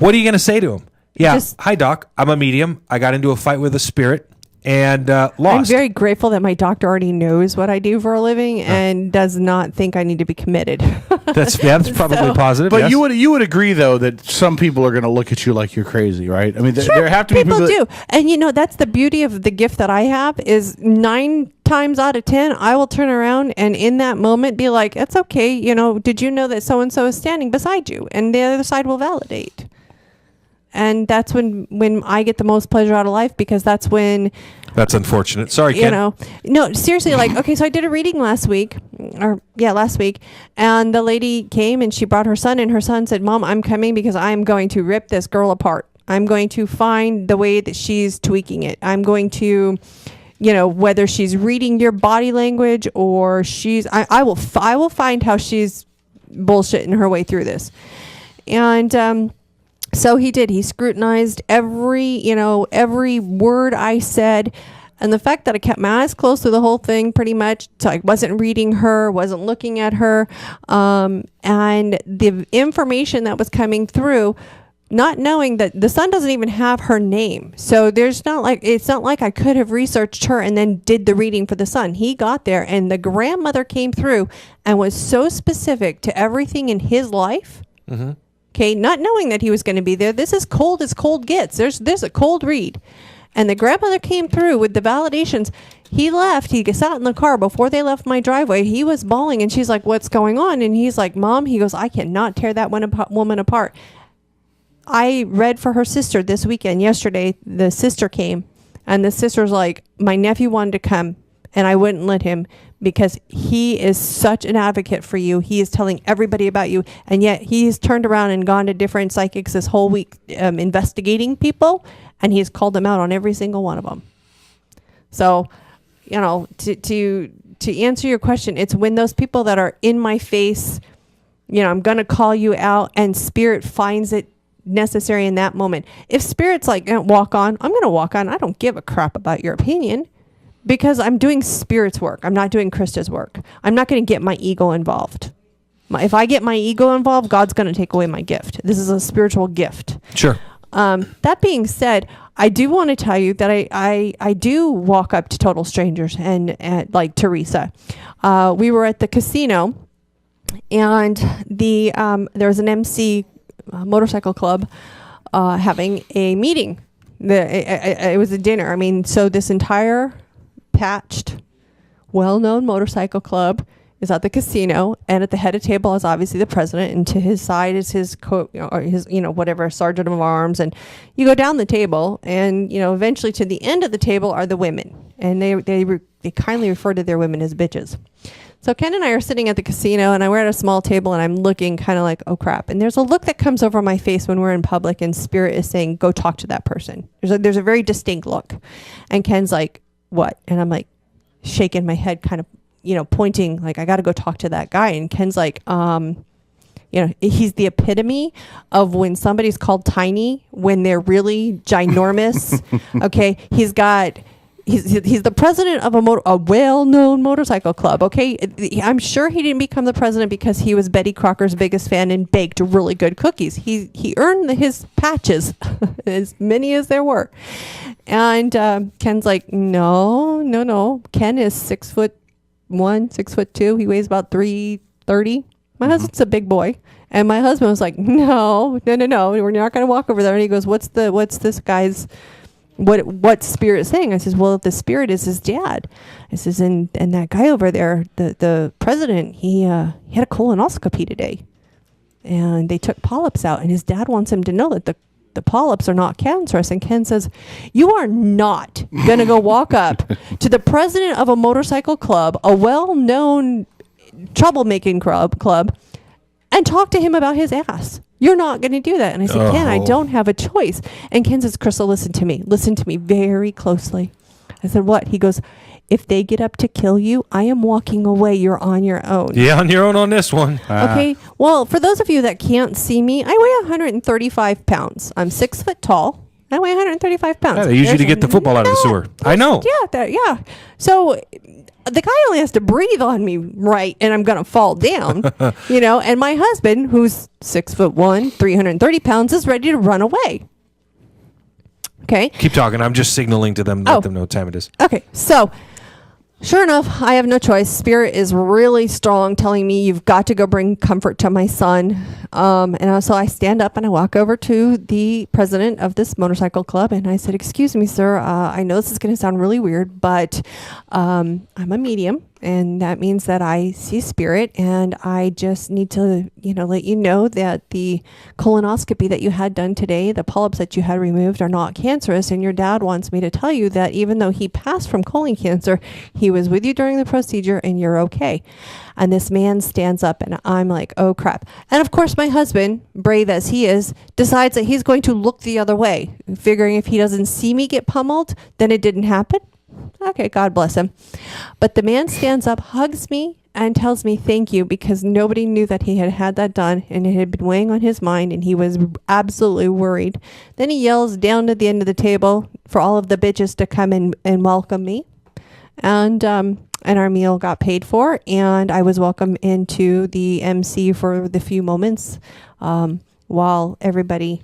what are you going to say to him? Yeah, hi, doc. I'm a medium. I got into a fight with a spirit and lost. I'm very grateful that my doctor already knows what I do for a living and does not think I need to be committed. That's probably positive. But yes. you would agree though that some people are going to look at you like you're crazy, right? I mean, there have to be people people do, and that's the beauty of the gift that I have is 9 times out of 10 I will turn around and in that moment be like, it's okay. Did you know that so and so is standing beside you, and the other side will validate. And that's when I get the most pleasure out of life, because that's when... That's unfortunate. Sorry, Ken. No, seriously, okay, so I did a reading last week, and the lady came and she brought her son, and her son said, Mom, I'm coming because I'm going to rip this girl apart. I'm going to find the way that she's tweaking it. I'm going to... whether she's reading your body language or I will find how she's bullshitting her way through this. And... So he did. He scrutinized every word I said. And the fact that I kept my eyes closed through the whole thing pretty much, so I wasn't reading her, wasn't looking at her. And the information that was coming through, not knowing that the son doesn't even have her name. So it's not like I could have researched her and then did the reading for the son. He got there and the grandmother came through and was so specific to everything in his life. Mm-hmm. Okay, not knowing that he was going to be there. This is cold as cold gets. There's a cold read. And the grandmother came through with the validations. He left. He sat in the car before they left my driveway. He was bawling, and she's like, what's going on? And he's like, Mom, he goes, I cannot tear that woman apart. I read for her sister this weekend. Yesterday, the sister came, and the sister's like, my nephew wanted to come, and I wouldn't let him because he is such an advocate for you. He is telling everybody about you, and yet he's turned around and gone to different psychics this whole week investigating people, and he's called them out on every single one of them. So, to answer your question, it's when those people that are in my face, I'm going to call you out, and spirit finds it necessary in that moment. If spirit's like, walk on, I'm going to walk on. I don't give a crap about your opinion. Because I'm doing spirit's work. I'm not doing Krista's work. I'm not going to get my ego involved. If I get my ego involved, God's going to take away my gift. This is a spiritual gift. Sure. That being said, I do want to tell you that I do walk up to total strangers and like Teresa. We were at the casino, and there was an MC motorcycle club having a meeting. It was a dinner. I mean, so this entire patched, well-known motorcycle club is at the casino, and at the head of the table is obviously the president, and to his side is his or his, whatever, sergeant of arms. And you go down the table, and, eventually to the end of the table are the women. And they kindly refer to their women as bitches. So Ken and I are sitting at the casino, and we're at a small table, and I'm looking kind of like, oh crap. And there's a look that comes over my face when we're in public, and Spirit is saying, go talk to that person. There's a very distinct look. And Ken's like, what? And I'm like, shaking my head, kind of, pointing, like, I got to go talk to that guy. And Ken's like, he's the epitome of when somebody's called tiny when they're really ginormous. Okay. He's the president of a well-known motorcycle club. Okay. I'm sure he didn't become the president because he was Betty Crocker's biggest fan and baked really good cookies. He earned his patches, as many as there were. And Ken's like, no. Ken is 6'1", 6'2". He weighs about 330. My husband's a big boy. And my husband was like, no. We're not going to walk over there. And he goes, what's this guy's, what Spirit saying? I says, well, if the Spirit is his dad. I says, and that guy over there, the president, he had a colonoscopy today. And they took polyps out. And his dad wants him to know that the polyps are not cancerous. And Ken says, you are not going to go walk up to the president of a motorcycle club, a well-known troublemaking club, and talk to him about his ass. You're not going to do that. And I said, Ken, I don't have a choice. And Ken says, Crystal, listen to me very closely. I said, what? He goes, if they get up to kill you, I am walking away. You're on your own. Yeah, on your own on this one. Okay. Well, for those of you that can't see me, I weigh 135 pounds. I'm 6 foot tall. I weigh 135 pounds. Yeah, they usually get the football out of the sewer. I know. Yeah. So the guy only has to breathe on me right, and I'm going to fall down, and my husband, who's 6'1", 330 pounds, is ready to run away. Okay. Keep talking. I'm just signaling to them, let them know what time it is. Okay. So sure enough, I have no choice. Spirit is really strong, telling me you've got to go bring comfort to my son. And so I stand up and I walk over to the president of this motorcycle club, and I said, excuse me, sir, I know this is going to sound really weird, but I'm a medium. And that means that I see spirit, and I just need to, let you know that the colonoscopy that you had done today, the polyps that you had removed, are not cancerous. And your dad wants me to tell you that even though he passed from colon cancer, he was with you during the procedure, and you're okay. And this man stands up, and I'm like, oh crap. And of course, my husband, brave as he is, decides that he's going to look the other way, figuring if he doesn't see me get pummeled, then it didn't happen. Okay, God bless him. But the man stands up, hugs me, and tells me thank you, because nobody knew that he had that done, and it had been weighing on his mind, and he was absolutely worried. Then he yells down to the end of the table for all of the bitches to come and welcome me. And our meal got paid for, and I was welcomed into the MC for the few moments while everybody,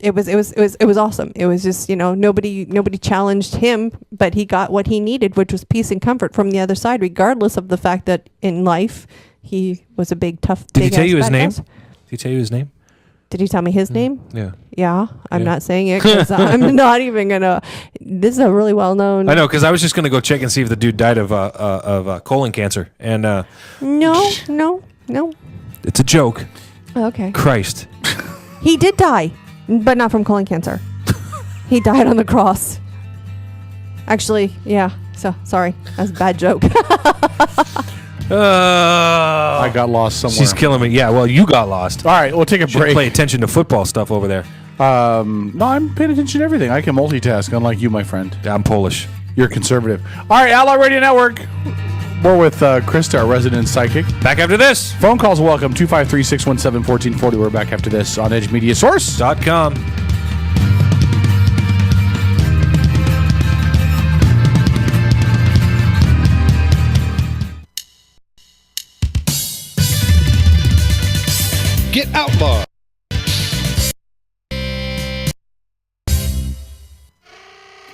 It was awesome. It was just, nobody challenged him, but he got what he needed, which was peace and comfort from the other side, regardless of the fact that in life he was a big, tough. Did he tell you his name? Did he tell you his name? Did he tell me his name? Yeah. Yeah. I'm not saying it because I'm not even gonna. This is a really well known. I know, because I was just gonna go check and see if the dude died of colon cancer, and No. It's a joke. Okay. Christ. He did die. But not from colon cancer. He died on the cross. Actually, yeah. So, sorry. That's a bad joke. I got lost somewhere. She's killing me. Yeah, well, you got lost. All right, we'll take a break. Pay attention to football stuff over there. No, I'm paying attention to everything. I can multitask, unlike you, my friend. I'm Polish. You're conservative. All right, Outlaw Radio Network. We're with Krista, our resident psychic. Back after this. Phone calls welcome, 253-617-1440. We're back after this on EdgeMediaSource.com. Get Outlaw.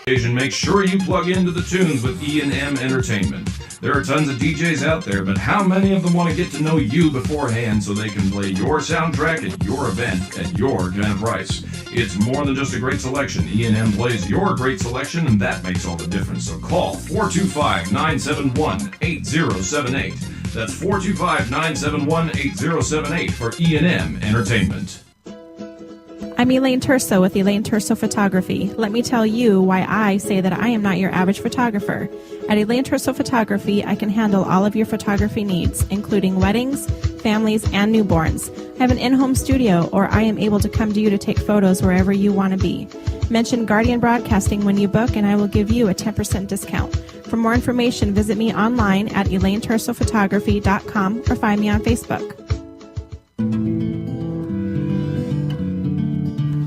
occasion, make sure you plug into the tunes with E&M Entertainment. There are tons of DJs out there, but how many of them want to get to know you beforehand so they can play your soundtrack at your event at your kind of price? It's more than just a great selection. E&M plays your great selection, and that makes all the difference. So call 425-971-8078. That's 425-971-8078 for E&M Entertainment. I'm Elaine Terso with Elaine Terso Photography. Let me tell you why I say that I am not your average photographer. At Elaine Terso Photography, I can handle all of your photography needs, including weddings, families, and newborns. I have an in-home studio, or I am able to come to you to take photos wherever you want to be. Mention Guardian Broadcasting when you book, and I will give you a 10% discount. For more information, visit me online at ElaineTersoPhotography.com or find me on Facebook.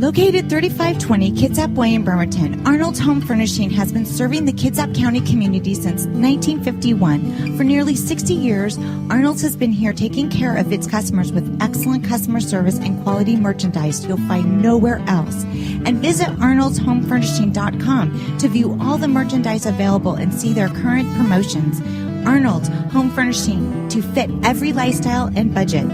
Located 3520 Kitsap Way in Bremerton, Arnold's Home Furnishing has been serving the Kitsap County community since 1951. For nearly 60 years, Arnold's has been here taking care of its customers with excellent customer service and quality merchandise you'll find nowhere else. And visit arnoldshomefurnishing.com to view all the merchandise available and see their current promotions. Arnold's Home Furnishing, to fit every lifestyle and budget.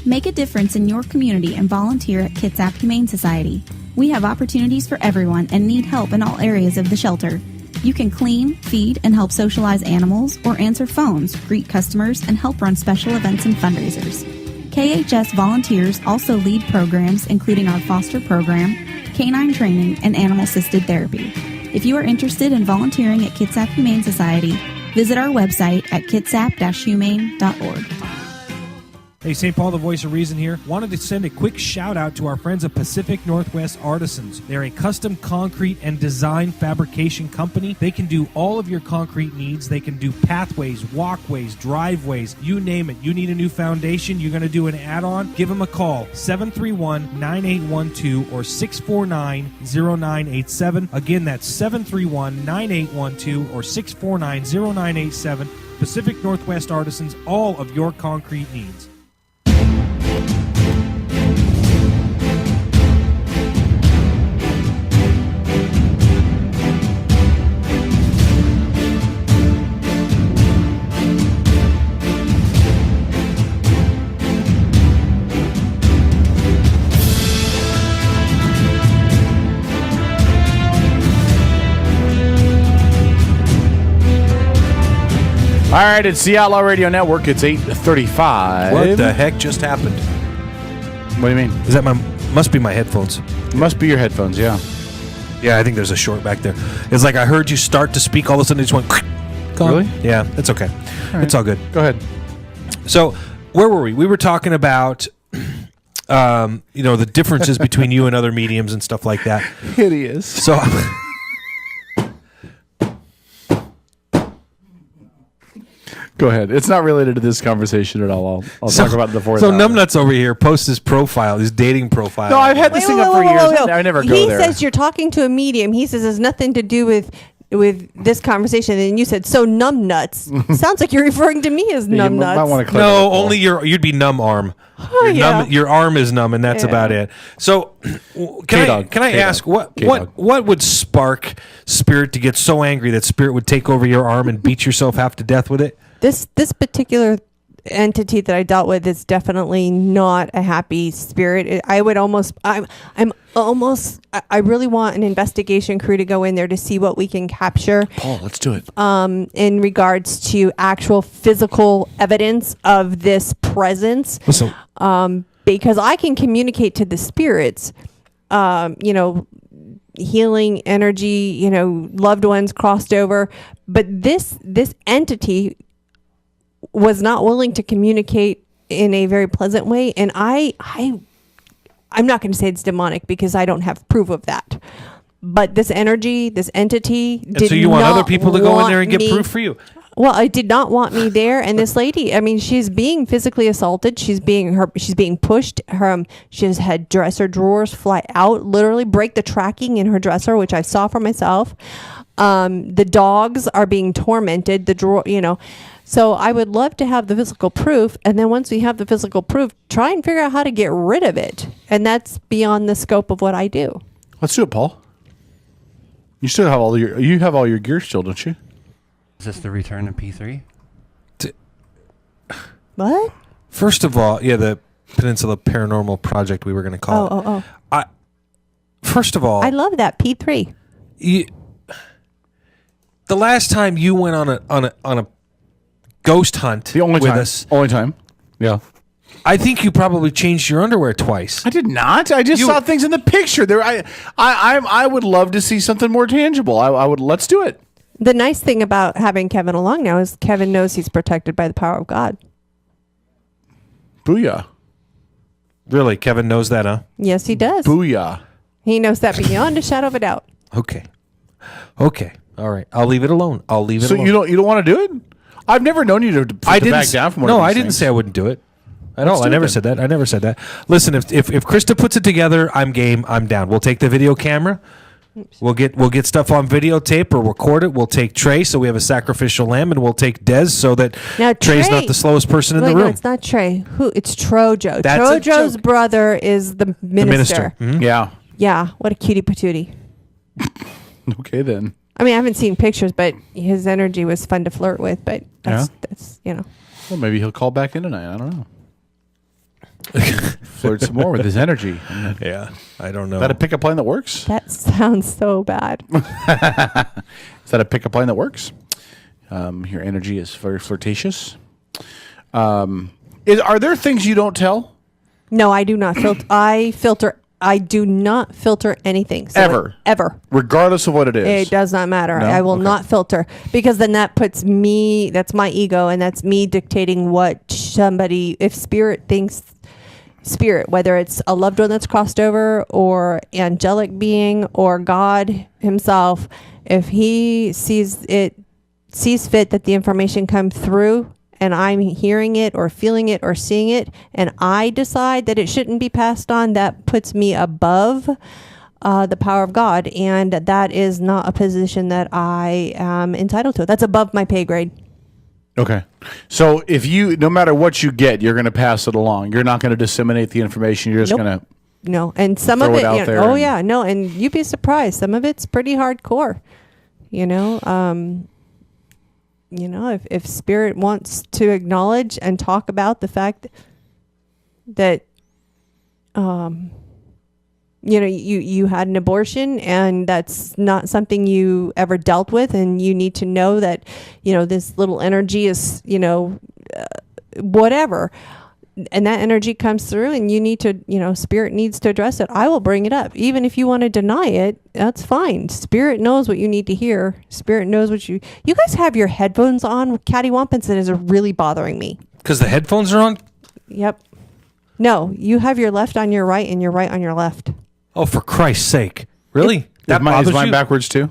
Make a difference in your community and volunteer at Kitsap Humane Society. We have opportunities for everyone and need help in all areas of the shelter. You can clean, feed, and help socialize animals, or answer phones, greet customers, and help run special events and fundraisers. KHS volunteers also lead programs including our foster program, canine training, and animal-assisted therapy. If you are interested in volunteering at Kitsap Humane Society, visit our website at kitsap-humane.org. Hey, St. Paul, the voice of reason here. Wanted to send a quick shout out to our friends at Pacific Northwest Artisans. They're a custom concrete and design fabrication company. They can do all of your concrete needs. They can do pathways, walkways, driveways, you name it. You need a new foundation, you're going to do an add-on, give them a call, 731-9812 or 649-0987. Again, that's 731-9812 or 649-0987. Pacific Northwest Artisans, all of your concrete needs. All right, it's the Outlaw Radio Network. It's 8:35. What the heck just happened? What do you mean? Is that must be my headphones. It must be your headphones, yeah. Yeah, I think there's a short back there. It's like I heard you start to speak, all of a sudden it just went. Gone. Really? Yeah, it's okay. All right. It's all good. Go ahead. So, where were we? We were talking about, the differences between you and other mediums and stuff like that. Hideous. So. Go ahead. It's not related to this conversation at all. I'll talk about it the fourth. So hour. Numbnuts over here posts his profile, his dating profile. No, I've had this thing up for years. I never go there. He says you're talking to a medium. He says it's nothing to do with this conversation, and you said so numbnuts. Sounds like you're referring to me as numbnuts. No, only you'd be numb arm. Oh, yeah. Your arm is numb, and that's about it. So, can I ask what would spark Spirit to get so angry that Spirit would take over your arm and beat yourself half to death with it? This particular entity that I dealt with is definitely not a happy spirit. I really want an investigation crew to go in there to see what we can capture. Paul, let's do it. In regards to actual physical evidence of this presence. Listen. Because I can communicate to the spirits, healing energy, loved ones crossed over, but this entity was not willing to communicate in a very pleasant way, and I'm not going to say it's demonic because I don't have proof of that. But this entity, So you want other people to go in there and get proof for you? Well, I did not want me there. And this lady, she's being physically assaulted. She's being pushed. She has had dresser drawers fly out, literally break the tracking in her dresser, which I saw for myself. The dogs are being tormented. The drawer, So I would love to have the physical proof. And then once we have the physical proof, try and figure out how to get rid of it. And that's beyond the scope of what I do. Let's do it, Paul. You still have all your gear still, don't you? Is this the return of P3? What? First of all, yeah, the Peninsula Paranormal Project we were going to call it. First of all, I love that P3. The last time you went on a ghost hunt with us, only time, yeah. I think you probably changed your underwear twice. I did not. I just saw things in the picture. There, I would love to see something more tangible. I would. Let's do it. The nice thing about having Kevin along now is Kevin knows he's protected by the power of God. Booyah! Really, Kevin knows that, huh? Yes, he does. Booyah! He knows that beyond a shadow of a doubt. Okay. All right. I'll leave it alone. So you don't want to do it? I've never known you to back down from one of these I didn't things. say I wouldn't do it. Let's do I it never then. said that. I never said that. Listen, if Krista puts it together, I'm game. I'm down. We'll take the video camera. We'll get stuff on videotape or record it. We'll take Trey, so we have a sacrificial lamb, and we'll take Dez, so that Now, Trey's Trey- not the slowest person in the No, room. it's not Trey. It's Trojo. That's a Trojo's joke. brother is the minister. Mhm. Yeah. Yeah, what a cutie patootie. Okay then. I mean, I haven't seen pictures, but his energy was fun to flirt with. But that's Well, maybe he'll call back in tonight. I don't know. Flirt some more with his energy. Yeah, I don't know. Is that a pickup line that works? That sounds so bad. Is that a pickup line that works? Your energy is very flirtatious. Are there things you don't tell? No, I do not filter. I do not filter anything. So ever. Regardless of what it is. It does not matter. No? I will Okay. not filter because then that puts me, that's my ego, and that's me dictating what somebody, if spirit thinks, whether it's a loved one that's crossed over or angelic being or God himself, if he sees fit that the information come through and I'm hearing it or feeling it or seeing it, and I decide that it shouldn't be passed on, that puts me above the power of God, and that is not a position that I am entitled to. That's above my pay grade. Okay. So if no matter what you get, you're going to pass it along. You're not going to disseminate the information. You're just Nope. going to. No, and some Throw of it it, out there oh and- yeah, no, and you'd be surprised. Some of it's pretty hardcore. If spirit wants to acknowledge and talk about the fact that, you had an abortion and that's not something you ever dealt with, and you need to know that, this little energy is, whatever. And that energy comes through and you need to, spirit needs to address it. I will bring it up. Even if you want to deny it, that's fine. Spirit knows what you need to hear. Spirit knows what you guys have your headphones on, cattywampus, and is really bothering me. Because the headphones are on? Yep. No, you have your left on your right and your right on your left. Oh, for Christ's sake. Really? Is mine bothers you? backwards too?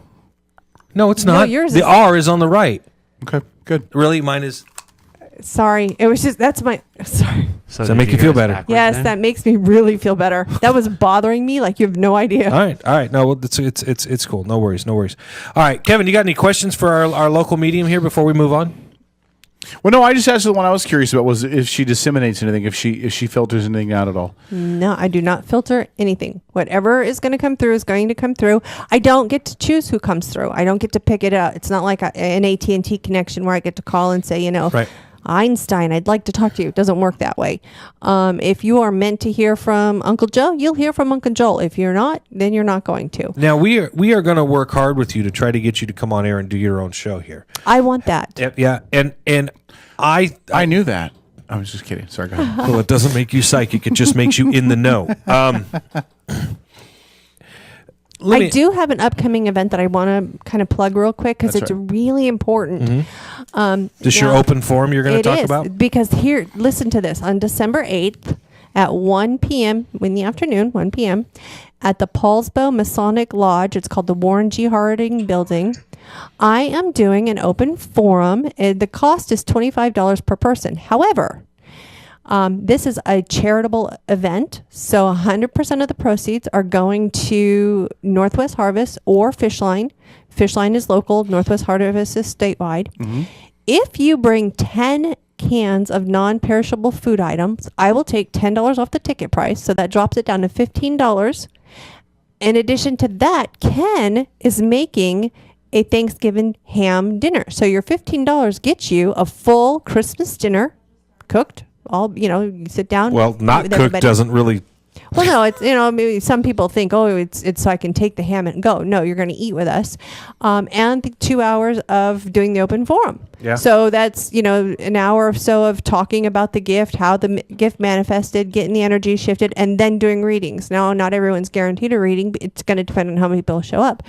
No, it's No, not. yours the is- R is on the right. Okay, good. Really? Mine is... Sorry. It was just, that's my, sorry. So does that make you feel better? Yes, that makes me really feel better. That was bothering me like you have no idea. All right. No, well, it's cool. No worries. All right, Kevin, you got any questions for our local medium here before we move on? Well, no, I just asked the one I was curious about was if she disseminates anything, if she filters anything out at all. No, I do not filter anything. Whatever is going to come through is going to come through. I don't get to choose who comes through. I don't get to pick it up. It's not like an AT&T connection where I get to call and say, Right. Einstein, I'd like to talk to you. It doesn't work that way. If you are meant to hear from Uncle Joe, you'll hear from Uncle Joel. If you're not, then you're not going to. Now, we are going to work hard with you to try to get you to come on air and do your own show here. I want that. Yeah, and I knew that. I was just kidding. Sorry, go ahead. Well, it doesn't make you psychic. It just makes you in the know. I do have an upcoming event that I want to kind of plug real quick because That's it's right. really important. This your open forum you're going to talk about? Because here, listen to this. On December 8th at 1 p.m. in the afternoon, 1 p.m. at the Paulsbo Masonic Lodge, it's called the Warren G. Harding Building, I am doing an open forum. The cost is $25 per person. However, this is a charitable event, so 100% of the proceeds are going to Northwest Harvest or Fishline. Fishline is local, Northwest Harvest is statewide. Mm-hmm. If you bring 10 cans of non-perishable food items, I will take $10 off the ticket price, so that drops it down to $15. In addition to that, Ken is making a Thanksgiving ham dinner. So your $15 gets you a full Christmas dinner, cooked. You sit down. Well, not with cooked everybody. doesn't really. Well, no, it's maybe some people think, it's so I can take the ham and go. No, you're going to eat with us, and the 2 hours of doing the open forum. Yeah. So that's an hour or so of talking about the gift, how the gift manifested, getting the energy shifted, and then doing readings. Now, not everyone's guaranteed a reading. But it's going to depend on how many people show up.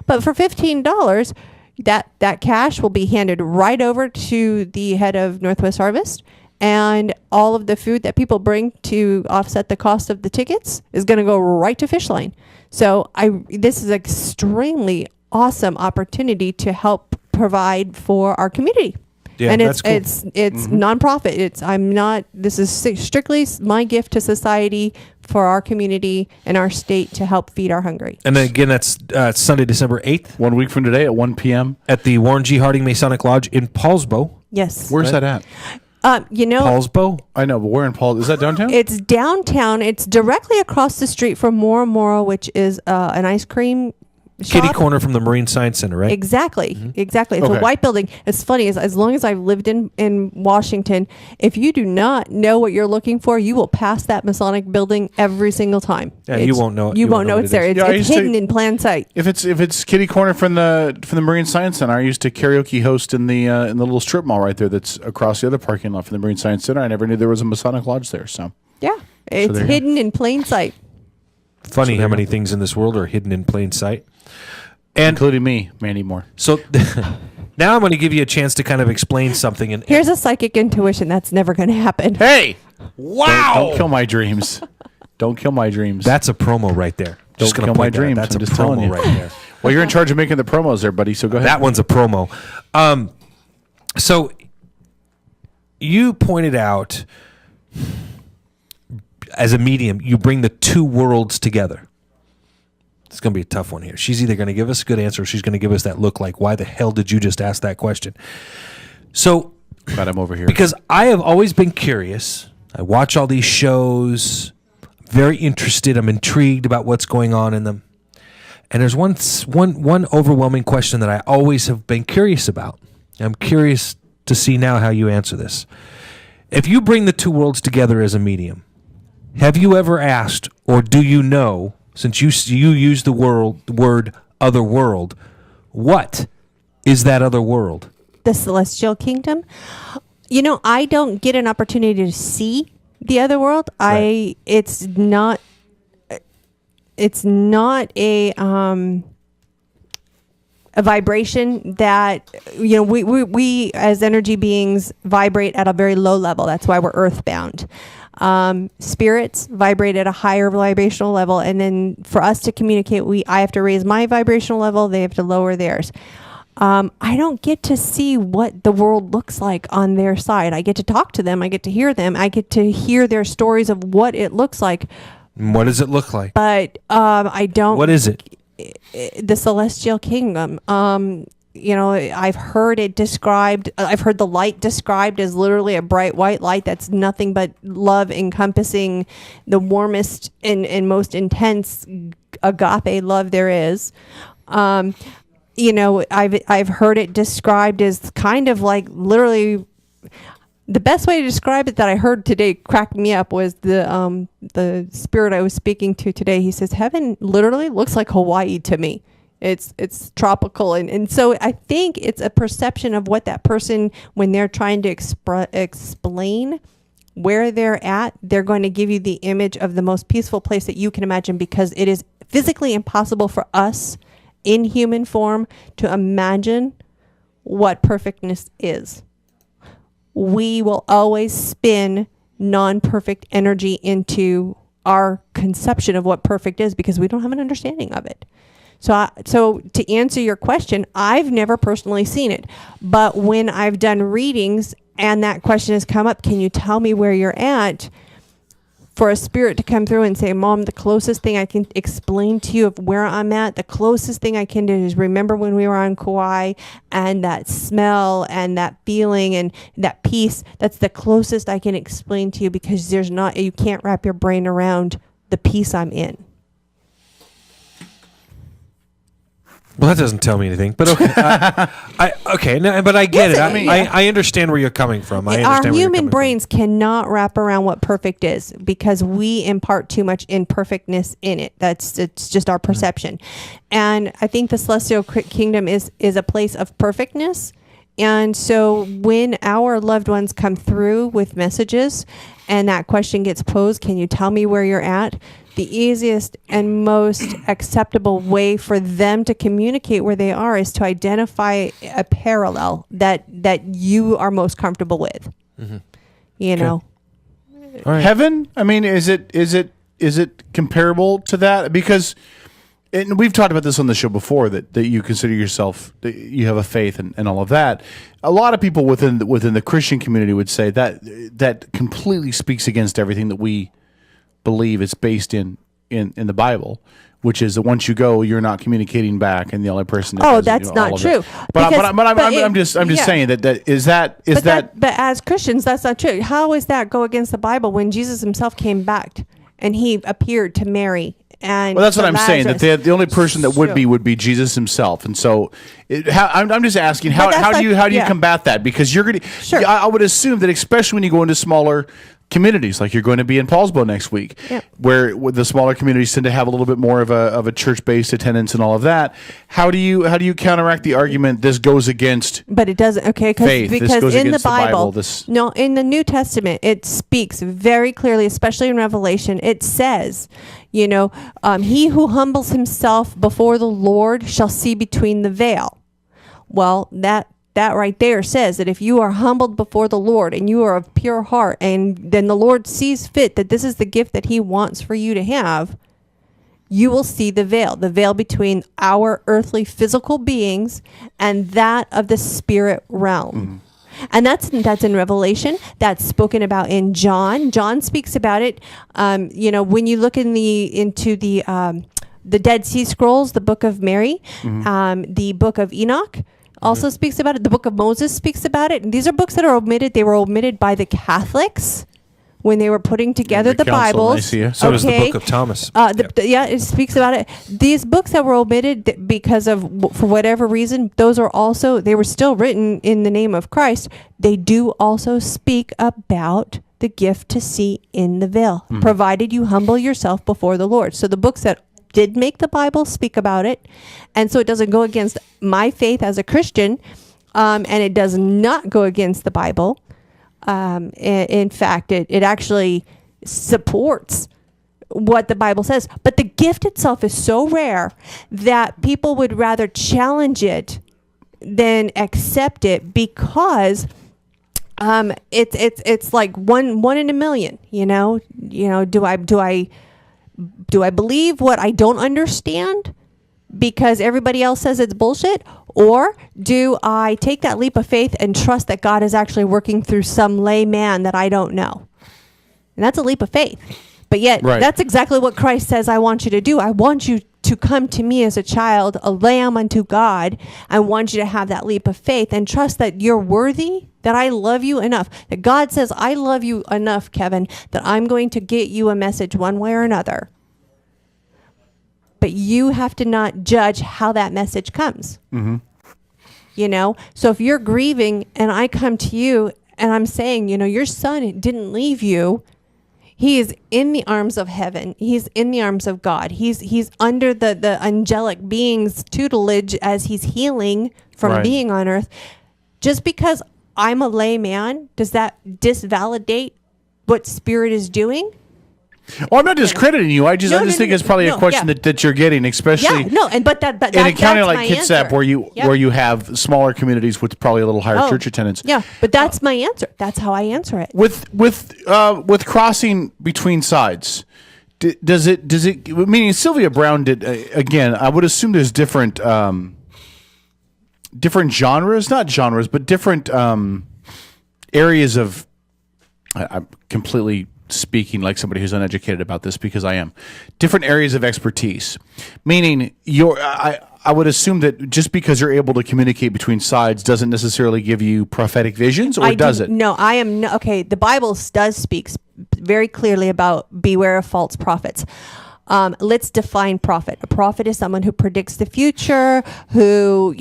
But for $15, that cash will be handed right over to the head of Northwest Harvest. And all of the food that people bring to offset the cost of the tickets is going to go right to Fishline. So this is an extremely awesome opportunity to help provide for our community. Yeah, and that's cool. it's nonprofit. This is strictly my gift to society for our community and our state to help feed our hungry. And then again, that's Sunday, December 8th. 1 week from today at 1 p.m. At the Warren G. Harding Masonic Lodge in Paulsbo. Yes. Where's that at? Paulsbo? I know, but where in Paul? Is that downtown? It's downtown. It's directly across the street from Mora Mora, which is an ice cream shop. Kitty corner from the Marine Science Center, right? Exactly. Exactly. It's Okay. a white building. It's funny, as long as I've lived in Washington, if you do not know what you're looking for, you will pass that Masonic building every single time. Yeah, you won't know. You won't know what it's it there. is. It's, Yeah, I it's used to- hidden in plain sight. If it's kitty corner from the Marine Science Center, I used to karaoke host in the little strip mall right there. That's across the other parking lot from the Marine Science Center. I never knew there was a Masonic lodge there. So Yeah. It's there you go. hidden in plain sight. Funny how many things in this world are hidden in plain sight. And including me, Mandy Moore. So now I'm going to give you a chance to kind of explain something. And Here's a psychic intuition that's never going to happen. Hey! Wow! Don't kill my dreams. Don't kill my dreams. That's a promo right there. Don't Just gonna kill my point that out. dreams. That's I'm a just telling promo you. right there. Well, you're in charge of making the promos there, buddy. So go ahead. That one's a promo. So you pointed out, as a medium, you bring the two worlds together. It's going to be a tough one here. She's either going to give us a good answer or she's going to give us that look like, why the hell did you just ask that question? So, glad I'm over here. Because I have always been curious. I watch all these shows. I'm very interested. I'm intrigued about what's going on in them. And there's one overwhelming question that I always have been curious about. I'm curious to see now how you answer this. If you bring the two worlds together as a medium, have you ever asked, or do you know, since you use the word other world, what is that other world? The celestial kingdom. I don't get an opportunity to see the other world. Right. It's not a vibration that we as energy beings vibrate at a very low level. That's why we're earthbound. Spirits vibrate at a higher vibrational level, and then for us to communicate, I have to raise my vibrational level, they have to lower theirs. I don't get to see what the world looks like on their side. I get to talk to them, I get to hear them, I get to hear their stories of what it looks like. What does it look like? But I don't. What is it? The celestial kingdom. I've heard it described. I've heard the light described as literally a bright white light that's nothing but love, encompassing the warmest and most intense agape love there is. I've heard it described as kind of like literally. The best way to describe it that I heard today cracked me up was the spirit I was speaking to today. He says heaven literally looks like Hawaii to me. It's tropical, and so I think it's a perception of what that person, when they're trying to explain where they're at, they're going to give you the image of the most peaceful place that you can imagine, because it is physically impossible for us in human form to imagine what perfectness is. We will always spin non-perfect energy into our conception of what perfect is because we don't have an understanding of it. So to answer your question, I've never personally seen it. But when I've done readings and that question has come up, can you tell me where you're at? For a spirit to come through and say, Mom, the closest thing I can explain to you of where I'm at, the closest thing I can do is remember when we were on Kauai and that smell and that feeling and that peace. That's the closest I can explain to you, because you can't wrap your brain around the peace I'm in. Well, that doesn't tell me anything, but okay. But I get it. I understand where you're coming from. Our human brains cannot wrap around what perfect is because we impart too much imperfectness in it. It's just our perception. And I think the celestial kingdom is a place of perfectness. And so when our loved ones come through with messages and that question gets posed, can you tell me where you're at? The easiest and most acceptable way for them to communicate where they are is to identify a parallel that you are most comfortable with. Mm-hmm. You know, Heaven. I mean, is it comparable to that? Because, and we've talked about this on the show before, that you consider yourself, that you have a faith and all of that. A lot of people within the Christian community would say that completely speaks against everything that we believe is based in the Bible, which is that once you go, you're not communicating back, and the only person. That's not true. I'm just saying that. But as Christians, that's not true. How does that go against the Bible when Jesus himself came back and he appeared to Mary? And that's what I'm saying. Lazarus. That the only person that would be Jesus himself, and so I'm just asking how do you combat that? Because you're going to. I would assume that, especially when you go into smaller communities, like you're going to be in Paulsbo next week, where the smaller communities tend to have a little bit more of a church-based attendance and all of that. How do you counteract the argument this goes against? But it doesn't. Okay, faith. Because in the Bible, no, in the New Testament, it speaks very clearly, especially in Revelation. It says, he who humbles himself before the Lord shall see between the veil. Well, that right there says that if you are humbled before the Lord and you are of pure heart, and then the Lord sees fit that this is the gift that he wants for you to have, you will see the veil between our earthly physical beings and that of the spirit realm. And that's in Revelation. That's spoken about in John. John speaks about it. When you look into the Dead Sea Scrolls, the Book of Mary, the Book of Enoch also speaks about it. The Book of Moses speaks about it. And these are books that are omitted. They were omitted by the Catholics when they were putting together the Bibles. So does the Book of Thomas. It speaks about it. These books that were omitted because of, for whatever reason, they were still written in the name of Christ. They do also speak about the gift to see in the veil, provided you humble yourself before the Lord. So the books that did make the Bible speak about it, and so it doesn't go against my faith as a Christian, and it does not go against the Bible. In fact, it actually supports what the Bible says. But the gift itself is so rare that people would rather challenge it than accept it, because it's like one in a million. Do I believe what I don't understand because everybody else says it's bullshit? Or do I take that leap of faith and trust that God is actually working through some layman that I don't know? And that's a leap of faith. But yet, that's exactly what Christ says I want you to do. I want you to come to me as a child, a lamb unto God. I want you to have that leap of faith and trust that you're worthy, that I love you enough, that God says, I love you enough, Kevin, that I'm going to get you a message one way or another. But you have to not judge how that message comes. So if you're grieving and I come to you and I'm saying, your son didn't leave you. He is in the arms of heaven. He's in the arms of God. He's under the angelic being's tutelage as he's healing from being on earth. Just because I'm a layman, does that disvalidate what Spirit is doing? Well, I'm not discrediting you. I just think it's probably a question that you're getting, especially in a county like Kitsap, where you have smaller communities with probably a little higher church attendance. Yeah, but that's my answer. That's how I answer it. With crossing between sides, does it? Meaning Sylvia Brown did again. I would assume there's different genres, not genres, but different areas of. I'm completely speaking like somebody who's uneducated about this, because I am. Different areas of expertise, meaning I would assume that just because you're able to communicate between sides doesn't necessarily give you prophetic visions, or does it? No, I am okay. The Bible does speak very clearly about beware of false prophets. Let's define prophet. A prophet is someone who predicts the future, who,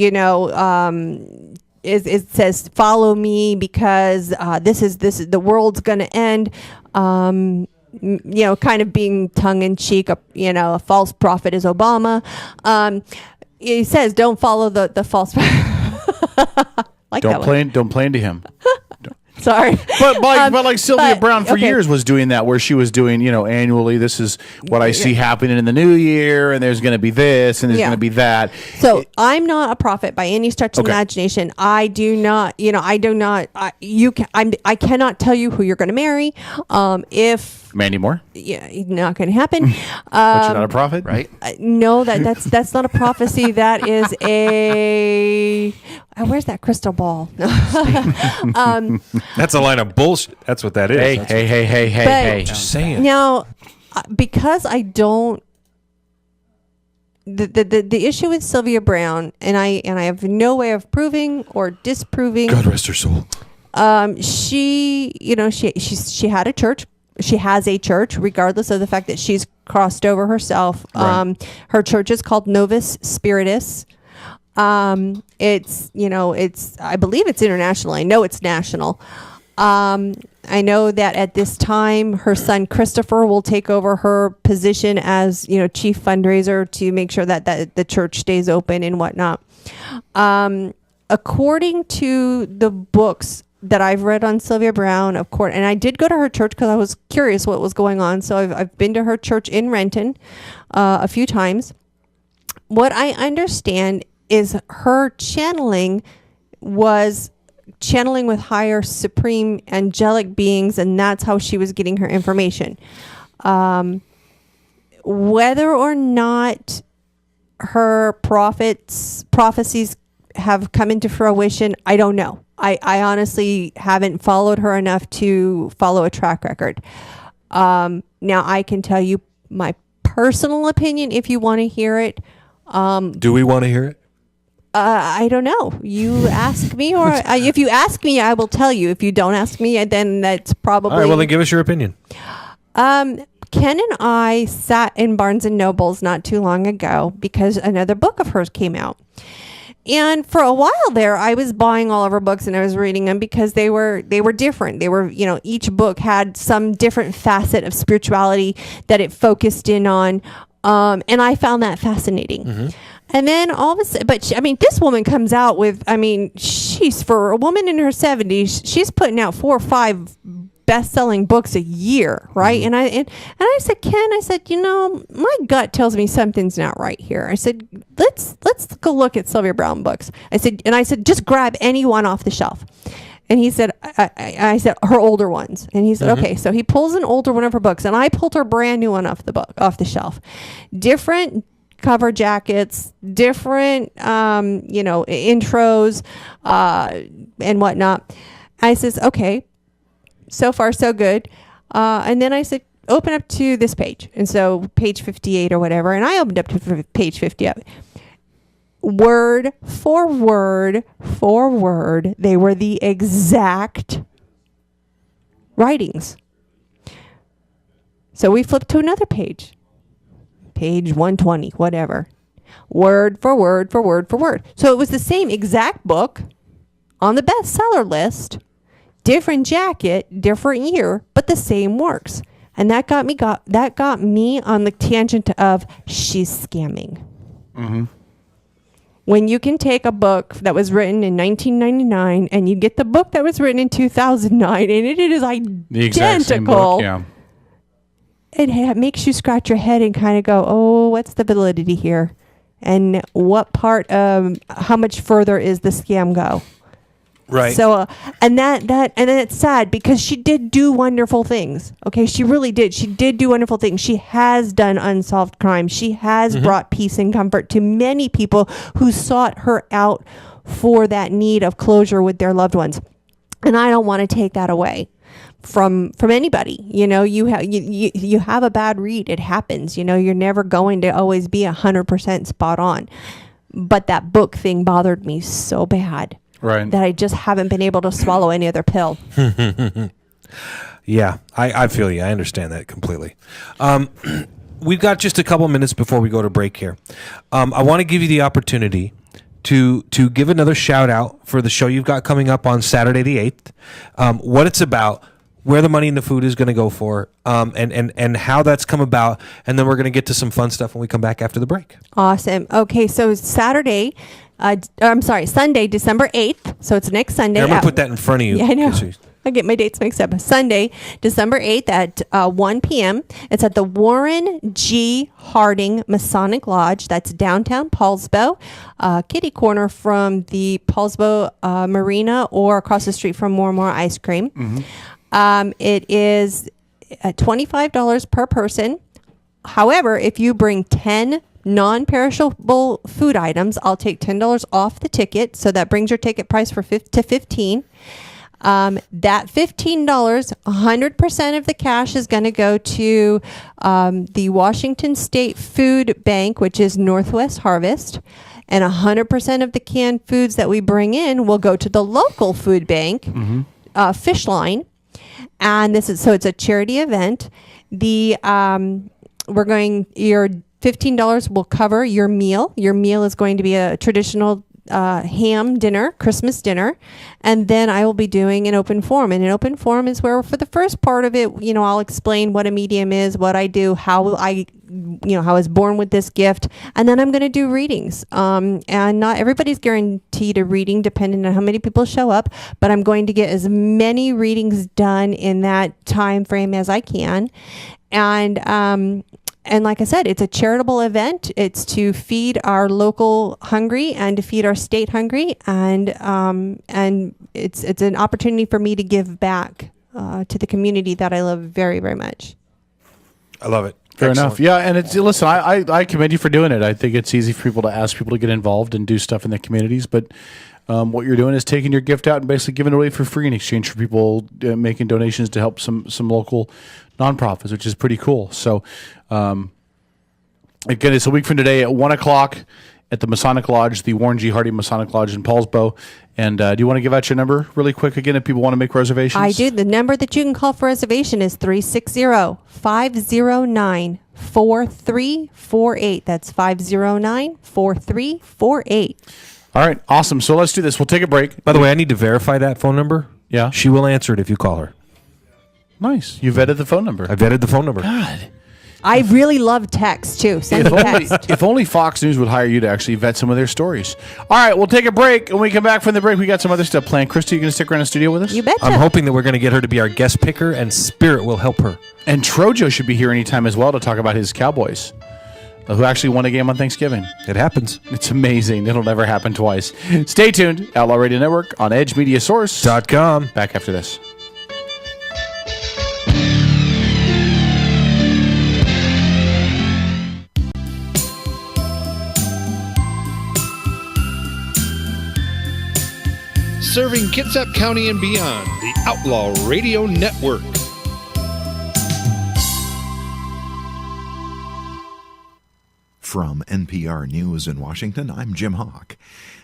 it says, follow me because this is the world's going to end. Kind of being tongue in cheek. A false prophet is Obama. He says, don't follow the false. Don't play into him. Sorry, but like Sylvia Brown for years was doing that, where she was doing, annually, this is what I see happening in the new year, and there's going to be this, and there's going to be that. So I'm not a prophet by any stretch of imagination. I do not, I cannot tell you who you're going to marry. If Mandy Moore, not going to happen. But you're not a prophet, right? No, that's not a prophecy. That is a. Where's that crystal ball? That's a line of bullshit. That's what that is. Hey. Just saying. Now, because I don't. The issue with Sylvia Brown, and I have no way of proving or disproving. God rest her soul. She had a church. She has a church, regardless of the fact that she's crossed over herself. Right. Her church is called Novus Spiritus. It's I believe it's international. I know it's national. I know that at this time, her son Christopher will take over her position as, chief fundraiser to make sure that the church stays open and whatnot. According to the books that I've read on Sylvia Brown, of course, and I did go to her church because I was curious what was going on. So I've been to her church in Renton a few times. What I understand is her channeling was channeling with higher supreme angelic beings, and that's how she was getting her information. Whether or not her prophecies have come into fruition, I don't know. I honestly haven't followed her enough to follow a track record. Now I can tell you my personal opinion if you want to hear it. Do we want to hear it? I don't know. You ask me, or if you ask me, I will tell you. If you don't ask me, then that's probably... All right, well, then give us your opinion. Ken and I sat in Barnes & Noble's not too long ago because another book of hers came out. And for a while there, I was buying all of her books and I was reading them because they were different. They were, each book had some different facet of spirituality that it focused in on. And I found that fascinating. Mm-hmm. And then all of a sudden, this woman comes out with, she's, for a woman in her 70s, she's putting out 4 or 5 best-selling books a year, right? Mm-hmm. And I said, Ken, my gut tells me something's not right here. I said, let's go look at Sylvia Brown books. I said, just grab any one off the shelf. And he said, I said, her older ones. And he said, mm-hmm. Okay. So he pulls an older one of her books, and I pulled her brand new one off the shelf. Different cover jackets, different, intros, and whatnot. I says, okay, so far so good. And then I said, open up to this page. And so page 58 or whatever. And I opened up to page 58. Word for word, they were the exact writings. So we flipped to another page. Page 120, whatever. Word for word. So it was the same exact book on the bestseller list, different jacket, different year, but the same works. And that got me on the tangent of she's scamming. Mm-hmm. When you can take a book that was written in 1999 and you get the book that was written in 2009 and it is identical. The exact same book, yeah. It makes you scratch your head and kind of go, oh, what's the validity here? And what part of how much further is the scam go? Right. So, and then it's sad because she did do wonderful things. Okay. She really did. She did do wonderful things. She has done unsolved crimes. She has mm-hmm. brought peace and comfort to many people who sought her out for that need of closure with their loved ones. And I don't want to take that away from anybody. You have a bad read. It happens. You're never going to always be 100% spot on. But that book thing bothered me so bad. Right. That I just haven't been able to swallow any other pill. Yeah, I feel you. I understand that completely. we've got just a couple minutes before we go to break here. I want to give you the opportunity to give another shout out for the show you've got coming up on Saturday the 8th, what it's about, where the money in the food is going to go for, and how that's come about. And then we're going to get to some fun stuff when we come back after the break. Awesome. Okay, so Sunday, December 8th. So it's next Sunday. I'm going to put that in front of you. Yeah, I know. I get my dates mixed up. Sunday, December 8th at 1 p.m. It's at the Warren G. Harding Masonic Lodge. That's downtown Paulsbo, kitty corner from the Paulsbo Marina or across the street from More and More Ice Cream. Mm-hmm. It is $25 per person. However, if you bring 10 non-perishable food items, I'll take $10 off the ticket. So that brings your ticket price to $15. That $15, 100% of the cash is going to go to the Washington State Food Bank, which is Northwest Harvest, and 100% of the canned foods that we bring in will go to the local food bank, Fish Line, and it's a charity event. Your $15 will cover your meal. Your meal is going to be a traditional ham dinner, Christmas dinner, and then I will be doing an open forum. And an open forum is where, for the first part of it, I'll explain what a medium is, what I do, how I was born with this gift, and then I'm going to do readings. And not everybody's guaranteed a reading, depending on how many people show up, but I'm going to get as many readings done in that time frame as I can. And like I said, it's a charitable event. It's to feed our local hungry and to feed our state hungry, and it's an opportunity for me to give back to the community that I love very, very much. I love it. Fair enough. Yeah, and listen, I commend you for doing it. I think it's easy for people to ask people to get involved and do stuff in their communities, but what you're doing is taking your gift out and basically giving it away for free in exchange for people making donations to help some local nonprofits, which is pretty cool. So, again, it's a week from today at 1 o'clock at the Masonic Lodge, the Warren G. Harding Masonic Lodge in Paulsbo. And do you want to give out your number really quick again if people want to make reservations? I do. The number that you can call for reservation is 360-509-4348. That's 509-4348. All right, awesome. So let's do this. We'll take a break. By the way, I need to verify that phone number. Yeah. She will answer it if you call her. Nice. You vetted the phone number. I vetted the phone number. God. I really love text, too. Send me text. If only Fox News would hire you to actually vet some of their stories. All right, we'll take a break. When we come back from the break, we got some other stuff planned. Christy, you going to stick around in the studio with us? You betcha. I'm hoping that we're going to get her to be our guest picker, and Spirit will help her. And Trojo should be here anytime as well to talk about his Cowboys, who actually won a game on Thanksgiving. It happens. It's amazing. It'll never happen twice. Stay tuned. Outlaw Radio Network on EdgeMediaSource.com. Back after this. Serving Kitsap County and beyond, the Outlaw Radio Network. From NPR News in Washington, I'm Jim Hawk.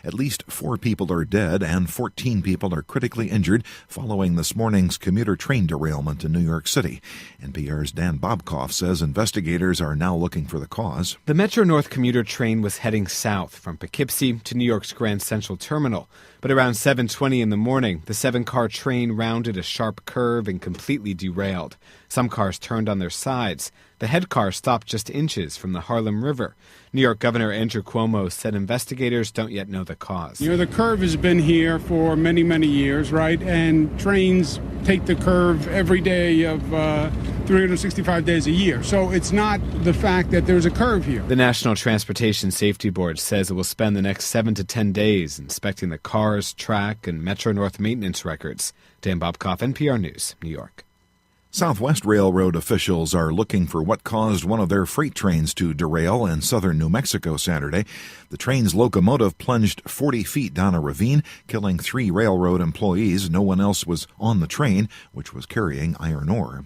At least 4 people are dead and 14 people are critically injured following this morning's commuter train derailment in New York City. NPR's Dan Bobkoff says investigators are now looking for the cause. The Metro-North commuter train was heading south from Poughkeepsie to New York's Grand Central Terminal. But around 7:20 in the morning, the 7-car train rounded a sharp curve and completely derailed. Some cars turned on their sides. The head car stopped just inches from the Harlem River. New York Governor Andrew Cuomo said investigators don't yet know the cause. The curve has been here for many, many years, right? And trains take the curve every day of 365 days a year. So it's not the fact that there's a curve here. The National Transportation Safety Board says it will spend the next 7 to 10 days inspecting the cars, track, and Metro-North maintenance records. Dan Bobkoff, NPR News, New York. Southwest Railroad officials are looking for what caused one of their freight trains to derail in southern New Mexico Saturday. The train's locomotive plunged 40 feet down a ravine, killing 3 railroad employees. No one else was on the train, which was carrying iron ore.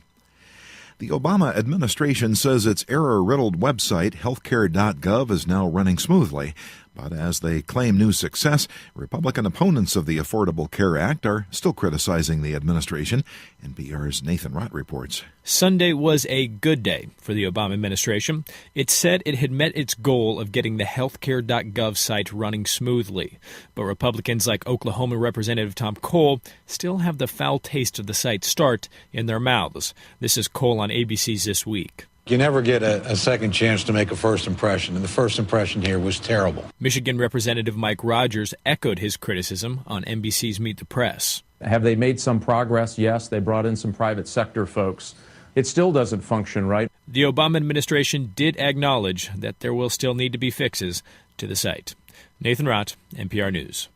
The Obama administration says its error-riddled website, healthcare.gov, is now running smoothly. But as they claim new success, Republican opponents of the Affordable Care Act are still criticizing the administration. NPR's Nathan Rott reports. Sunday was a good day for the Obama administration. It said it had met its goal of getting the healthcare.gov site running smoothly. But Republicans like Oklahoma Representative Tom Cole still have the foul taste of the site's start in their mouths. This is Cole on ABC's This Week. You never get a second chance to make a first impression, and the first impression here was terrible. Michigan Representative Mike Rogers echoed his criticism on NBC's Meet the Press. Have they made some progress? Yes, they brought in some private sector folks. It still doesn't function right. The Obama administration did acknowledge that there will still need to be fixes to the site. Nathan Rott, NPR News.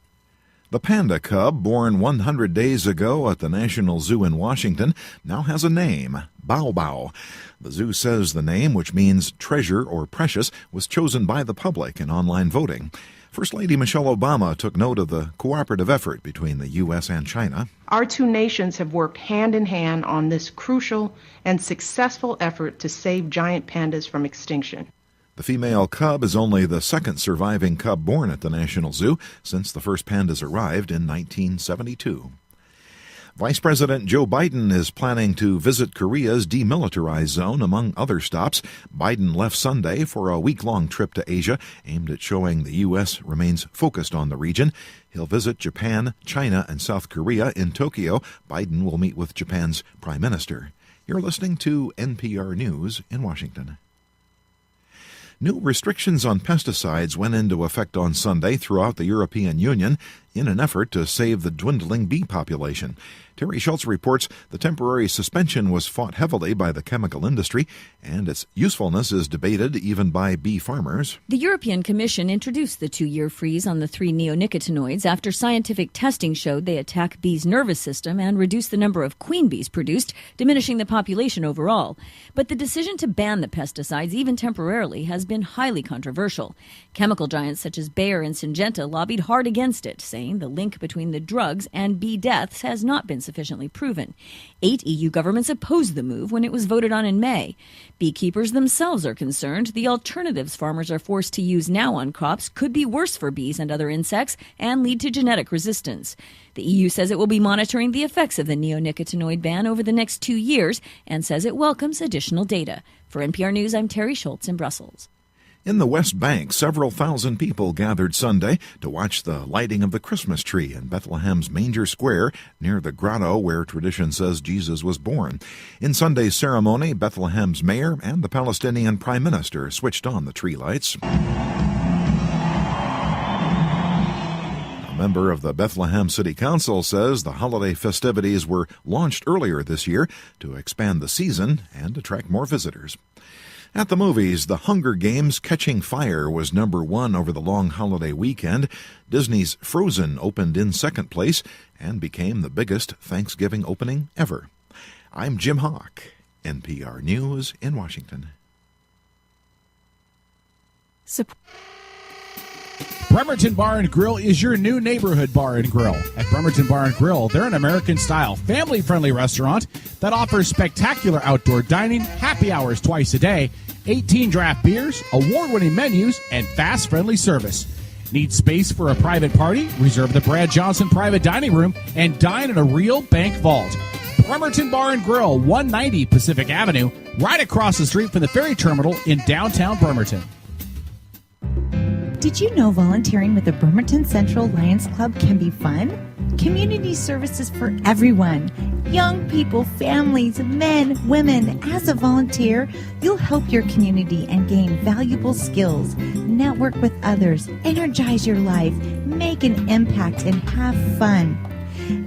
The panda cub, born 100 days ago at the National Zoo in Washington, now has a name, Bao Bao. The zoo says the name, which means treasure or precious, was chosen by the public in online voting. First Lady Michelle Obama took note of the cooperative effort between the U.S. and China. Our two nations have worked hand in hand on this crucial and successful effort to save giant pandas from extinction. The female cub is only the second surviving cub born at the National Zoo since the first pandas arrived in 1972. Vice President Joe Biden is planning to visit Korea's demilitarized zone, among other stops. Biden left Sunday for a week-long trip to Asia aimed at showing the U.S. remains focused on the region. He'll visit Japan, China, and South Korea in Tokyo. Biden will meet with Japan's Prime Minister. You're listening to NPR News in Washington. New restrictions on pesticides went into effect on Sunday throughout the European Union in an effort to save the dwindling bee population. Terry Schultz reports the temporary suspension was fought heavily by the chemical industry, and its usefulness is debated even by bee farmers. The European Commission introduced the 2-year freeze on the 3 neonicotinoids after scientific testing showed they attack bees' nervous system and reduce the number of queen bees produced, diminishing the population overall. But the decision to ban the pesticides, even temporarily, has been highly controversial. Chemical giants such as Bayer and Syngenta lobbied hard against it, saying the link between the drugs and bee deaths has not been sufficiently proven. 8 EU governments opposed the move when it was voted on in May. Beekeepers themselves are concerned the alternatives farmers are forced to use now on crops could be worse for bees and other insects and lead to genetic resistance. The EU says it will be monitoring the effects of the neonicotinoid ban over the next 2 years and says it welcomes additional data. For NPR News, I'm Terry Schultz in Brussels. In the West Bank, several thousand people gathered Sunday to watch the lighting of the Christmas tree in Bethlehem's Manger Square near the grotto where tradition says Jesus was born. In Sunday's ceremony, Bethlehem's mayor and the Palestinian prime minister switched on the tree lights. A member of the Bethlehem City Council says the holiday festivities were launched earlier this year to expand the season and attract more visitors. At the movies, The Hunger Games: Catching Fire was number 1 over the long holiday weekend. Disney's Frozen opened in second place and became the biggest Thanksgiving opening ever. I'm Jim Hawk, NPR News in Washington. Bremerton Bar and Grill is your new neighborhood bar and grill. At Bremerton Bar and Grill, they're an American-style, family-friendly restaurant that offers spectacular outdoor dining, happy hours twice a day, 18 draft beers, award-winning menus, and fast, friendly service. Need space for a private party? Reserve the Brad Johnson private dining room and dine in a real bank vault. Bremerton Bar and Grill, 190 Pacific Avenue, right across the street from the ferry terminal in downtown Bremerton. Did you know volunteering with the Bremerton Central Lions Club can be fun? Community services for everyone. Young people, families, men, women. As a volunteer, you'll help your community and gain valuable skills, network with others, energize your life, make an impact, and have fun.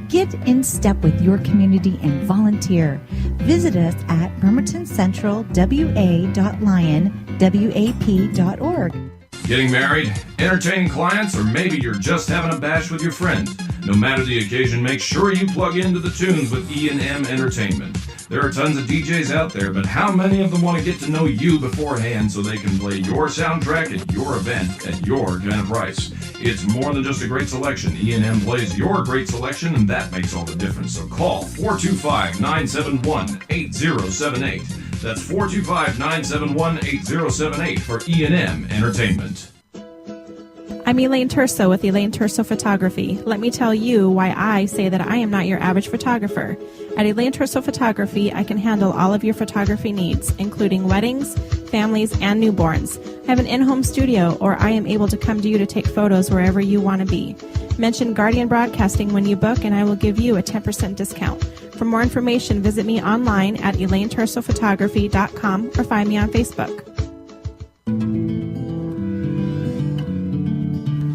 Get in step with your community and volunteer. Visit us at bremertoncentralwa.lion.wap.org. Getting married, entertaining clients, or maybe you're just having a bash with your friends. No matter the occasion, make sure you plug into the tunes with E&M Entertainment. There are tons of DJs out there, but how many of them want to get to know you beforehand so they can play your soundtrack at your event at your kind of price? It's more than just a great selection. E&M plays your great selection, and that makes all the difference. So call 425-971-8078. That's 425-971-8078 for E&M Entertainment. I'm Elaine Terso with Elaine Terso Photography. Let me tell you why I say that I am not your average photographer. At Elaine Terso Photography, I can handle all of your photography needs, including weddings, families, and newborns. I have an in-home studio, or I am able to come to you to take photos wherever you want to be. Mention Guardian Broadcasting when you book, and I will give you a 10% discount. For more information, visit me online at ElaineTersoPhotography.com or find me on Facebook.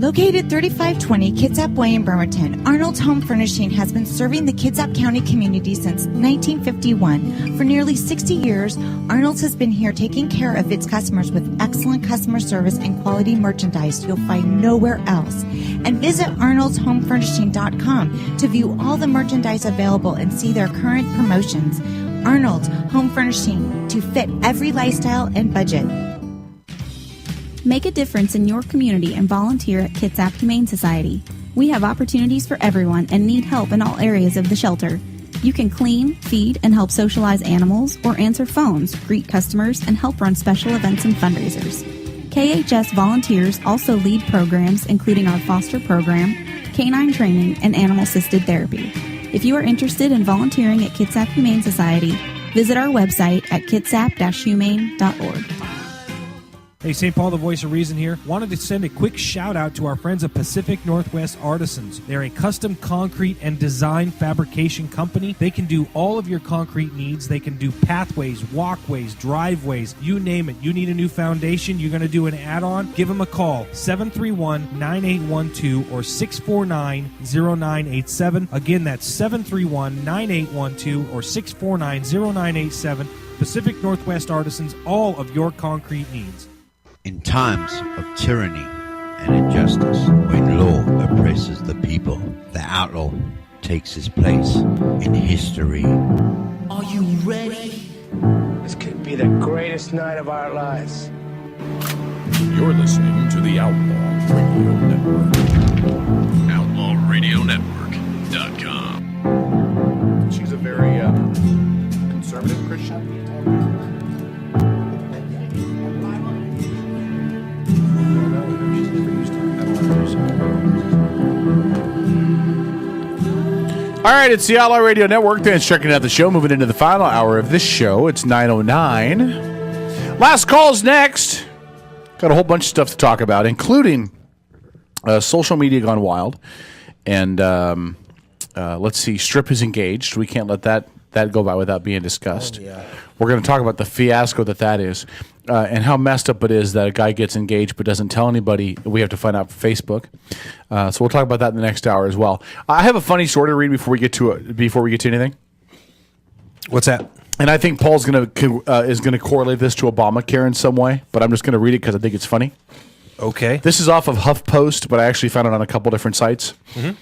Located 3520 Kitsap Way in Bremerton, Arnold's Home Furnishing has been serving the Kitsap County community since 1951. For nearly 60 years, Arnold's has been here taking care of its customers with excellent customer service and quality merchandise you'll find nowhere else. And visit arnoldshomefurnishing.com to view all the merchandise available and see their current promotions. Arnold's Home Furnishing, to fit every lifestyle and budget. Make a difference in your community and volunteer at Kitsap Humane Society. We have opportunities for everyone and need help in all areas of the shelter. You can clean, feed, and help socialize animals, or answer phones, greet customers, and help run special events and fundraisers. KHS volunteers also lead programs including our foster program, canine training, and animal-assisted therapy. If you are interested in volunteering at Kitsap Humane Society, visit our website at kitsap-humane.org. Hey, St. Paul, the voice of reason here. Wanted to send a quick shout out to our friends at Pacific Northwest Artisans. They're a custom concrete and design fabrication company. They can do all of your concrete needs. They can do pathways, walkways, driveways, you name it. You need a new foundation, you're going to do an add-on, give them a call, 731-9812 or 649-0987. Again, that's 731-9812 or 649-0987. Pacific Northwest Artisans, all of your concrete needs. In times of tyranny and injustice, when law oppresses the people, the outlaw takes his place in history. Are you ready? This could be the greatest night of our lives. You're listening to the Outlaw Radio Network. OutlawRadioNetwork.com. She's a very conservative Christian. All right, it's the Outlaw Radio Network. Thanks for checking out the show. Moving into the final hour of this show. It's 9:09. Last call's next. Got a whole bunch of stuff to talk about, including social media gone wild. And let's see, Strip is engaged. We can't let that go by without being discussed. Oh, yeah. We're going to talk about the fiasco that is and how messed up it is that a guy gets engaged but doesn't tell anybody. We have to find out from Facebook. So we'll talk about that in the next hour as well. I have a funny story to read before we get to anything. What's that? And I think Paul's is going to correlate this to Obamacare in some way, but I'm just going to read it because I think it's funny. Okay. This is off of HuffPost, but I actually found it on a couple different sites. Mm-hmm.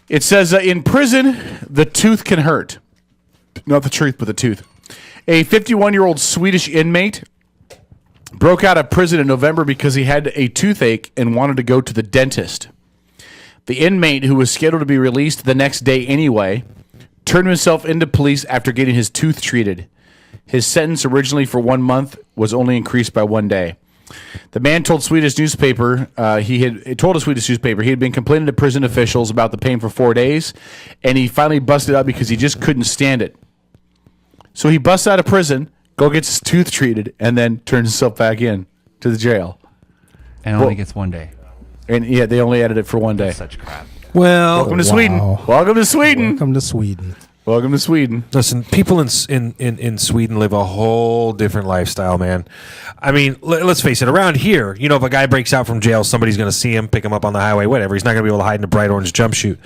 It says, in prison, the tooth can hurt. Not the truth, but the tooth. A 51-year-old Swedish inmate broke out of prison in November because he had a toothache and wanted to go to the dentist. The inmate, who was scheduled to be released the next day anyway, turned himself into police after getting his tooth treated. His sentence, originally for 1 month, was only increased by 1 day. The man told a Swedish newspaper he had been complaining to prison officials about the pain for 4 days, and he finally busted out because he just couldn't stand it. So he busts out of prison, gets his tooth treated, and then turns himself back in to the jail. And only gets 1 day. And yeah, they only added it for 1 day. That's such crap. Well, welcome to Sweden. Welcome to Sweden. Welcome to Sweden. Welcome to Sweden. Listen, people in Sweden live a whole different lifestyle, man. I mean, let's face it. Around here, if a guy breaks out from jail, somebody's going to see him, pick him up on the highway, whatever. He's not going to be able to hide in a bright orange jumpsuit,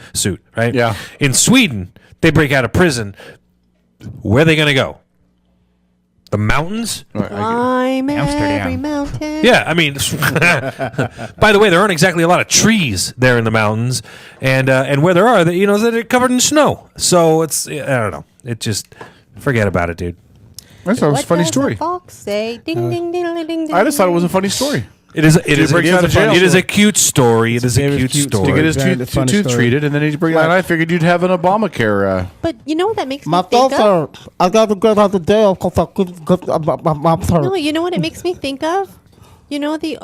right? Yeah. In Sweden, they break out of prison. Where are they going to go? The mountains? Climb every Amsterdam. mountain. Yeah, I mean, by the way, there aren't exactly a lot of trees there in the mountains, and where there are, they're covered in snow. So I don't know. It just forget about it, dude. I thought it was a funny story. Fox say ding ding ding ding ding. I just thought it was a funny story. It is a cute story. It is a cute story. To get his tooth treated, and then he'd bring out. And I figured you'd have an Obamacare. But you know what that makes me think of? I got to get out the jail because I couldn't get my No, you know what it makes me think of? You know the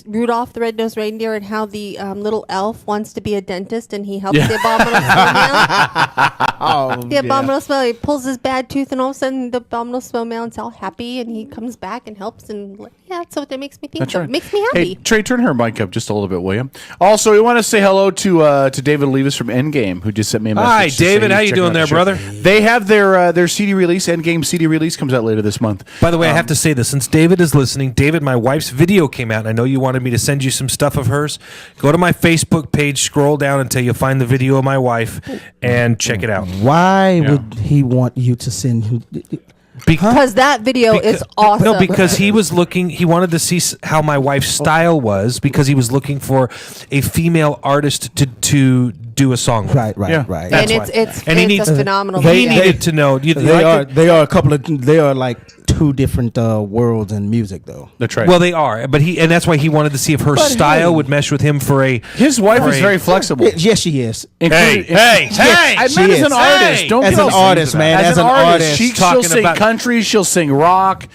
Rudolph the Red-Nosed Reindeer and how the little elf wants to be a dentist and he helps the abominable snowman. The abominable snowman, he pulls his bad tooth and all of a sudden the abominable snowman's all happy and he comes back and helps and that's what that makes me think That's of. right. Makes me happy. Hey, Trey, turn her mic up just a little bit, will you? Also, we want to say hello to David Levis from Endgame, who just sent me a message. Hi, to say David. he's How you checking doing out there, the show. brother? They have their CD release. Endgame CD release comes out later this month. By the way, I have to say this. Since David is listening, David, my wife's video came out, and I know you wanted me to send you some stuff of hers. Go to my Facebook page, scroll down until you find the video of my wife, and check it out. Why would he want you to send him? Because that video is awesome. No, because he was looking. He wanted to see how my wife's style was because he was looking for a female artist to do a song with. Right. Yeah. And it's a phenomenal He video. needed to know. They are a couple of. They are like two different worlds in music, though. That's right. Well, they are, but that's why he wanted to see if her style would mesh with him for a. His wife is very flexible. Yes, she is. Hey! I meant as an artist. Don't as get an all artist, serious man. about it. As an artist, she'll sing country. She'll sing rock.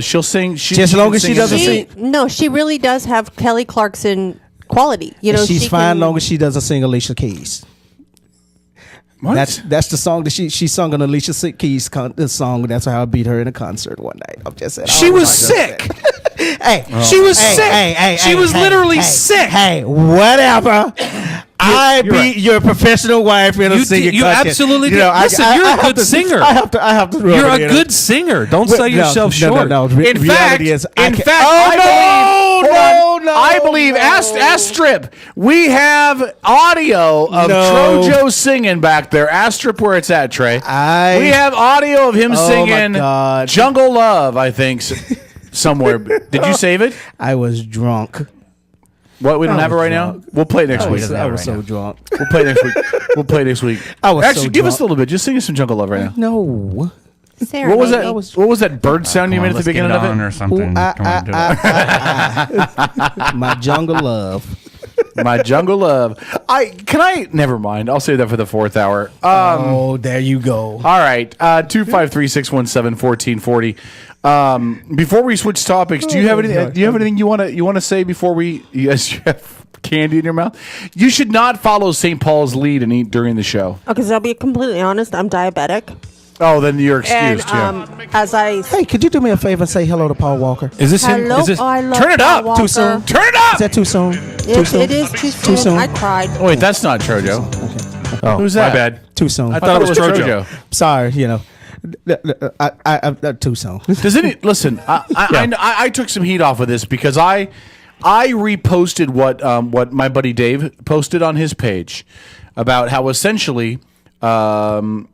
She'll sing. As long as she doesn't sing. No, she really does have Kelly Clarkson quality. You know, she's she fine can, long as she doesn't sing Alicia Keys. What? That's the song that she sung on Alicia Keys' song. That's how I beat her in a concert one night. I'm just saying. She was sick. Hey, she was sick. She was literally sick. Hey, whatever. I beat your professional wife in a singing You contest. absolutely did. Listen, you're a good singer. I have to. You're a good singer. Don't sell yourself short. No. In fact, I believe. Ask Strip. We have audio of Trojo singing back there. Ask Strip where it's at, Trey. We have audio of him singing "Jungle Love." I think somewhere. Did you save it? I was drunk. What, we don't have it right now? We'll play it next week. I was so drunk. We'll play it next week. We'll play it next week. I was Actually, so give us a drunk. little bit. Just sing us some Jungle Love right now. No. What was that? What was that bird sound you made at the beginning of it? Or something. My Jungle Love. My Jungle Love. Never mind. I'll save that for the fourth hour. There you go. All right. 253-617-1440. Before we switch topics, do you have anything you want to say before we? Yes, you have candy in your mouth. You should not follow St. Paul's lead and eat during the show. Okay, so I'll be completely honest. I'm diabetic. Oh, then you're excused. Hey, could you do me a favor and say hello to Paul Walker? Is this him? Hello, Is this, I love turn it up. Paul Too Walker. soon. Turn it up. Is that too soon? It is too soon. I cried. Oh, wait, that's not Trojo. Oh, Who's that? my bad. Too soon. I thought it was Trojo. Sorry, I too soon. Does any listen? I took some heat off of this because I reposted what my buddy Dave posted on his page about how essentially Fast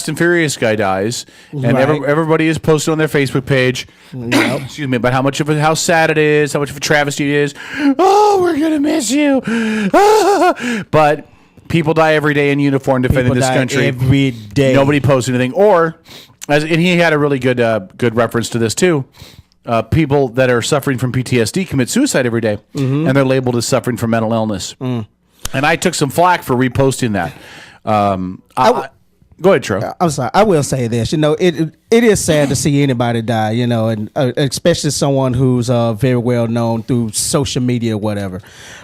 and Furious guy dies, and everybody is posted on their Facebook page. Excuse me, about how sad it is, how much of a travesty it is. Oh, we're gonna miss you. But people die every day in uniform defending this country. Every day, nobody posts anything. And he had a really good reference to this too. People that are suffering from PTSD commit suicide every day, and they're labeled as suffering from mental illness. And I took some flack for reposting that. Go ahead, Tro. I'm sorry. I will say this. It is sad to see anybody die. And especially someone who's very well known through social media or whatever.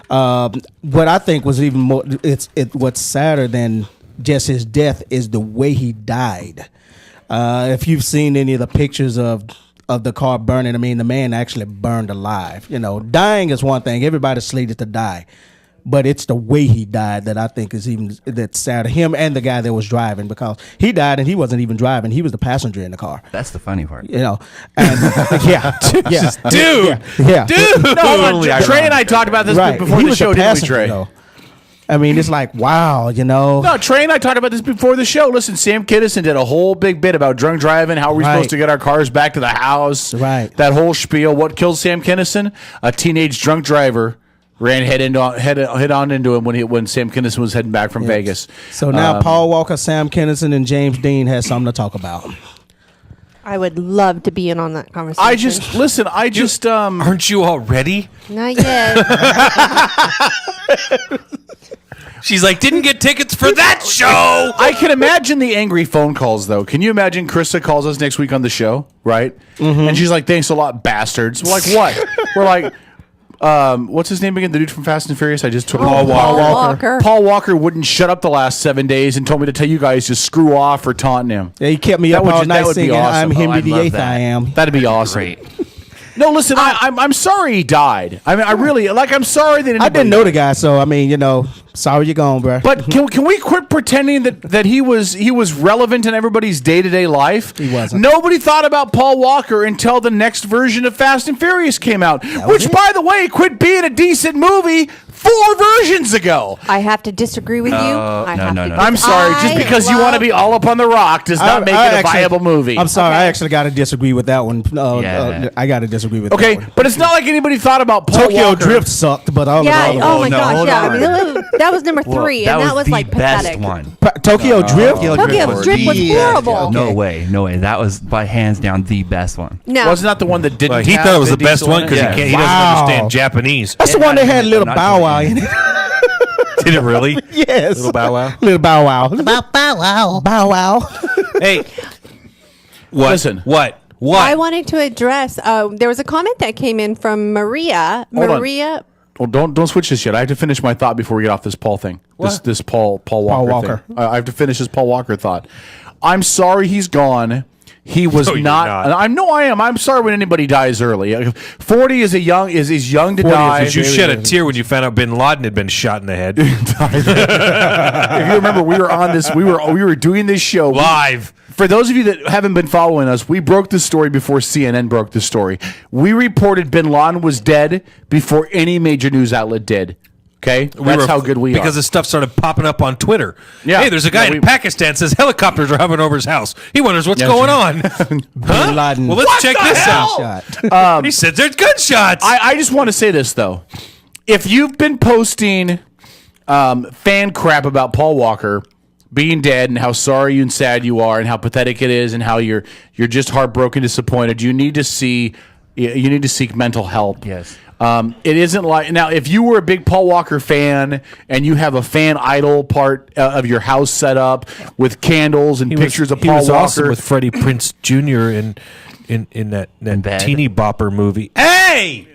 What I think was even more. What's sadder than just his death is the way he died. If you've seen any of the pictures of the car burning, I mean, the man actually burned alive. Dying is one thing. Everybody's slated to die. But it's the way he died that I think is that's sad. Him and the guy that was driving, because he died and he wasn't even driving; he was the passenger in the car. That's the funny part. And dude. No, Trey and I talked about this before the show, didn't we, Trey? Though. I mean, it's like, wow, No, Trey and I talked about this before the show. Listen, Sam Kinison did a whole big bit about drunk driving, how we're supposed to get our cars back to the house. Right. That whole spiel. What killed Sam Kinison? A teenage drunk driver ran head on into him when Sam Kinison was heading back from Vegas. So now Paul Walker, Sam Kinison, and James Dean has something to talk about. I would love to be in on that conversation. Aren't you all ready? Not yet. She's like, didn't get tickets for that show. I can imagine the angry phone calls, though. Can you imagine Krista calls us next week on the show, right? Mm-hmm. And she's like, thanks a lot, bastards. We're like, what? We're like, what's his name again? The dude from Fast and Furious? I just took Paul Walker. Paul Walker wouldn't shut up the last 7 days and told me to tell you guys to screw off for taunting him. Yeah, he kept me That up would all just- that night would be singing, awesome. I'm him Oh, be I'd the love eighth that. I am. That'd be awesome. No, listen, I'm sorry he died. I mean, I really, I'm sorry that I didn't know the guy, so I mean, sorry you're gone, bro. But can we quit pretending that he was relevant in everybody's day-to-day life? He wasn't. Nobody thought about Paul Walker until the next version of Fast and Furious came out, which, by the way, quit being a decent movie 4 versions ago. I have to disagree with you. I'm sorry. Just because you want to be all up on the rock does not make it a actually- viable movie. I'm sorry, I actually got to disagree with that one. I got to disagree with Okay, that one. but it's not like anybody thought about Paul Tokyo Walker. Drift sucked, but all Yeah. in all, Oh my gosh. Yeah. I mean, that was number 3, and that was the like best pathetic. one. Tokyo Drift? Tokyo Drift was horrible. No way. That was by hands down the best one. No. Wasn't that the one that didn't? Well, he have thought it was the Vin best Diesel one in because it? he doesn't understand Japanese. That's the one that had Little not Bow Wow in it. Did it really? Yes. Little Bow Wow? Little Bow Wow. Bow Wow. Bow Wow. Hey. What? Listen. What? I wanted to address. There was a comment that came in from Maria. Hold on. Maria. Well, don't switch this yet. I have to finish my thought before we get off this Paul thing. This Paul Walker. Thing. I have to finish this Paul Walker thought. I'm sorry he's gone. He was No, you're not. I am. I'm sorry when anybody dies early. 40 is young to die. Did you shed a tear when you found out Bin Laden had been shot in the head? If you remember, we were on this. We were doing this show live. For those of you that haven't been following us, we broke the story before CNN broke the story. We reported Bin Laden was dead before any major news outlet did. Okay, that's how good we are. Because this stuff started popping up on Twitter. Yeah. Hey, there's a guy in Pakistan says helicopters are hovering over his house. He wonders what's going on. Bin Laden. Well, let's check this out. He said there's gunshots. I just want to say this though: if you've been posting fan crap about Paul Walker being dead and how sorry and sad you are and how pathetic it is and how you're just heartbroken, disappointed, you need to seek mental help. Yes. It isn't like now if you were a big Paul Walker fan and you have a fan idol part of your house set up with candles and pictures of Paul He was Walker awesome with Freddie Prinze Jr. in that teeny bopper movie. Hey.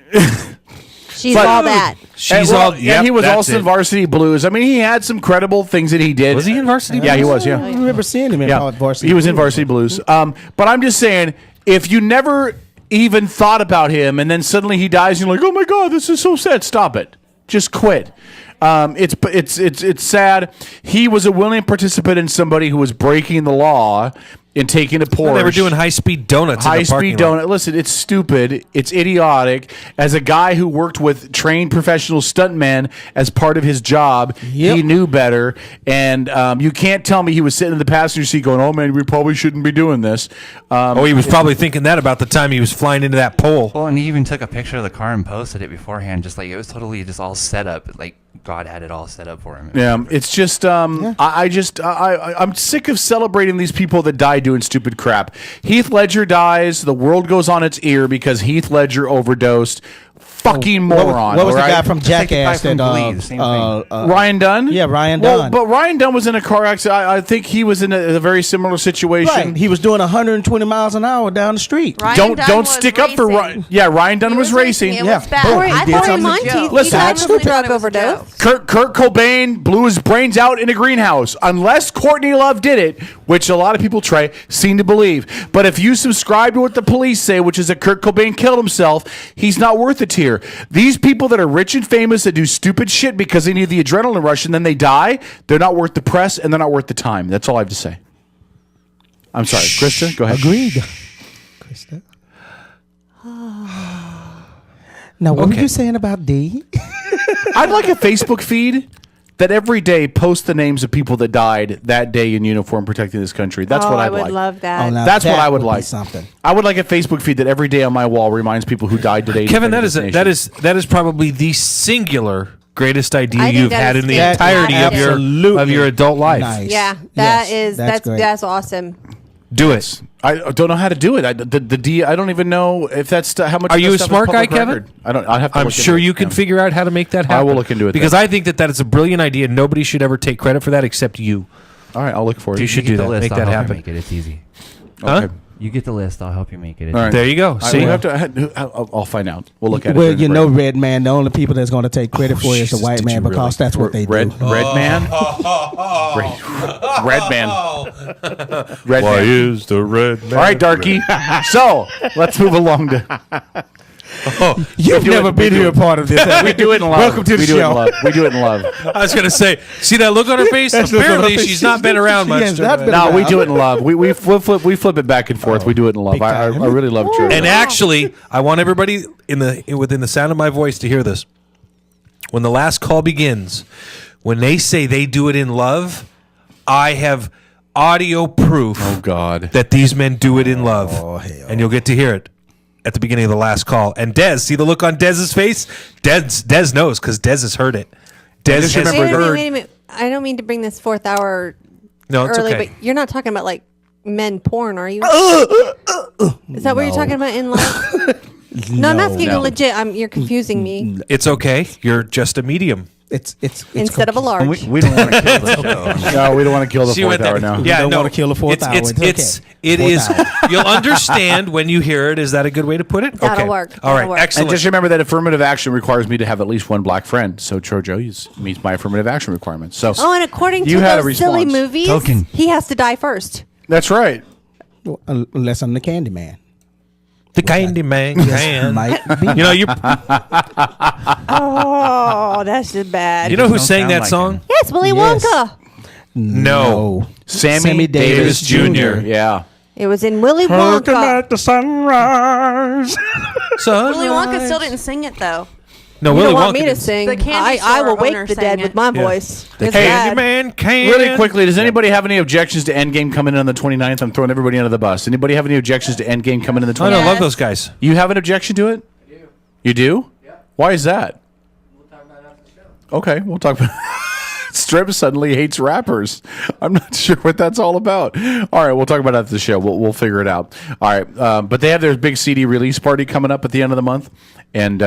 She's all that. She's and, all. Yep, and he was that's also in it. Varsity Blues. I mean, he had some credible things that he did. Was he in Varsity Yeah, he Blues? was. Yeah, I remember seeing him in Varsity. He was in Blues. Varsity Blues. But I'm just saying, if you never even thought about him, and then suddenly he dies, and you're like, oh my god, this is so sad. Stop it. Just quit. It's sad. He was a willing participant in somebody who was breaking the law and taking a Porsche. They were doing high-speed donuts. in the High-speed parking lot. donut. Listen, it's stupid. It's idiotic. As a guy who worked with trained professional stuntmen as part of his job, he knew better. And you can't tell me he was sitting in the passenger seat going, oh, man, we probably shouldn't be doing this. He was probably thinking that about the time he was flying into that pole. Well, and he even took a picture of the car and posted it beforehand. Just like it was totally just all set up. Like God had it all set up for him. Yeah, it's just I'm sick of celebrating these people that die doing stupid crap. Heath Ledger dies, the world goes on its ear because Heath Ledger overdosed. Fucking moron. What was the right? guy from Jackass? From Glee, the same thing. Ryan Dunn? Yeah, Ryan Well, Dunn. but Ryan Dunn was in a car accident. I think he was in a very similar situation. Right. He was doing 120 miles an hour down the street. Don't stick up for Ryan. Yeah, Ryan Dunn was racing. It was bad. Corey Monteith, he died from a drug overdose. Kurt Cobain blew his brains out in a greenhouse. Unless Courtney Love did it, which a lot of people seem to believe. But if you subscribe to what the police say, which is that Kurt Cobain killed himself, he's not worth a tear. These people that are rich and famous that do stupid shit because they need the adrenaline rush and then they die, they're not worth the press and they're not worth the time. That's all I have to say. I'm sorry. Krista, go ahead. Agreed. Krista. Now, what were you saying about D? I'd like a Facebook feed that every day posts the names of people that died that day in uniform protecting this country. That's what I'd I would like. love that. That's what I would be like. something. I would like a Facebook feed that every day on my wall reminds people who died today. Kevin, that defending is this nation. that is probably the singular greatest idea I think you've that had is in the fantastic. entirety of your adult life. Nice. Yeah, Yes, that's great. that's awesome. Do it. I don't know how to do it. I don't even know if that's how much. Are you a stuff is smart guy, public Kevin? record. I don't. I have to. I'm look sure into you it. can Yeah. figure out how to make that happen. I will look into it because then. I think that is a brilliant idea. Nobody should ever take credit for that except you. All right, I'll look for it. You should do that. Make that happen. Make it. It's easy. Huh? You get the list. I'll help you make it. All right. There you go. I See? will have to. I'll find out. We'll look at it. Well, during the you break. know, Red Man, the only people that's going to take credit for it is the Jesus, white did man you because really? that's what they Red do. man. Red man. Red Why man. is the red man? All right, Darky. So let's move along to. You've never been here a part of this. We do it in love. Welcome to the we do show. It in love. We do it in love. I was going to say, see that look on her face? That's look on her Apparently, face. she's not been around She much. has not been No, we around. do it in love. We flip it back and forth. We do it in love. Big I time. really love Joe. And actually, I want everybody within the sound of my voice to hear this. When the last call begins, when they say they do it in love, I have audio proof that these men do it in love. Oh, hell. And you'll get to hear it at the beginning of the last call. And Dez, see the look on Dez's face? Dez knows because Dez has heard it. Dez has Wait a heard. minute. I don't mean to bring this fourth hour No, it's early, okay. but you're not talking about like men porn, are you? Is that what you're talking about in love? No, I'm asking you legit. You're confusing me. It's okay. You're just a medium. It's Instead of a large. We don't want to kill the show. No, we don't want to kill the See fourth what hour that- now. Yeah, don't no. want to kill the fourth hour. It Fourth is. hour. You'll understand when you hear it. Is that a good way to put it? That'll okay. work. All right. That'll work. Excellent. And just remember that affirmative action requires me to have at least one black friend. So Trojo meets my affirmative action requirements. So Oh, and according you to had a those silly response. movies, Token. he has to die first. That's right. Well, unless I'm the candy man. the candy man can. Might be. You know you. Oh, that's just bad. You know who don't sang sound that like song? him. Yes, Willy Yes. Wonka. No. Sammy Davis Jr. Yeah. It was in Willy Wonka. the sunrise. Willy Wonka still didn't sing it though. No, You Willy don't want Wonka me to didn't. sing. The candy I will store wake owner the sang dead it. with my Yeah. voice. The It's candy bad. man can. Really quickly, does anybody have any objections to Endgame coming in on the 29th? I'm throwing everybody under the bus. Anybody have any objections to Endgame coming in the 29th? I don't love those guys. You have an objection to it? I do. You do? Yeah. Why is that? We'll talk about it after the show. Okay, we'll talk about Strip suddenly hates rappers. I'm not sure what that's all about. All right, we'll talk about it after the show. We'll figure it out. All right, but they have their big CD release party coming up at the end of the month, and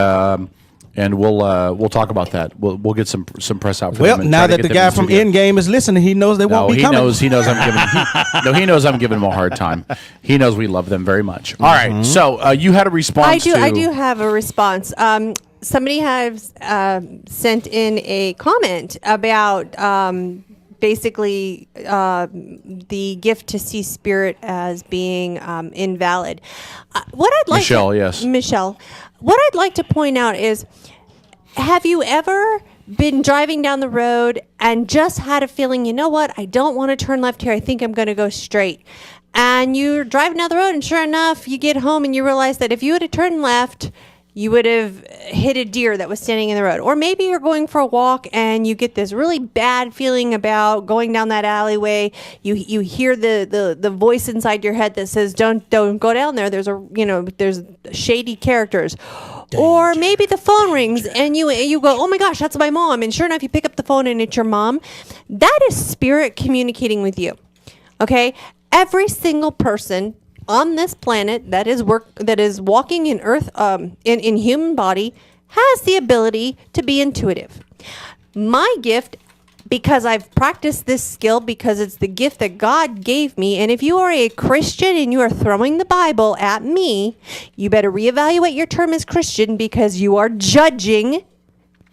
we'll talk about that. We'll get some press out for Well, them. and now try to that get the them guy in the from studio. Endgame is listening, he knows they won't No, be he coming. knows. He knows I'm giving. He knows I'm giving him a hard time. He knows we love them very much. All right. So you had a response. I do have a response. Somebody has sent in a comment about basically the gift to see spirit as being invalid. What I'd like Michelle, to, yes. Michelle, what I'd like to point out is, have you ever been driving down the road and just had a feeling, you know what, I don't want to turn left here, I think I'm going to go straight. And you're driving down the road and sure enough, you get home and you realize that if you had to turn left, you would have hit a deer that was standing in the road. Or maybe you're going for a walk and you get this really bad feeling about going down that alleyway. You hear the voice inside your head that says, don't go down there. There's shady characters. Danger. Or maybe the phone rings and you go, oh my gosh, that's my mom. And sure enough, you pick up the phone and it's your mom. That is spirit communicating with you. Okay? Every single person on this planet that is walking in earth in human body has the ability to be intuitive. My gift, because I've practiced this skill, because it's the gift that God gave me, and if you are a Christian and you are throwing the Bible at me, you better reevaluate your term as Christian because you are judging.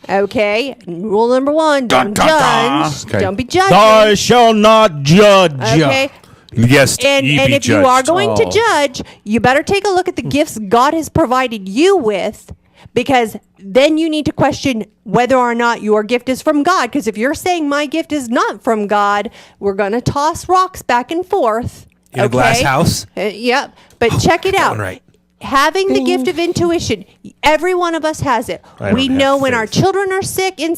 Okay, rule number 1, don't judge. Okay. Don't be judging. Thou shalt not judge. Okay. Yes, And if you are going to judge, you better take a look at the gifts God has provided you with, because then you need to question whether or not your gift is from God. Because if you're saying my gift is not from God, we're going to toss rocks back and forth. In a glass house? Yep. But check it out. Right. Having the gift of intuition, every one of us has it. We know when our children are sick. Your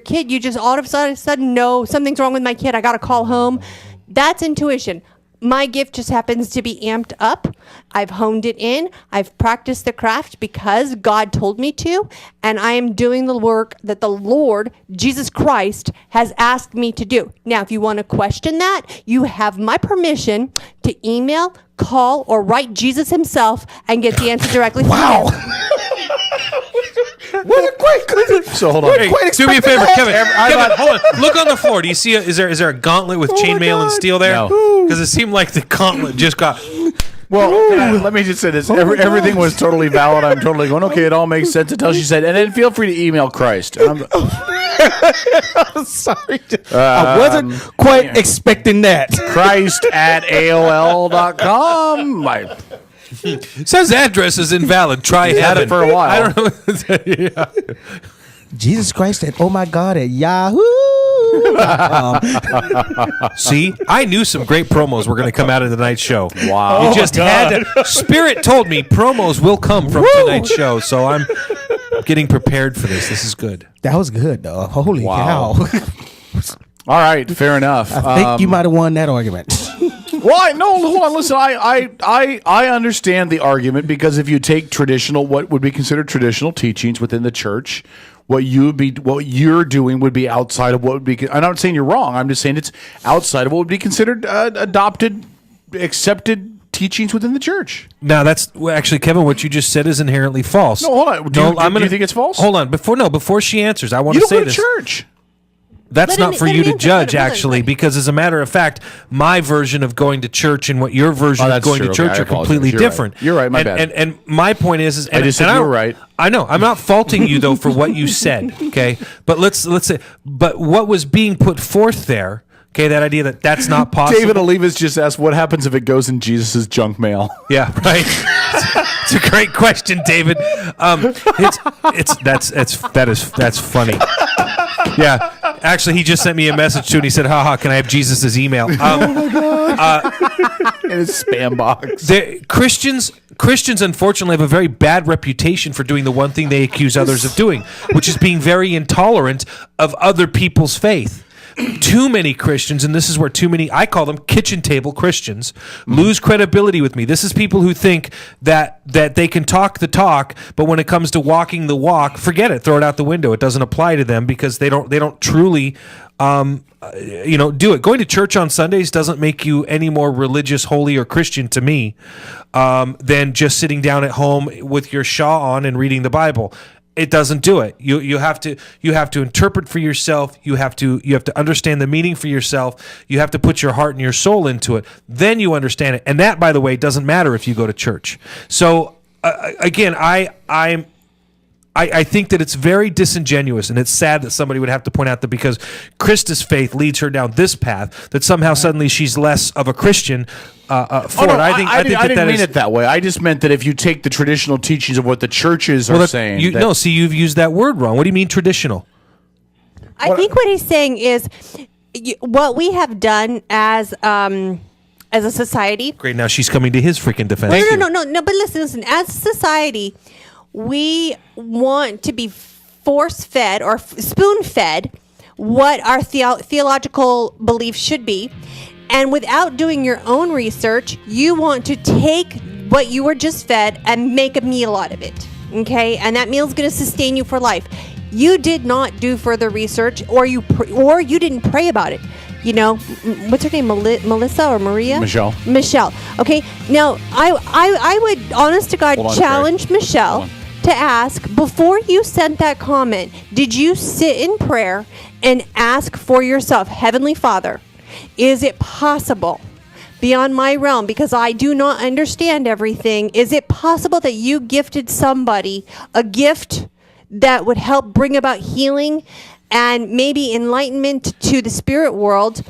kid, you just all of a sudden know something's wrong with my kid. I got to call home. That's intuition. My gift just happens to be amped up. I've honed it in. I've practiced the craft because God told me to. And I am doing the work that the Lord, Jesus Christ, has asked me to do. Now, if you want to question that, you have my permission to email, call, or write Jesus himself and get the answer directly from him. What a great. So hold on. Hey, do me a favor, Kevin. Kevin, hold on. Look on the floor. Do you see? Is there a gauntlet with chainmail and steel there? No. Because it seemed like the gauntlet just got. Well, let me just say this. Everything was totally valid. I'm totally going, okay, it all makes sense until she said, and then feel free to email Christ. And I'm sorry. I wasn't quite expecting that. Christ@AOL.com. Says address is invalid. Try Had heaven. it for a while. I don't know. Yeah. Jesus Christ at oh my God at Yahoo. See, I knew some great promos were going to come out of tonight's show. Wow. You just had to. Spirit told me promos will come from tonight's show, so I'm getting prepared for this. This is good. That was good, though. Holy cow. All right, fair enough. I think you might have won that argument. Why? No, hold on. Listen, I understand the argument because if you take what would be considered traditional teachings within the church, what you're doing would be outside of what would be. I'm not saying you're wrong. I'm just saying it's outside of what would be considered adopted, accepted teachings within the church. Now that's actually, Kevin, what you just said is inherently false. No, hold on. Do you think it's false? Hold on. Before she answers, I want to say this. You don't go to church. That's not for you to judge, actually, because as a matter of fact, my version of going to church and what your version of going to church are completely different. You're right. My bad. And my point is, I just said you were right. I know. I'm not faulting you though for what you said. Okay, but let's say, but what was being put forth there? Okay, that idea that's not possible. David Olivas just asked, "What happens if it goes in Jesus' junk mail?" Yeah, right. It's a great question, David. That's funny. Yeah, actually, he just sent me a message too, and he said, "Haha, can I have Jesus' email?" Oh my God! In his spam box. Christians, unfortunately, have a very bad reputation for doing the one thing they accuse others of doing, which is being very intolerant of other people's faith. Too many Christians, and this is where I call them kitchen table Christians, lose credibility with me. This is people who think that they can talk the talk, but when it comes to walking the walk, forget it, throw it out the window. It doesn't apply to them because they don't truly do it. Going to church on Sundays doesn't make you any more religious, holy, or Christian to me than just sitting down at home with your shawl on and reading the Bible. It doesn't do it. You have to interpret for yourself. You have to understand the meaning for yourself. You have to put your heart and your soul into it. Then you understand it. And that, by the way, doesn't matter if you go to church. So again, I think that it's very disingenuous, and it's sad that somebody would have to point out that because Krista's faith leads her down this path, that somehow suddenly she's less of a Christian for it. I didn't mean it that way. I just meant that if you take the traditional teachings of what the churches are saying. You've used that word wrong. What do you mean traditional? I think what he's saying is what we have done as a society. Great. Now she's coming to his freaking defense. No. But listen. As a society, we want to be force-fed or spoon-fed what our theological beliefs should be. And without doing your own research, you want to take what you were just fed and make a meal out of it. Okay? And that meal is going to sustain you for life. You did not do further research, or you didn't pray about it. You know, what's her name? Melissa or Maria? Michelle. Okay. Now, I would, honest to God, challenge Michelle to ask, before you sent that comment, did you sit in prayer and ask for yourself, Heavenly Father, is it possible, beyond my realm, because I do not understand everything, is it possible that you gifted somebody a gift that would help bring about healing and maybe enlightenment to the spirit world,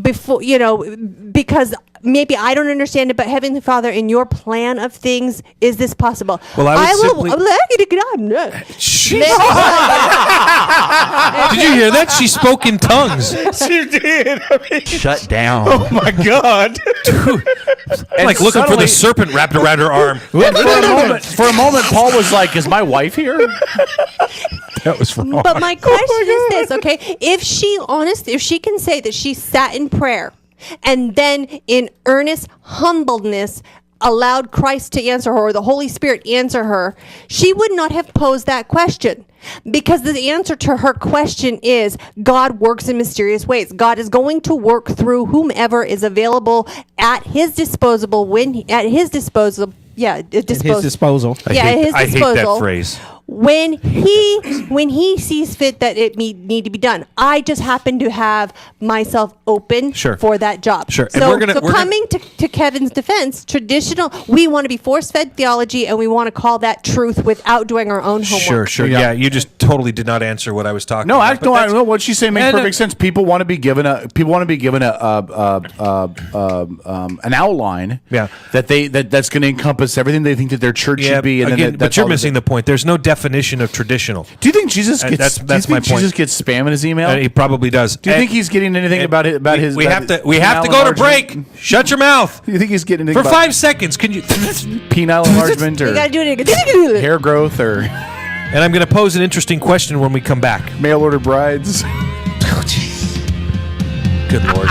because maybe I don't understand it, but Heavenly Father, in your plan of things, is this possible? Well, Did you hear that? She spoke in tongues. She did. Shut down. Oh my God, dude! Like looking for the serpent wrapped around her arm. For a moment, Paul was like, "Is my wife here?" That was wrong. But my question is this, okay? If she can say that she sat in prayer and then in earnest humbleness allowed Christ to answer her, or the Holy Spirit answer her, she would not have posed that question. Because the answer to her question is God works in mysterious ways. God is going to work through whomever is available at his disposal at his disposal. Yeah, His disposal. I hate that phrase. When he sees fit that it need to be done. I just happen to have myself open for that job. Sure. So, coming to Kevin's defense, we want to be force-fed theology, and we want to call that truth without doing our own homework. Sure. Yeah, you just totally did not answer what I was talking No, about. I know what she's saying makes perfect sense. People want to be given an outline. Yeah. that's going to encompass everything they think that their church should be. And again, but you're missing the point. There's no definition of traditional. Do you think Jesus gets? That's my point. Jesus gets spam in his email? He probably does. Do you think he's getting anything about his? We have to go to break. Shut your mouth. Do you think he's getting anything for 5 seconds? Can you penile enlargement or you gotta do it again. hair growth or? And I'm going to pose an interesting question when we come back. Mail order brides. Oh, jeez. Good Lord.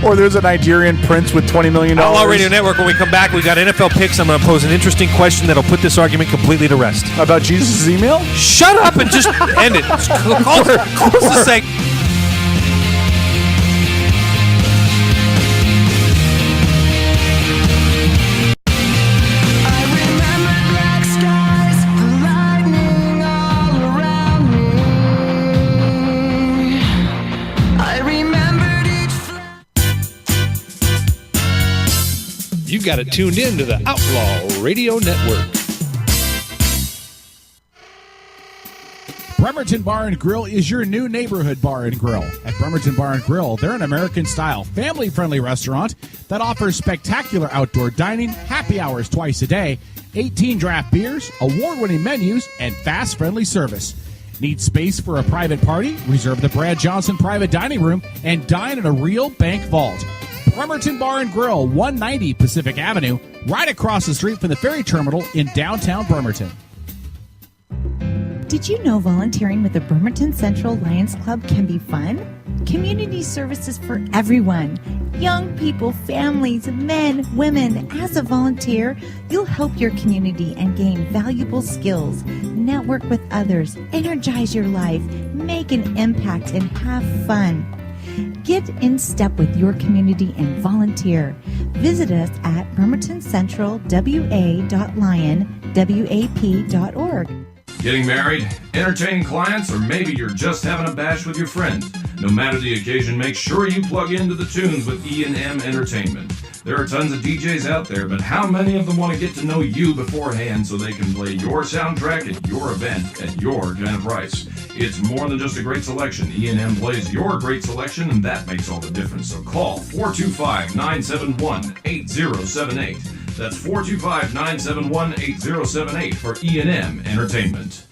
Or there's a Nigerian prince with $20 million. Outlaw Radio Network. When we come back, we got NFL picks. I'm going to pose an interesting question that'll put this argument completely to rest. About Jesus' email? Shut up and just end it. Close the segment. You got it tuned in to the Outlaw Radio Network. Bremerton Bar and Grill is your new neighborhood bar and grill. At Bremerton Bar and Grill, they're an American-style, family-friendly restaurant that offers spectacular outdoor dining, happy hours twice a day, 18 draft beers, award-winning menus, and fast, friendly service. Need space for a private party? Reserve the Brad Johnson private dining room and dine in a real bank vault. Bremerton Bar and Grill, 190 Pacific Avenue, right across the street from the ferry terminal in downtown Bremerton. Did you know volunteering with the Bremerton Central Lions Club can be fun? Community services for everyone. Young people, families, men, women. As a volunteer, you'll help your community and gain valuable skills, network with others, energize your life, make an impact, and have fun. Get in step with your community and volunteer. Visit us at bremertoncentralwa.lion.wap.org. Getting married, entertaining clients, or maybe you're just having a bash with your friends. No matter the occasion, make sure you plug into the tunes with E&M Entertainment. There are tons of DJs out there, but how many of them want to get to know you beforehand so they can play your soundtrack at your event at your kind of price? It's more than just a great selection. E&M plays your great selection, and that makes all the difference. So call 425-971-8078. That's 425-971-8078 for E&M Entertainment.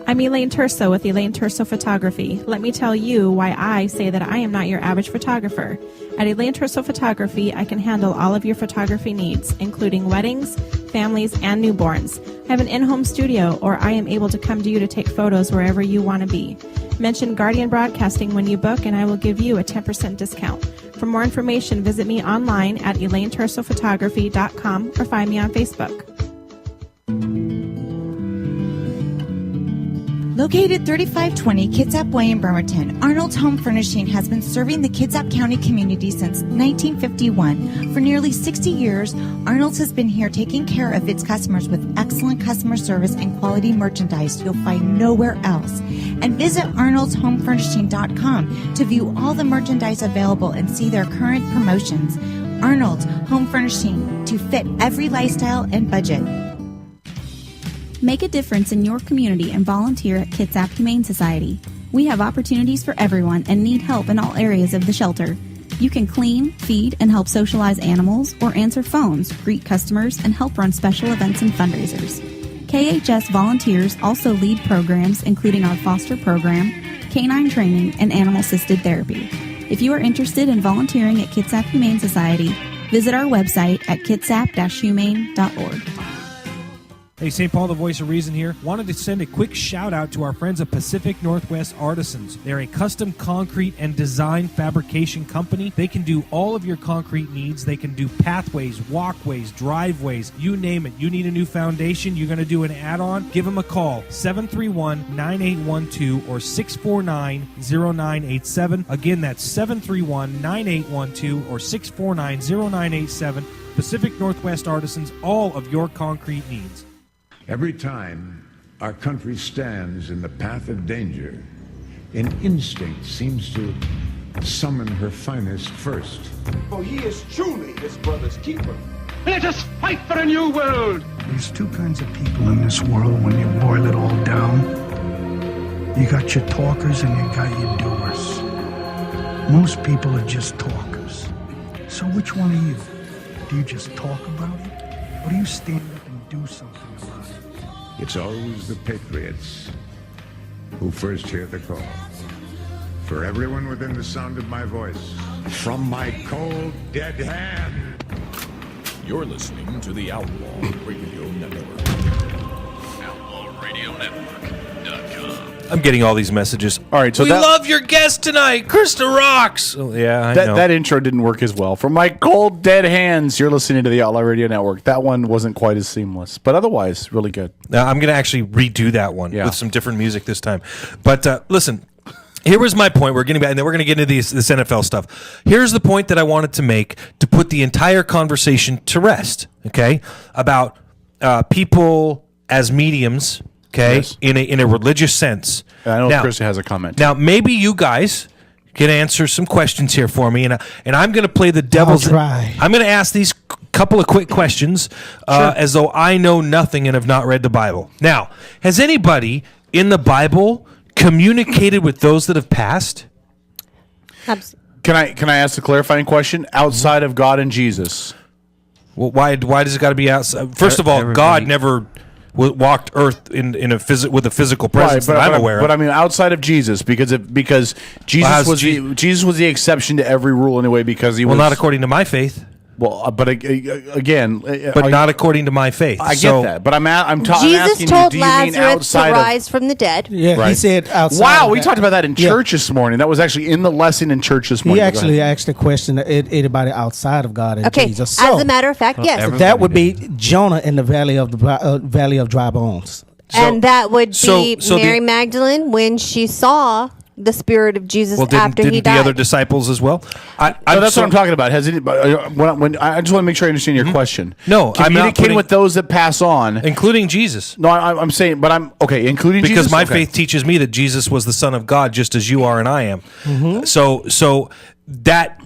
I'm Elaine Terso with Elaine Terso Photography. Let me tell you why I say that I am not your average photographer. At Elaine Terso Photography, I can handle all of your photography needs, including weddings, families, and newborns. I have an in-home studio, or I am able to come to you to take photos wherever you want to be. Mention Guardian Broadcasting when you book, and I will give you a 10% discount. For more information, visit me online at ElaineTersoPhotography.com or find me on Facebook. Located 3520 Kitsap Way in Bremerton, Arnold's Home Furnishing has been serving the Kitsap County community since 1951. For nearly 60 years, Arnold's has been here taking care of its customers with excellent customer service and quality merchandise you'll find nowhere else. And visit arnoldshomefurnishing.com to view all the merchandise available and see their current promotions. Arnold's Home Furnishing, to fit every lifestyle and budget. Make a difference in your community and volunteer at Kitsap Humane Society. We have opportunities for everyone and need help in all areas of the shelter. You can clean, feed, and help socialize animals, or answer phones, greet customers, and help run special events and fundraisers. KHS volunteers also lead programs including our foster program, canine training, and animal-assisted therapy. If you are interested in volunteering at Kitsap Humane Society, visit our website at kitsap-humane.org. Hey, St. Paul, the voice of reason here. Wanted to send a quick shout out to our friends at Pacific Northwest Artisans. They're a custom concrete and design fabrication company. They can do all of your concrete needs. They can do pathways, walkways, driveways, you name it. You need a new foundation, you're going to do an add-on, give them a call, 731-9812 or 649-0987. Again, that's 731-9812 or 649-0987. Pacific Northwest Artisans, all of your concrete needs. Every time our country stands in the path of danger, an instinct seems to summon her finest first. For he is truly his brother's keeper. Let us fight for a new world. There's two kinds of people in this world when you boil it all down. You got your talkers and you got your doers. Most people are just talkers. So which one are you? Do you just talk about it? Or do you stand up and do something about it? It's always the patriots who first hear the call. For everyone within the sound of my voice, from my cold, dead hand. You're listening to the Outlaw Radio Network. OutlawRadioNetwork.com. I'm getting all these messages. All right, so we love your guest tonight, Krista rocks. Oh, yeah, I know. That intro didn't work as well. From my cold, dead hands, you're listening to the Outlaw Radio Network. That one wasn't quite as seamless, but otherwise, really good. Now, I'm going to actually redo that one with some different music this time. But listen, here was my point. We're getting back, and then we're going to get into this NFL stuff. Here's the point that I wanted to make to put the entire conversation to rest, okay, about people as mediums, okay, yes, in a religious sense. I know Krista has a comment. Now, maybe you guys can answer some questions here for me, and I'm going to play the devil's. I'll try. I'm going to ask these couple of quick questions as though I know nothing and have not read the Bible. Now, has anybody in the Bible communicated with those that have passed? Can I ask a clarifying question? Outside of God and Jesus. Well, why does it got to be outside? First of all, God never walked Earth in a with a physical presence that I'm aware of. But I mean, outside of Jesus, because Jesus was the exception to every rule anyway. Because he was not according to my faith. Well, but again, but not according to my faith. I get that, but I'm talking. Jesus told do you mean Lazarus outside to rise from the dead. Yeah, right. He said outside. Wow, we talked about that in church this morning. That was actually in the lesson in church this morning. He actually asked the question to anybody outside of God and Jesus. So, as a matter of fact, yes, that would be Jonah in the valley of dry bones, and that would be Mary Magdalene when she saw the spirit of Jesus after he died. The other disciples as well? That's what I'm talking about. Has anybody? When I just want to make sure I understand your question. No, communicating with those that pass on, including Jesus. No, I'm saying, but I'm okay. Including because Jesus, my faith teaches me that Jesus was the Son of God, just as you are and I am. Mm-hmm. So that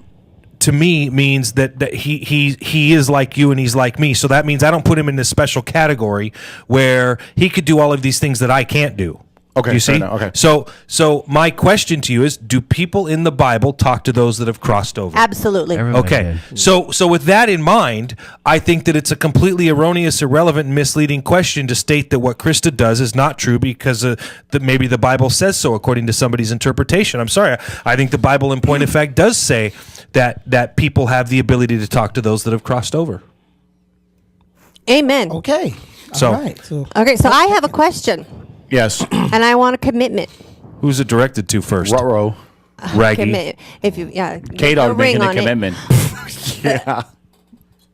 to me means that he is like you and he's like me. So that means I don't put him in this special category where he could do all of these things that I can't do. Okay, you see? Okay. So my question to you is: do people in the Bible talk to those that have crossed over? Absolutely. Okay. So with that in mind, I think that it's a completely erroneous, irrelevant, and misleading question to state that what Krista does is not true because that maybe the Bible says so according to somebody's interpretation. I'm sorry. I think the Bible, in point of fact, does say that people have the ability to talk to those that have crossed over. Amen. Okay. So, all right. Okay. So I have a question. Yes. And I want a commitment. Who's it directed to first? Ruh-roh. Raggy. If you, K-Dog making a commitment. Yeah.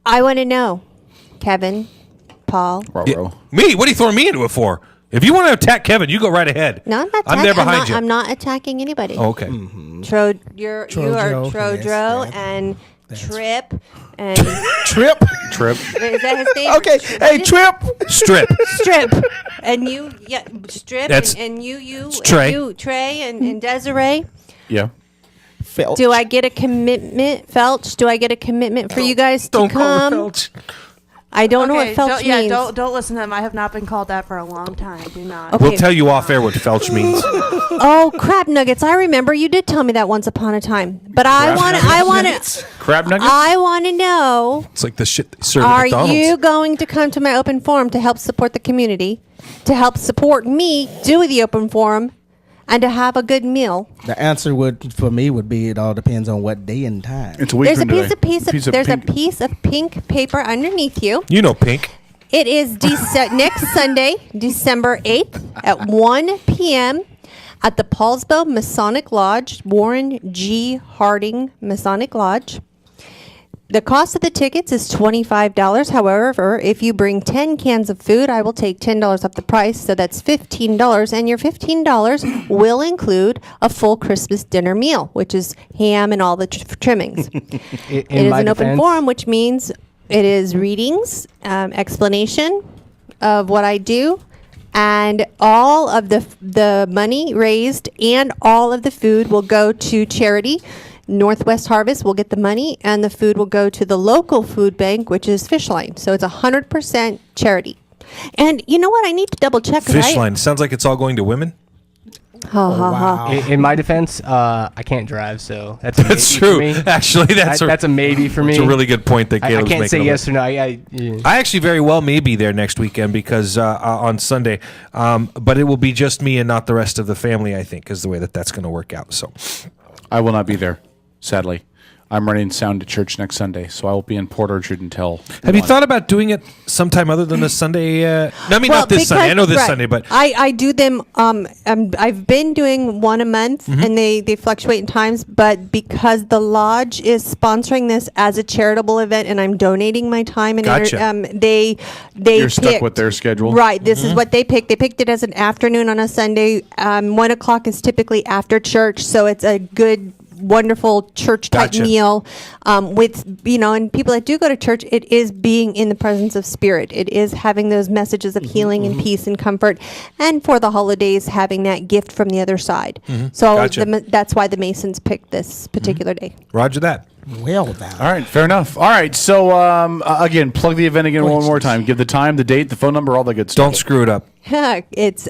I want to know, Kevin, Paul. Ruh-roh. Me? What are you throwing me into it for? If you want to attack Kevin, you go right ahead. No, I'm not. I'm there behind you. I'm not attacking anybody. Oh, okay. You are Trodro and Trip and Trip. Is that his name? Okay. Hey, Trip. Strip. And you, Strip. That's and you, Trey. Trey, and Desiree. Yeah. Felch. Do I get a commitment, Felch? Do I get a commitment for you guys to Don't come? call her Felch. I don't know what Felch means. Don't listen to him. I have not been called that for a long time. Do not. Okay. We'll tell you off air what Felch means. Oh, crab nuggets! I remember you did tell me that once upon a time. But I want to. Crab nuggets. I want to know. It's like the shit they serve at Are McDonald's. you going to come to my open forum to help support the community, to help support me do the open forum, and to have a good meal? The answer for me would be it all depends on what day and time. It's a week There's from a today. piece of pink paper underneath you. You know pink. It is next Sunday, December 8th at 1 p.m. at the Paulsbo Masonic Lodge, Warren G. Harding Masonic Lodge. The cost of the tickets is $25. However, if you bring 10 cans of food, I will take $10 off the price, so that's $15. And your $15 will include a full Christmas dinner meal, which is ham and all the trimmings. It is an open forum, which means it is readings, explanation of what I do, and all of the money raised and all of the food will go to charity. Northwest Harvest will get the money, and the food will go to the local food bank, which is Fishline. So it's 100% charity. And you know what? I need to double check. Fishline. Sounds like it's all going to women. Wow. In my defense, I can't drive, so that's a That's maybe true. for me. Actually, that's a maybe for me. It's a really good point that I Caleb's can't say making. yes or no. I actually very well may be there next weekend because on Sunday, but it will be just me and not the rest of the family. I think is the way that's going to work out. So I will not be there, sadly. I'm running sound to church next Sunday, so I will be in Port Orchard until. Have you thought about doing it sometime other than this Sunday? Not this Sunday. I know this Sunday, but I do them. I've been doing one a month, and they fluctuate in times. But because the lodge is sponsoring this as a charitable event, and I'm donating my time, and Gotcha. they You're stuck picked- with their schedule, right? This is what they picked. They picked it as an afternoon on a Sunday. 1 o'clock is typically after church, so it's a good, wonderful church type Gotcha. meal with and people that do go to church, it is being in the presence of spirit. It is having those messages of healing and peace and comfort, and for the holidays having that gift from the other side. So Gotcha. that's why the Masons picked this particular day. Roger that. Well, that. All right, fair enough. All right, so again, plug the event again one more time. Give the time, the date, the phone number, all the good stuff. Don't screw it up. It's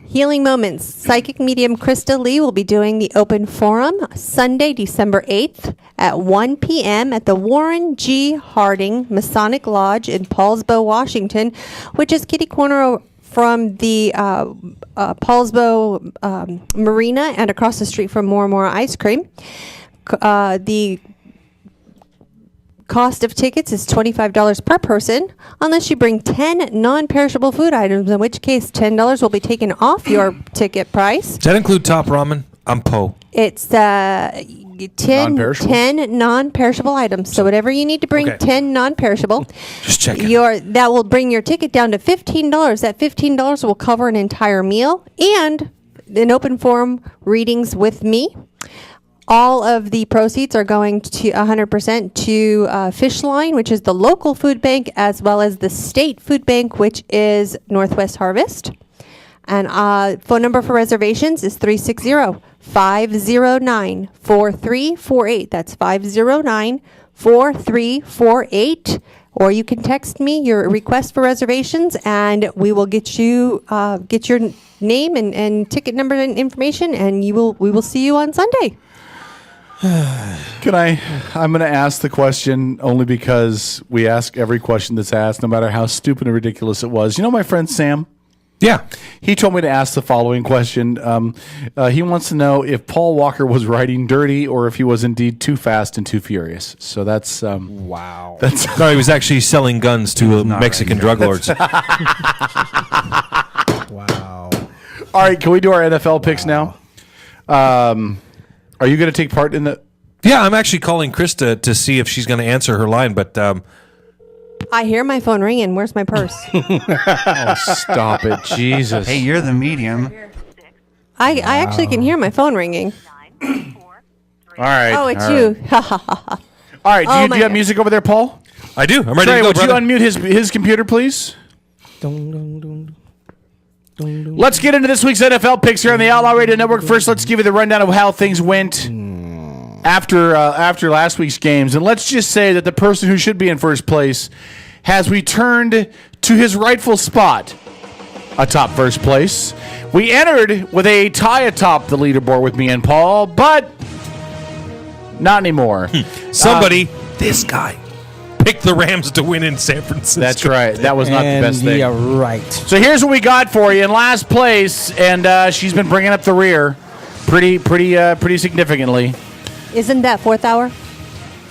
Healing Moments. Psychic medium Krista Lee will be doing the open forum Sunday, December 8th at 1 p.m. at the Warren G. Harding Masonic Lodge in Paulsbo, Washington, which is kitty corner from the Paulsbo Marina and across the street from More and More Ice Cream. The cost of tickets is $25 per person unless you bring 10 non-perishable food items, in which case $10 will be taken off your ticket price. Does that include top ramen? I'm Po. It's 10 non-perishable items. So whatever you need to bring, Okay. 10 non-perishable. Just checking. That will bring your ticket down to $15. That $15 will cover an entire meal and an open forum readings with me. All of the proceeds are going to 100% to Fishline, which is the local food bank, as well as the state food bank, which is Northwest Harvest. And phone number for reservations is 360-509-4348. That's 509-4348. Or you can text me your request for reservations, and we will get you get your name and ticket number and information, and we will see you on Sunday. I'm going to ask the question only because we ask every question that's asked, no matter how stupid and ridiculous it was. You know my friend Sam? Yeah. He told me to ask the following question. He wants to know if Paul Walker was riding dirty or if he was indeed too fast and too furious. So that's... wow. No, he was actually selling guns to Mexican drug lords. Wow. All right, can we do our NFL picks now? Are you going to take part in the... Yeah, I'm actually calling Krista to see if she's going to answer her line, but... I hear my phone ringing. Where's my purse? Oh, stop it. Jesus. Hey, you're the medium. I actually can hear my phone ringing. All right. Oh, it's all you. right. All right, Oh, do my you have God. music over there, Paul? I do. I'm ready Trey, to go, would brother. you unmute his computer, please? Let's get into this week's NFL picks here on the Outlaw Radio Network. First, let's give you the rundown of how things went after last week's games. And let's just say that the person who should be in first place has returned to his rightful spot atop first place. We entered with a tie atop the leaderboard with me and Paul, but not anymore. Somebody, this guy, picked the Rams to win in San Francisco. That's right. That was not the best thing. Yeah, right. So here's what we got for you in last place, and she's been bringing up the rear pretty significantly. Isn't that fourth hour?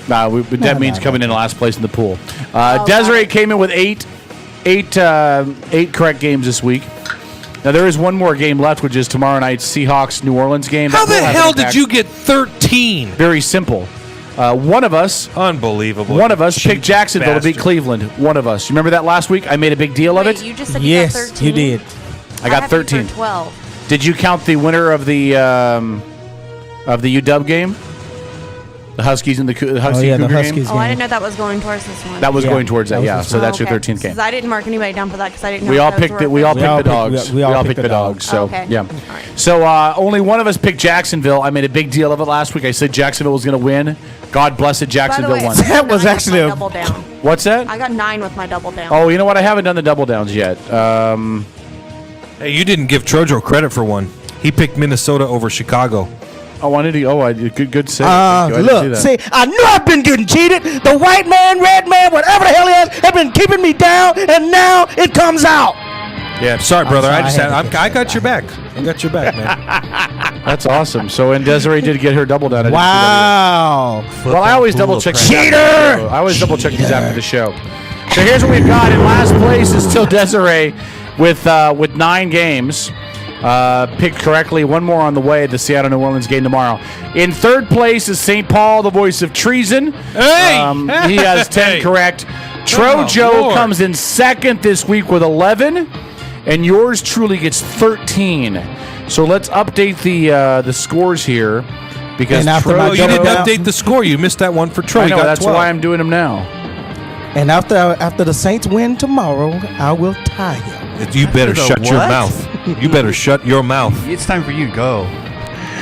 That means coming in last place in the pool. Desiree came in with 8. eight correct games this week. Now, there is one more game left, which is tomorrow night's Seahawks-New Orleans game. How the hell did you get 13? Very simple. One of us... Unbelievable. One of us picked Jacksonville to beat bastard. Cleveland. One of us. You remember that last week? I made a big deal of it. You just said you got 13? you did. I got have you for 13. 12. Did you count the winner of the UW game? The Huskies and the Huskies the Cougar Huskies game? Oh, I didn't know that was going towards this one. That was going towards that, That was yeah. this So one. that's your 13th game. Because I didn't mark anybody down for that because I didn't know We all if those picked were the official. dogs. we all picked the dogs. So Okay. yeah. So only one of us picked Jacksonville. I made a big deal of it last week. I said Jacksonville was going to win. God bless it, By the Jacksonville way, won. I got 9 with actually my a- double down. What's that? I got 9 with my double down. Oh, you know what? I haven't done the double downs yet. Hey, you didn't give Trojo credit for one. He picked Minnesota over Chicago. Oh, I did. Good save. Thank you. I didn't Look, see that. see, I knew I've been getting cheated. The white man, red man, whatever the hell he is, have been keeping me down, and now it comes out. Yeah, sorry, brother. sorry, I got your back. I got your back, man. That's awesome. So, and Desiree did get her double down. I didn't see that Wow. either. Well, I always double check. Cheater! I always double check these after the show. So here's what we've got. In last place is still Desiree with 9 games. Picked correctly. One more on the way. The Seattle-New Orleans game tomorrow. In third place is St. Paul, the voice of treason. Hey! He has 10 correct. Trojo Lord. comes in second this week with 11, and yours truly gets 13. So let's update the scores here because And after my Oh, you didn't double down- update the score. You missed that one for Troy. I You know, got that's 12. why I'm doing them now. And after the Saints win tomorrow, I will tie you. You better The shut your what? mouth. You better shut your mouth. It's time for you to go.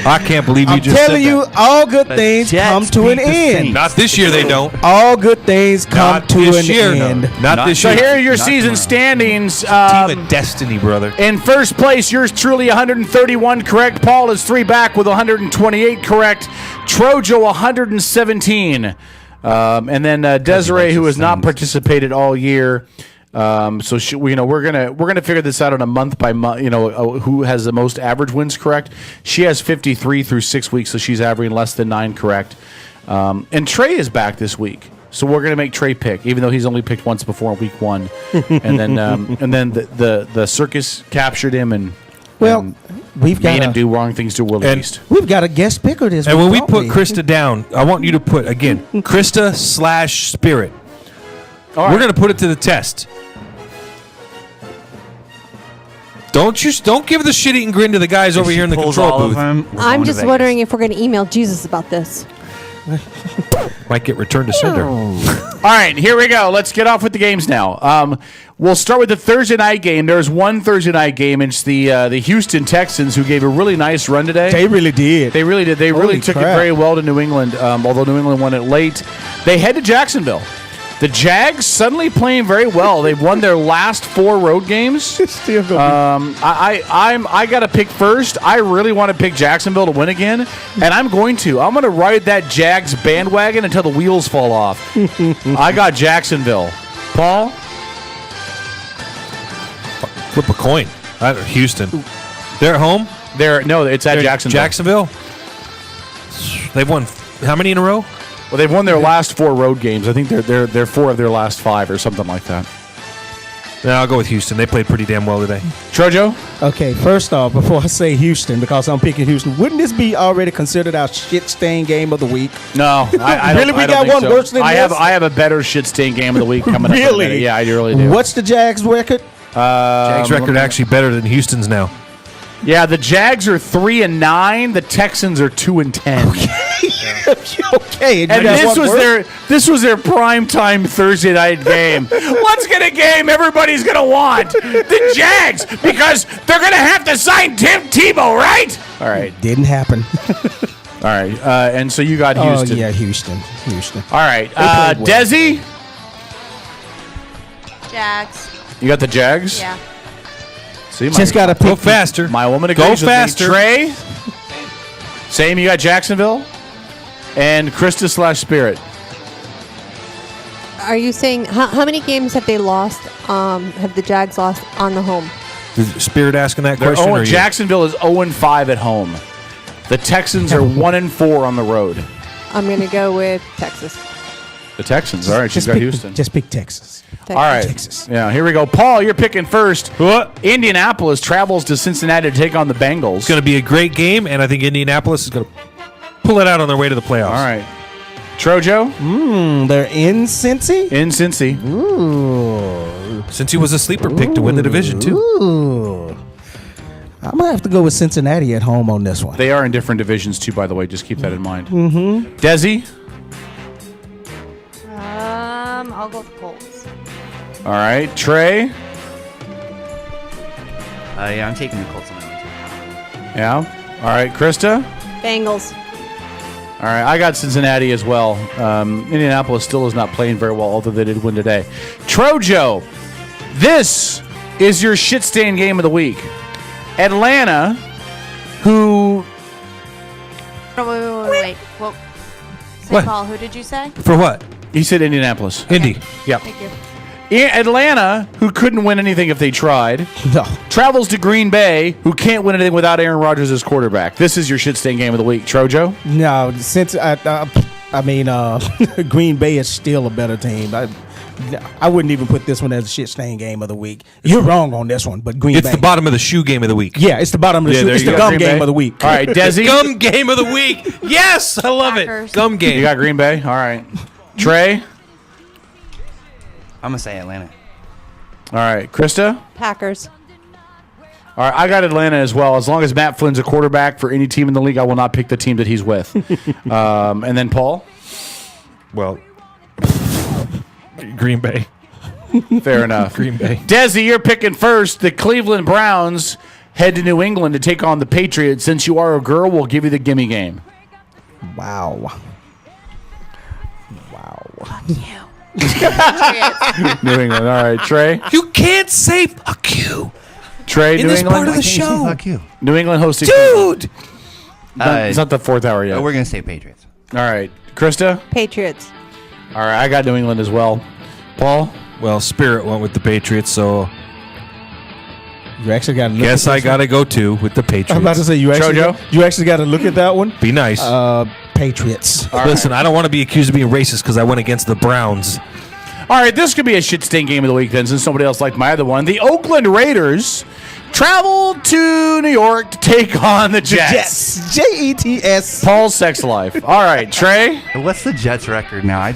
I can't believe you I'm just said telling you, that. all good The things Jets come to an beat the end. Saints. Not this year, they don't. All good things come Not to this an year. end. Not this So year. here are your Not season tomorrow. standings. Team of destiny, brother. In first place, yours truly 131 correct. Paul is 3 back with 128 correct. Trojo 117. And then Desiree, who has not participated all year. So we're gonna figure this out on a month by month. Who has the most average wins correct? She has 53 through 6 weeks, so she's averaging less than 9 correct. And Trey is back this week, so we're gonna make Trey pick, even though he's only picked once before in week 1. And then the circus captured him and We've made him got do wrong things to Will East. we've got a guest picker this And week. when we don't put Krista down, I want you to put, again, Krista/Spirit. All right. We're going to put it to the test. Don't give the shit-eating grin to the guys over here in the control booth. I'm just wondering if we're going to email Jesus about this. Might get returned to sender. All right, here we go. Let's get off with the games now. We'll start with the Thursday night game. There's one Thursday night game. It's the Houston Texans, who gave a really nice run today. They really did. They really did. They Holy really took crap. it very well to New England, although New England won it late. They head to Jacksonville. The Jags suddenly playing very well. They've won their last 4 road games. I got to pick first. I really want to pick Jacksonville to win again, and I'm going to. I'm going to ride that Jags bandwagon until the wheels fall off. I got Jacksonville. Paul? Flip a coin. Houston. They're at home? No, it's at Jacksonville. Jacksonville? They've won how many in a row? Well, they've won their last 4 road games. I think they're 4 of their last 5 or something like that. Yeah, I'll go with Houston. They played pretty damn well today. Trojo? Okay, first off, before I say Houston, because I'm picking Houston, wouldn't this be already considered our shit-stained game of the week? No, I Really? don't, We I don't got think one so. worse than I this? have a better shit-stained game of the week coming up. in a Really? minute. Yeah, I really do. What's the Jags record? Jags record actually better than Houston's now. Yeah, the Jags are 3-9. The Texans are 2-10. Okay, And this was their primetime Thursday night game. Let's get a game everybody's gonna want. The Jags, because they're gonna have to sign Tim Tebow, right? All right, Didn't happen. all right. And so you got Houston. Oh yeah, Houston. All right, played well. Desi, Jags. you got the Jags. Yeah. See, Just gotta Go pick. faster. My woman Go agrees with me. faster. Trey, same. You got Jacksonville, and Krista/Spirit. Are you saying how many games have they lost? Have the Jags lost on the home? Is Spirit asking that They're question? or you? Jacksonville is 0-5 at home. The Texans are 1-4 on the road. I'm going to go with Texas. The Texans. All right, she's got Houston. Just pick Texas. All right. Texas. Yeah, here we go. Paul, you're picking first. What? Indianapolis travels to Cincinnati to take on the Bengals. It's going to be a great game, and I think Indianapolis is going to pull it out on their way to the playoffs. All right. Trojo? They're in Cincy? In Cincy. Ooh. Cincy was a sleeper pick to win the division, too. Ooh. I'm going to have to go with Cincinnati at home on this one. They are in different divisions, too, by the way. Just keep that in mind. Mm-hmm. Desi? I'll go with the Colts. All right. Trey? Yeah, I'm taking the Colts on that one. Yeah. All right. Krista? Bengals. All right. I got Cincinnati as well. Indianapolis still is not playing very well, although they did win today. Trojo, this is your shit stain game of the week. Atlanta, who... Oh, wait. Well, St. What? Paul, who did you say? For what? He said Indianapolis. Indy. Yep. Thank you. Atlanta, who couldn't win anything if they tried, No. travels to Green Bay, who can't win anything without Aaron Rodgers as quarterback. This is your shit stain game of the week. Trojo? No, since Green Bay is still a better team. I wouldn't even put this one as a shit stain game of the week. You're wrong on this one, but Green It's Bay. the bottom of the shoe game of the week. Yeah, it's the bottom of the shoe. there It's you the go. gum Green game Bay. of the week. All right, Desi? Gum game of the week. Yes, I love Packers. it. Gum game. You got Green Bay? All right. Trey? I'm going to say Atlanta. All right. Krista? Packers. All right, I got Atlanta as well. As long as Matt Flynn's a quarterback for any team in the league, I will not pick the team that he's with. And then Paul? Well, Green Bay. Fair enough. Green Bay. Desi, you're picking first. The Cleveland Browns head to New England to take on the Patriots. Since you are a girl, we'll give you the gimme game. Wow. New England. All right, Trey? You can't say fuck you Trey, in New this England? part of the I can't say show. fuck you. New England hosting. Dude! It's not the fourth hour yet. We're going to say Patriots. All right. Krista? Patriots. All right, I got New England as well. Paul? Well, Spirit went with the Patriots, so You actually got to look guess at I this got to go too with the Patriots. I'm about to say you actually got to look at that one. Be nice. Patriots. Listen, I don't want to be accused of being racist because I went against the Browns. All right, this could be a shit stain game of the week then, since somebody else liked my other one. The Oakland Raiders travel to New York to take on the Jets. Jets. Paul's sex life. All right, Trey? What's the Jets' record now?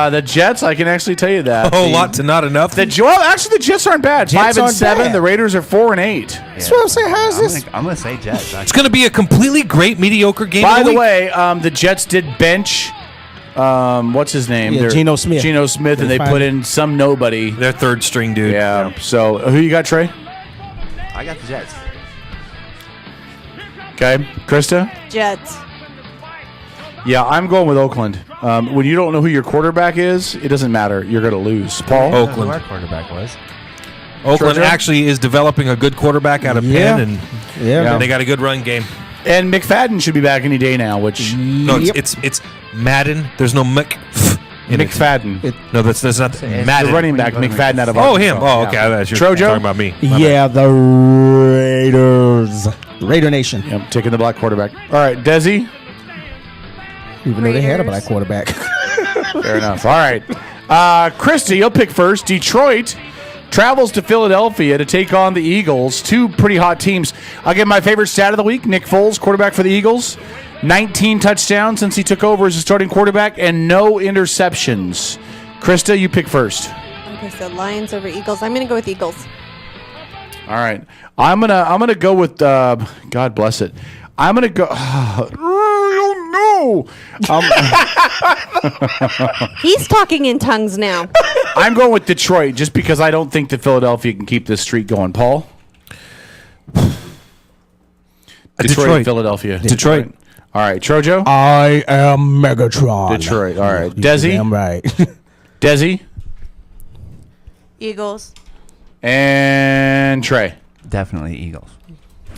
The Jets, I can actually tell you that. A whole lot to not enough. Well, actually, the Jets aren't bad. Jets 5 and aren't 7. bad. The Raiders are 4 and 8. That's what I'm saying. How is this? I'm going to say Jets. It's going to be a completely great, mediocre game. By of the week. way, the Jets did bench. What's his name? Yeah, Geno Smith. Geno Smith, and they put in some nobody. Their third string dude. Yeah. So, who you got, Trey? I got the Jets. Okay, Krista? Jets. Yeah, I'm going with Oakland. When you don't know who your quarterback is, it doesn't matter. You're going to lose. Paul? Oakland. Who our quarterback was. Oakland Treasure? actually is developing a good quarterback out of Yeah. Penn, Yeah. and they got a good run game. And McFadden should be back any day now, which... No, it's Madden. There's no Mc. In it. McFadden. No, that's not Madden. The running back, McFadden out of Oh, Arkansas. him. Oh, okay. Yeah. I thought you were Trojo? talking about me. My Yeah, the Raiders. Raider Nation. Yep, taking the black quarterback. All right, Desi? Even though they had a Raiders. black quarterback. Fair enough. All right. Krista, you'll pick first. Detroit travels to Philadelphia to take on the Eagles. Two pretty hot teams. I'll give my favorite stat of the week. Nick Foles, quarterback for the Eagles. 19 touchdowns since he took over as a starting quarterback and no interceptions. Krista, you pick first. Okay, so Lions over Eagles. I'm going to go with Eagles. All right. I'm gonna go with God bless it. I'm gonna go. Oh no! He's talking in tongues now. I'm going with Detroit just because I don't think that Philadelphia can keep this streak going. Paul. Detroit. Philadelphia. Detroit. All right, Trojo. I am Megatron. Detroit. All right, You're Desi. damn right. Desi Eagles. and Trey. Definitely Eagles.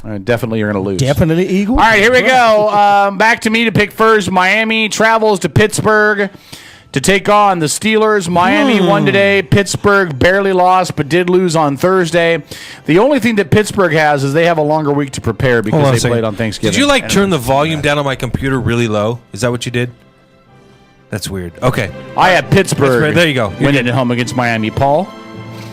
All right, definitely you're going to lose. Definitely Eagles. All right, here we go. Back to me to pick first. Miami travels to Pittsburgh to take on the Steelers. Miami won today. Pittsburgh barely lost, but did lose on Thursday. The only thing that Pittsburgh has is they have a longer week to prepare Hold on a because they second. played on Thanksgiving. Did you turn the volume down on my computer really low? Is that what you did? That's weird. Okay. I have Pittsburgh. There you go. You're winning at home against Miami. Paul?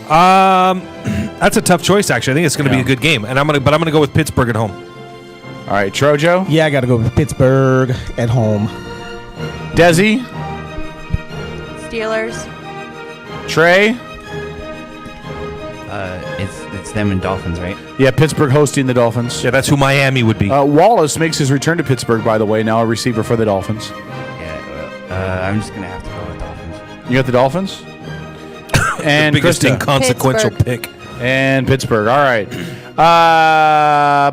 That's a tough choice, actually. I think it's going to be a good game, and I'm gonna go with Pittsburgh at home. All right, Trojo? Yeah, I got to go with Pittsburgh at home. Desi? Steelers. Trey? It's them and Dolphins, right? Yeah, Pittsburgh hosting the Dolphins. Yeah, that's who Miami would be. Wallace makes his return to Pittsburgh, by the way, now a receiver for the Dolphins. Yeah, I'm just going to have to go with Dolphins. You got the Dolphins? And the biggest Krista? inconsequential pick. And Pittsburgh. All right.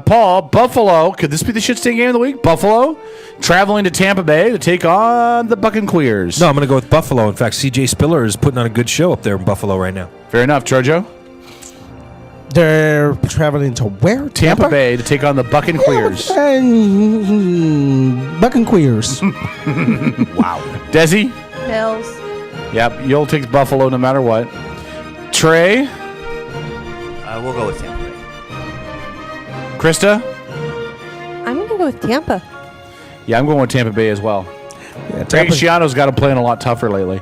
Paul, Buffalo. Could this be the shit-stain game of the week? Buffalo traveling to Tampa Bay to take on the Buccaneers. No, I'm going to go with Buffalo. In fact, C.J. Spiller is putting on a good show up there in Buffalo right now. Fair enough. Trojo? They're traveling to where? Tampa Bay to take on the Buccaneers. Buccaneers. Wow. Desi? Bills. Yep, you'll take Buffalo no matter what. Trey? We'll go with Tampa Bay. Krista? I'm going to go with Tampa. Yeah, I'm going with Tampa Bay as well. Yeah, Greg Schiano's got him playing a lot tougher lately.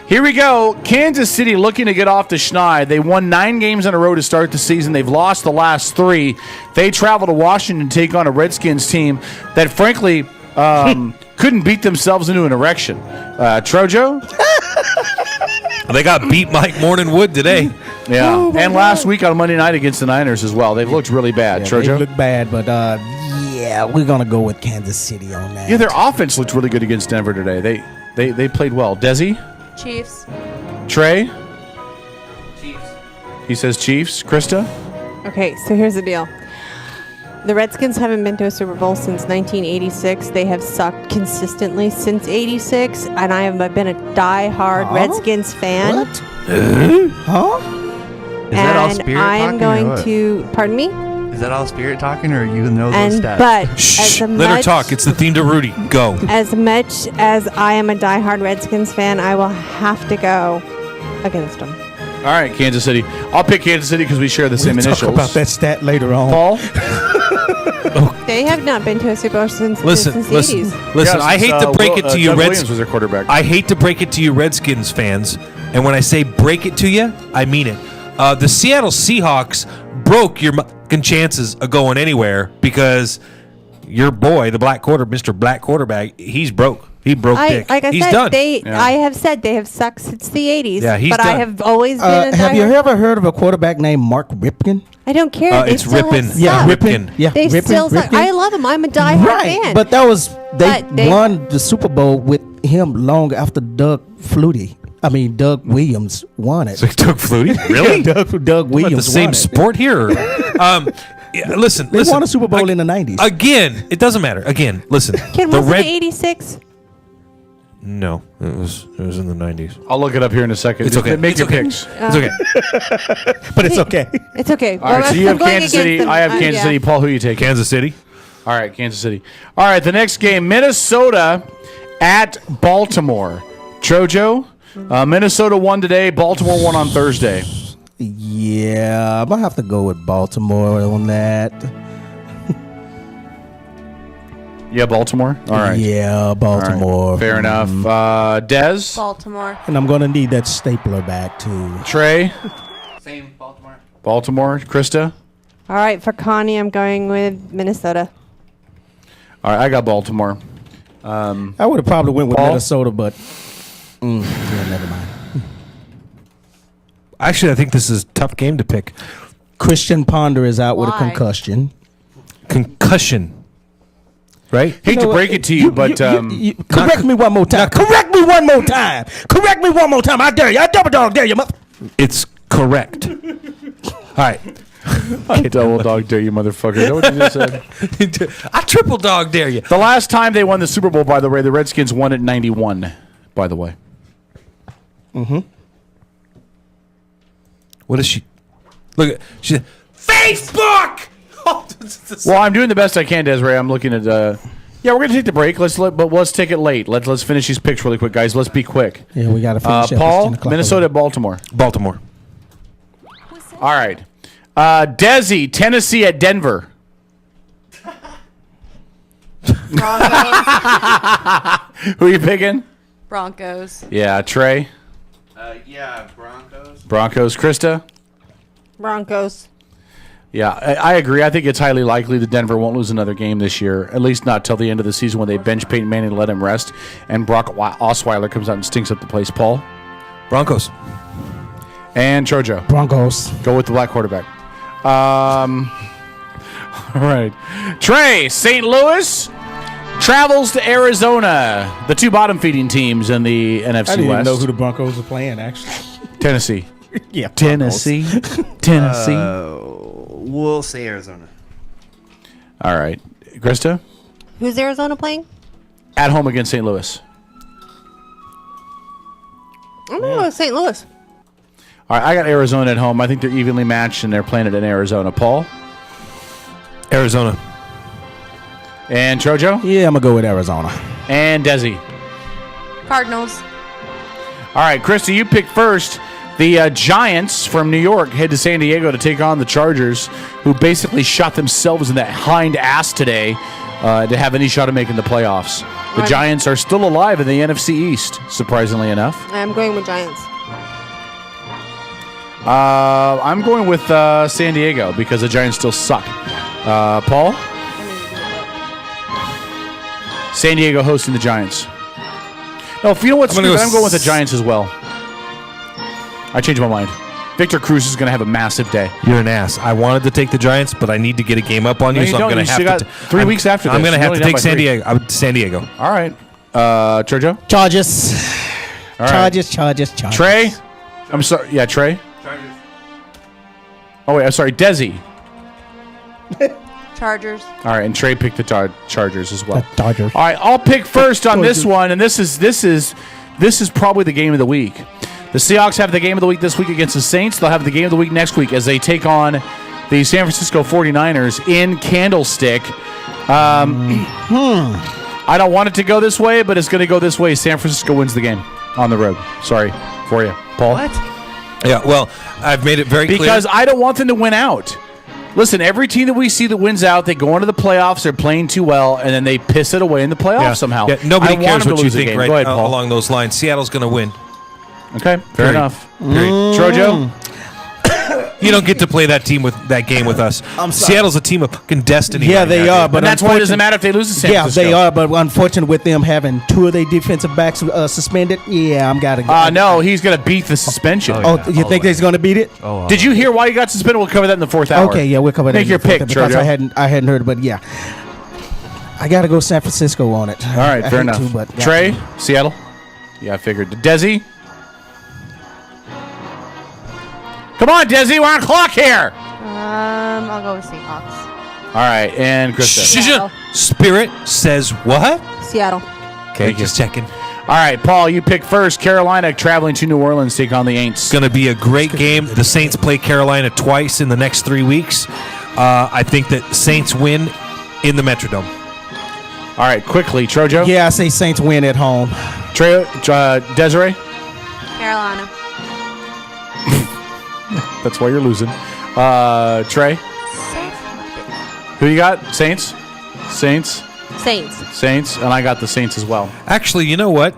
Here we go. Kansas City looking to get off the schneid. They won 9 games in a row to start the season. They've lost the last 3. They travel to Washington to take on a Redskins team that, frankly, couldn't beat themselves into an erection. Trojo? They got beat Mike Morningwood today. Yeah, and last week on Monday night against the Niners as well. They've looked really bad. Yeah, Trojo? they look bad, but yeah, we're going to go with Kansas City on that. Yeah, their offense looked really good against Denver today. They played well. Desi? Chiefs. Trey? Chiefs. He says Chiefs. Krista? Okay, so here's the deal. The Redskins haven't been to a Super Bowl since 1986. They have sucked consistently since 86, and I have been a die-hard Redskins fan. What? Huh? Is that all And spirit I am talking or going what? to... Pardon me? Is that all spirit talking, or you know those And stats? but Shh, as let her talk. It's the theme to Rudy. Go. As much as I am a die-hard Redskins fan, I will have to go against them. All right, Kansas City. I'll pick Kansas City because we share the same We'll initials. talk about that stat later on. Paul? They have not been to a Super Bowl since the Listen. 80s. Yes, I hate to break it to you, Doug Reds. Williams was their quarterback. I hate to break it to you, Redskins fans. And when I say break it to you, I mean it. The Seattle Seahawks broke your fucking chances of going anywhere because your boy, the Mr. Black Quarterback, he's broke. He broke dick. Like I he's said, done. I have said they have sucked since the 80s. Yeah, he's but I done. have always been a Have you diehard- ever heard of a quarterback named Mark Ripken? I don't care. They It's still have Rippin. sucked. Yeah, Ripken. Yeah, They Ripken, still suck. Ripken. I love him. I'm a diehard Right, fan. but they But they- won the Super Bowl with him long after Doug Williams won it. So Doug Flutie? Really? Doug What, Williams the same won it. sport here? Yeah, listen. They won a Super Bowl in the 90s. Again, it doesn't matter. Again, listen. Kid, the wasn't it 86? No, it was in the 90s. I'll look it up here in a second. It's Just okay. Make It's your okay. picks. It's okay. But it's okay. It's okay. All right, so you have Kansas City. I have Kansas City. Paul, who you take? Kansas City. All right, Kansas City. All right, the next game, Minnesota at Baltimore. Trojo, Minnesota won today. Baltimore won on Thursday. Yeah, I'm going to have to go with Baltimore on that. Yeah, Baltimore? All right. Yeah, Baltimore. All right, fair enough. Dez? Baltimore. And I'm going to need that stapler back, too. Trey? Same, Baltimore. Baltimore. Krista? All right, for Connie, I'm going with Minnesota. All right, I got Baltimore. I would have probably went with Paul? Minnesota, but yeah, never mind. Actually, I think this is a tough game to pick. Christian Ponder is out with a Why? concussion. Concussion. Right? Hate to break it to you, but correct me one more time. Correct me one more time. Correct me one more time. I dare you. I double dog dare you. It's correct. All right. I double dog dare you, motherfucker. Is that what you just said? I triple dog dare you. The last time they won the Super Bowl, by the way, the Redskins won it in 91, by the way. Mm-hmm. What is she? Look at she. Facebook. Well, I'm doing the best I can, Desiree. I'm looking at. Yeah, we're gonna take the break. Let's take it late. Let's finish these picks really quick, guys. Let's be quick. Yeah, we got to finish up. It's Paul, 10 o'clock Minnesota, already. Baltimore. Baltimore. All right. Desi, Tennessee at Denver. Who are you picking? Broncos. Yeah, Trey. Yeah, Broncos. Broncos. Krista. Broncos. Yeah, I agree. I think it's highly likely that Denver won't lose another game this year, at least not till the end of the season when they bench Peyton Manning and let him rest, and Brock Osweiler comes out and stinks up the place. Paul? Broncos. And Chojo? Broncos. Go with the black quarterback. All right. Trey, St. Louis travels to Arizona, the two bottom-feeding teams in the NFC West. I didn't even know who the Broncos were playing, actually. Tennessee. Yeah, Tennessee. Tennessee. We'll say Arizona. All right. Krista? Who's Arizona playing? At home against St. Louis. I'm going to go with St. Louis. All right, I got Arizona at home. I think they're evenly matched, and they're playing it in Arizona. Paul? Arizona. And Chojo? Yeah, I'm going to go with Arizona. And Desi? Cardinals. All right, Krista, you pick first. The Giants from New York head to San Diego to take on the Chargers, who basically shot themselves in that hind ass today to have any shot of making the playoffs. The Giants are still alive in the NFC East, surprisingly enough. I'm going with Giants. I'm going with San Diego because the Giants still suck. Paul? San Diego hosting the Giants. No, if you know what's stupid, I'm going with the Giants as well. I changed my mind. Victor Cruz is going to have a massive day. You're an ass. I wanted to take the Giants, but I need to get a game up on you, so I'm going to have to. 3 weeks after this. I'm going to have to take San 3. Diego. San Diego. All right. Chojo? Chargers. All right. Chargers. Trey? I'm sorry. Yeah, Trey? Chargers. Oh, wait. I'm sorry. Desi. Chargers. All right, and Trey picked the Chargers as well. Chargers. All right, I'll pick first on this one, and this is probably the game of the week. The Seahawks have the game of the week this week against the Saints. They'll have the game of the week next week as they take on the San Francisco 49ers in Candlestick. I don't want it to go this way, but it's going to go this way. San Francisco wins the game on the road. Sorry for you, Paul. What? Yeah, well, I've made it very clear. Because I don't want them to win out. Listen, every team that we see that wins out, they go into the playoffs, they're playing too well, and then they piss it away in the playoffs somehow. Yeah, nobody I want cares them what to you lose the think game. right Go ahead, Paul. along those lines. Seattle's going to win. Okay, fair enough. Period. Trojo? You don't get to play that game with us. I'm sorry. Seattle's a team of fucking destiny. Yeah, right they now, are. dude. But And that's why it doesn't matter if they lose to San Francisco. Yeah, they are. But unfortunately, with them having two of their defensive backs suspended, I'm got to go. No, he's going to beat the suspension. You think he's going to beat it? Did you hear why he got suspended? We'll cover that in the fourth hour. Okay, yeah, we'll cover that. Make your pick, because Trojo. I hadn't heard, but yeah, I got to go San Francisco on it. All right, I fair hate enough. to, but Trey, Seattle? Yeah, I figured. Desi? Come on, Desi, we're on clock here. I'll go with Seahawks. All right, and Krista. Spirit says what? Seattle. Okay, just checking. All right, Paul, you pick first. Carolina traveling to New Orleans, take on the Aints. It's going to be a great game. The Saints play Carolina twice in the next 3 weeks. I think that Saints win in the Metrodome. All right, quickly, Trojo. Yeah, I say Saints win at home. Desiree? Carolina. That's why you're losing. Trey? Who you got? Saints? Saints. Saints, and I got the Saints as well. Actually, you know what?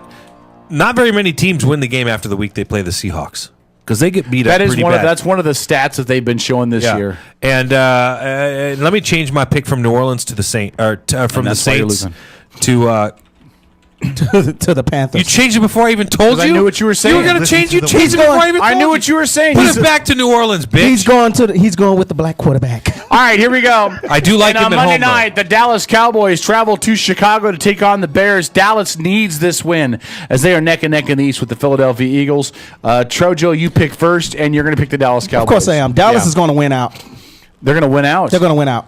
Not very many teams win the game after the week they play the Seahawks because they get beat up pretty bad. That's one of the stats that they've been showing this year. And let me change my pick from New Orleans to the Saints, from the Saints to to the Panthers. You changed it before I even told you. I knew what you were saying. You were going to change. You changed it before I even told you. I knew what you were saying. Put it back to New Orleans, bitch. He's going with the black quarterback. All right, here we go. I do like and him on at Monday home, night, the Dallas Cowboys travel to Chicago to take on the Bears. Dallas needs this win as they are neck and neck in the East with the Philadelphia Eagles. Trojo, you pick first, and you're going to pick the Dallas Cowboys. Of course I am. Dallas is going to win out. They're going to win out. They're going to win out.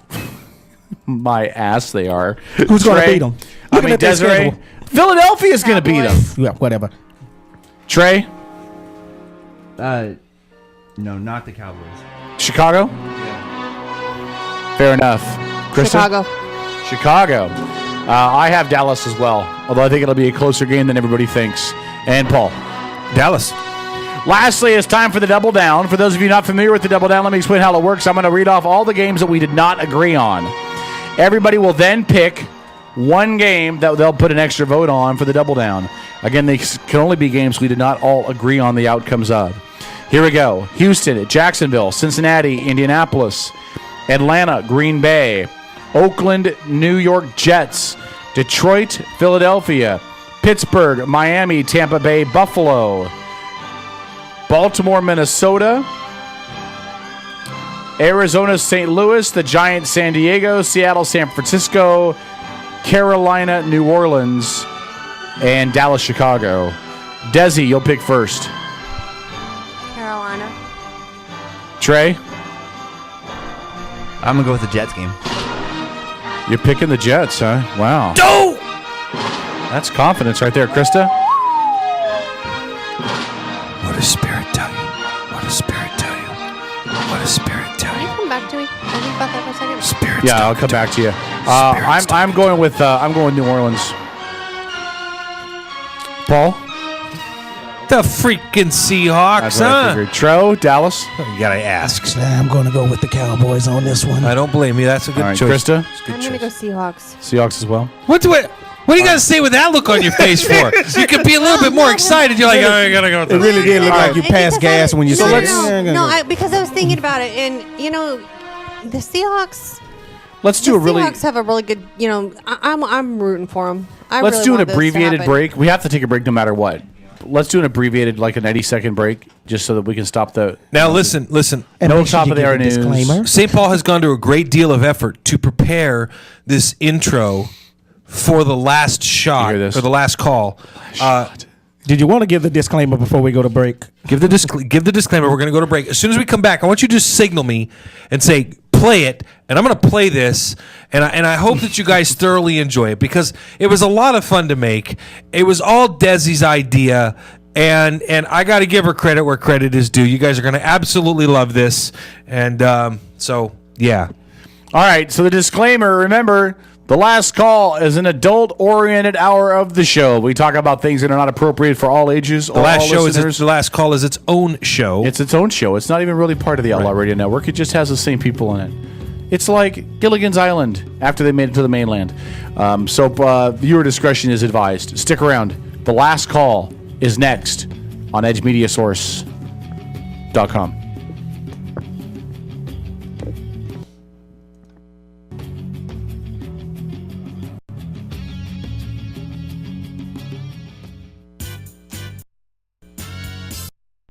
My ass, they are. Who's going to beat them? I mean, Desiree. Philadelphia is going to beat them. Yeah, whatever. Trey? No, not the Cowboys. Chicago? Fair enough. Krista? Chicago. I have Dallas as well, although I think it'll be a closer game than everybody thinks. And Paul? Dallas. Lastly, it's time for the Double Down. For those of you not familiar with the Double Down, let me explain how it works. I'm going to read off all the games that we did not agree on. Everybody will then pick one game that they'll put an extra vote on for the double down. Again, they can only be games we did not all agree on the outcomes of. Here we go. Houston, Jacksonville, Cincinnati, Indianapolis, Atlanta, Green Bay, Oakland, New York Jets, Detroit, Philadelphia, Pittsburgh, Miami, Tampa Bay, Buffalo, Baltimore, Minnesota, Arizona, St. Louis, the Giants, San Diego, Seattle, San Francisco, Carolina, New Orleans, and Dallas, Chicago. Desi, you'll pick first. Carolina. Trey? I'm going to go with the Jets game. You're picking the Jets, huh? Wow. No! That's confidence right there, Krista. What does Spirit tell you? What does Spirit tell you? What does Spirit tell Can you come back to me? I think about that for a second. Spirit. Yeah, I'll come back to you. I'm going with New Orleans. Paul? The freaking Seahawks, That's what I huh? figured. Tro, Dallas? You gotta ask. I'm going to go with the Cowboys on this one. I don't blame you. That's a good All right, choice. Krista? It's a good I'm going to go Seahawks. Seahawks as well. What do you got to say with that look on your face for? You could be a little bit more excited. You're like, oh, I gotta go with It this. really did look like you passed gas when you said it. Because I was thinking about it, and the Seahawks. Let's do a really. Seahawks have a really good. I'm rooting for them. Let's do an abbreviated break. We have to take a break no matter what. Let's do an abbreviated, like a 90-second break, just so that we can stop the. Now listen. And no make sure top you of the give hour a news. disclaimer. St. Paul has gone to a great deal of effort to prepare this intro for the last shot or the last call. Did you want to give the disclaimer before we go to break? Give the disclaimer. We're going to go to break. As soon as we come back, I want you to just signal me and say, play it. And I'm going to play this. And I hope that you guys thoroughly enjoy it because it was a lot of fun to make. It was all Desi's idea. And I got to give her credit where credit is due. You guys are going to absolutely love this. And so, yeah. All right. So the disclaimer, remember, the last call is an adult-oriented hour of the show. We talk about things that are not appropriate for all ages. The last call is its own show. It's its own show. It's not even really part of the Outlaw Radio Network. It just has the same people in it. It's like Gilligan's Island after they made it to the mainland. So viewer discretion is advised. Stick around. The last call is next on EdgeMediaSource.com.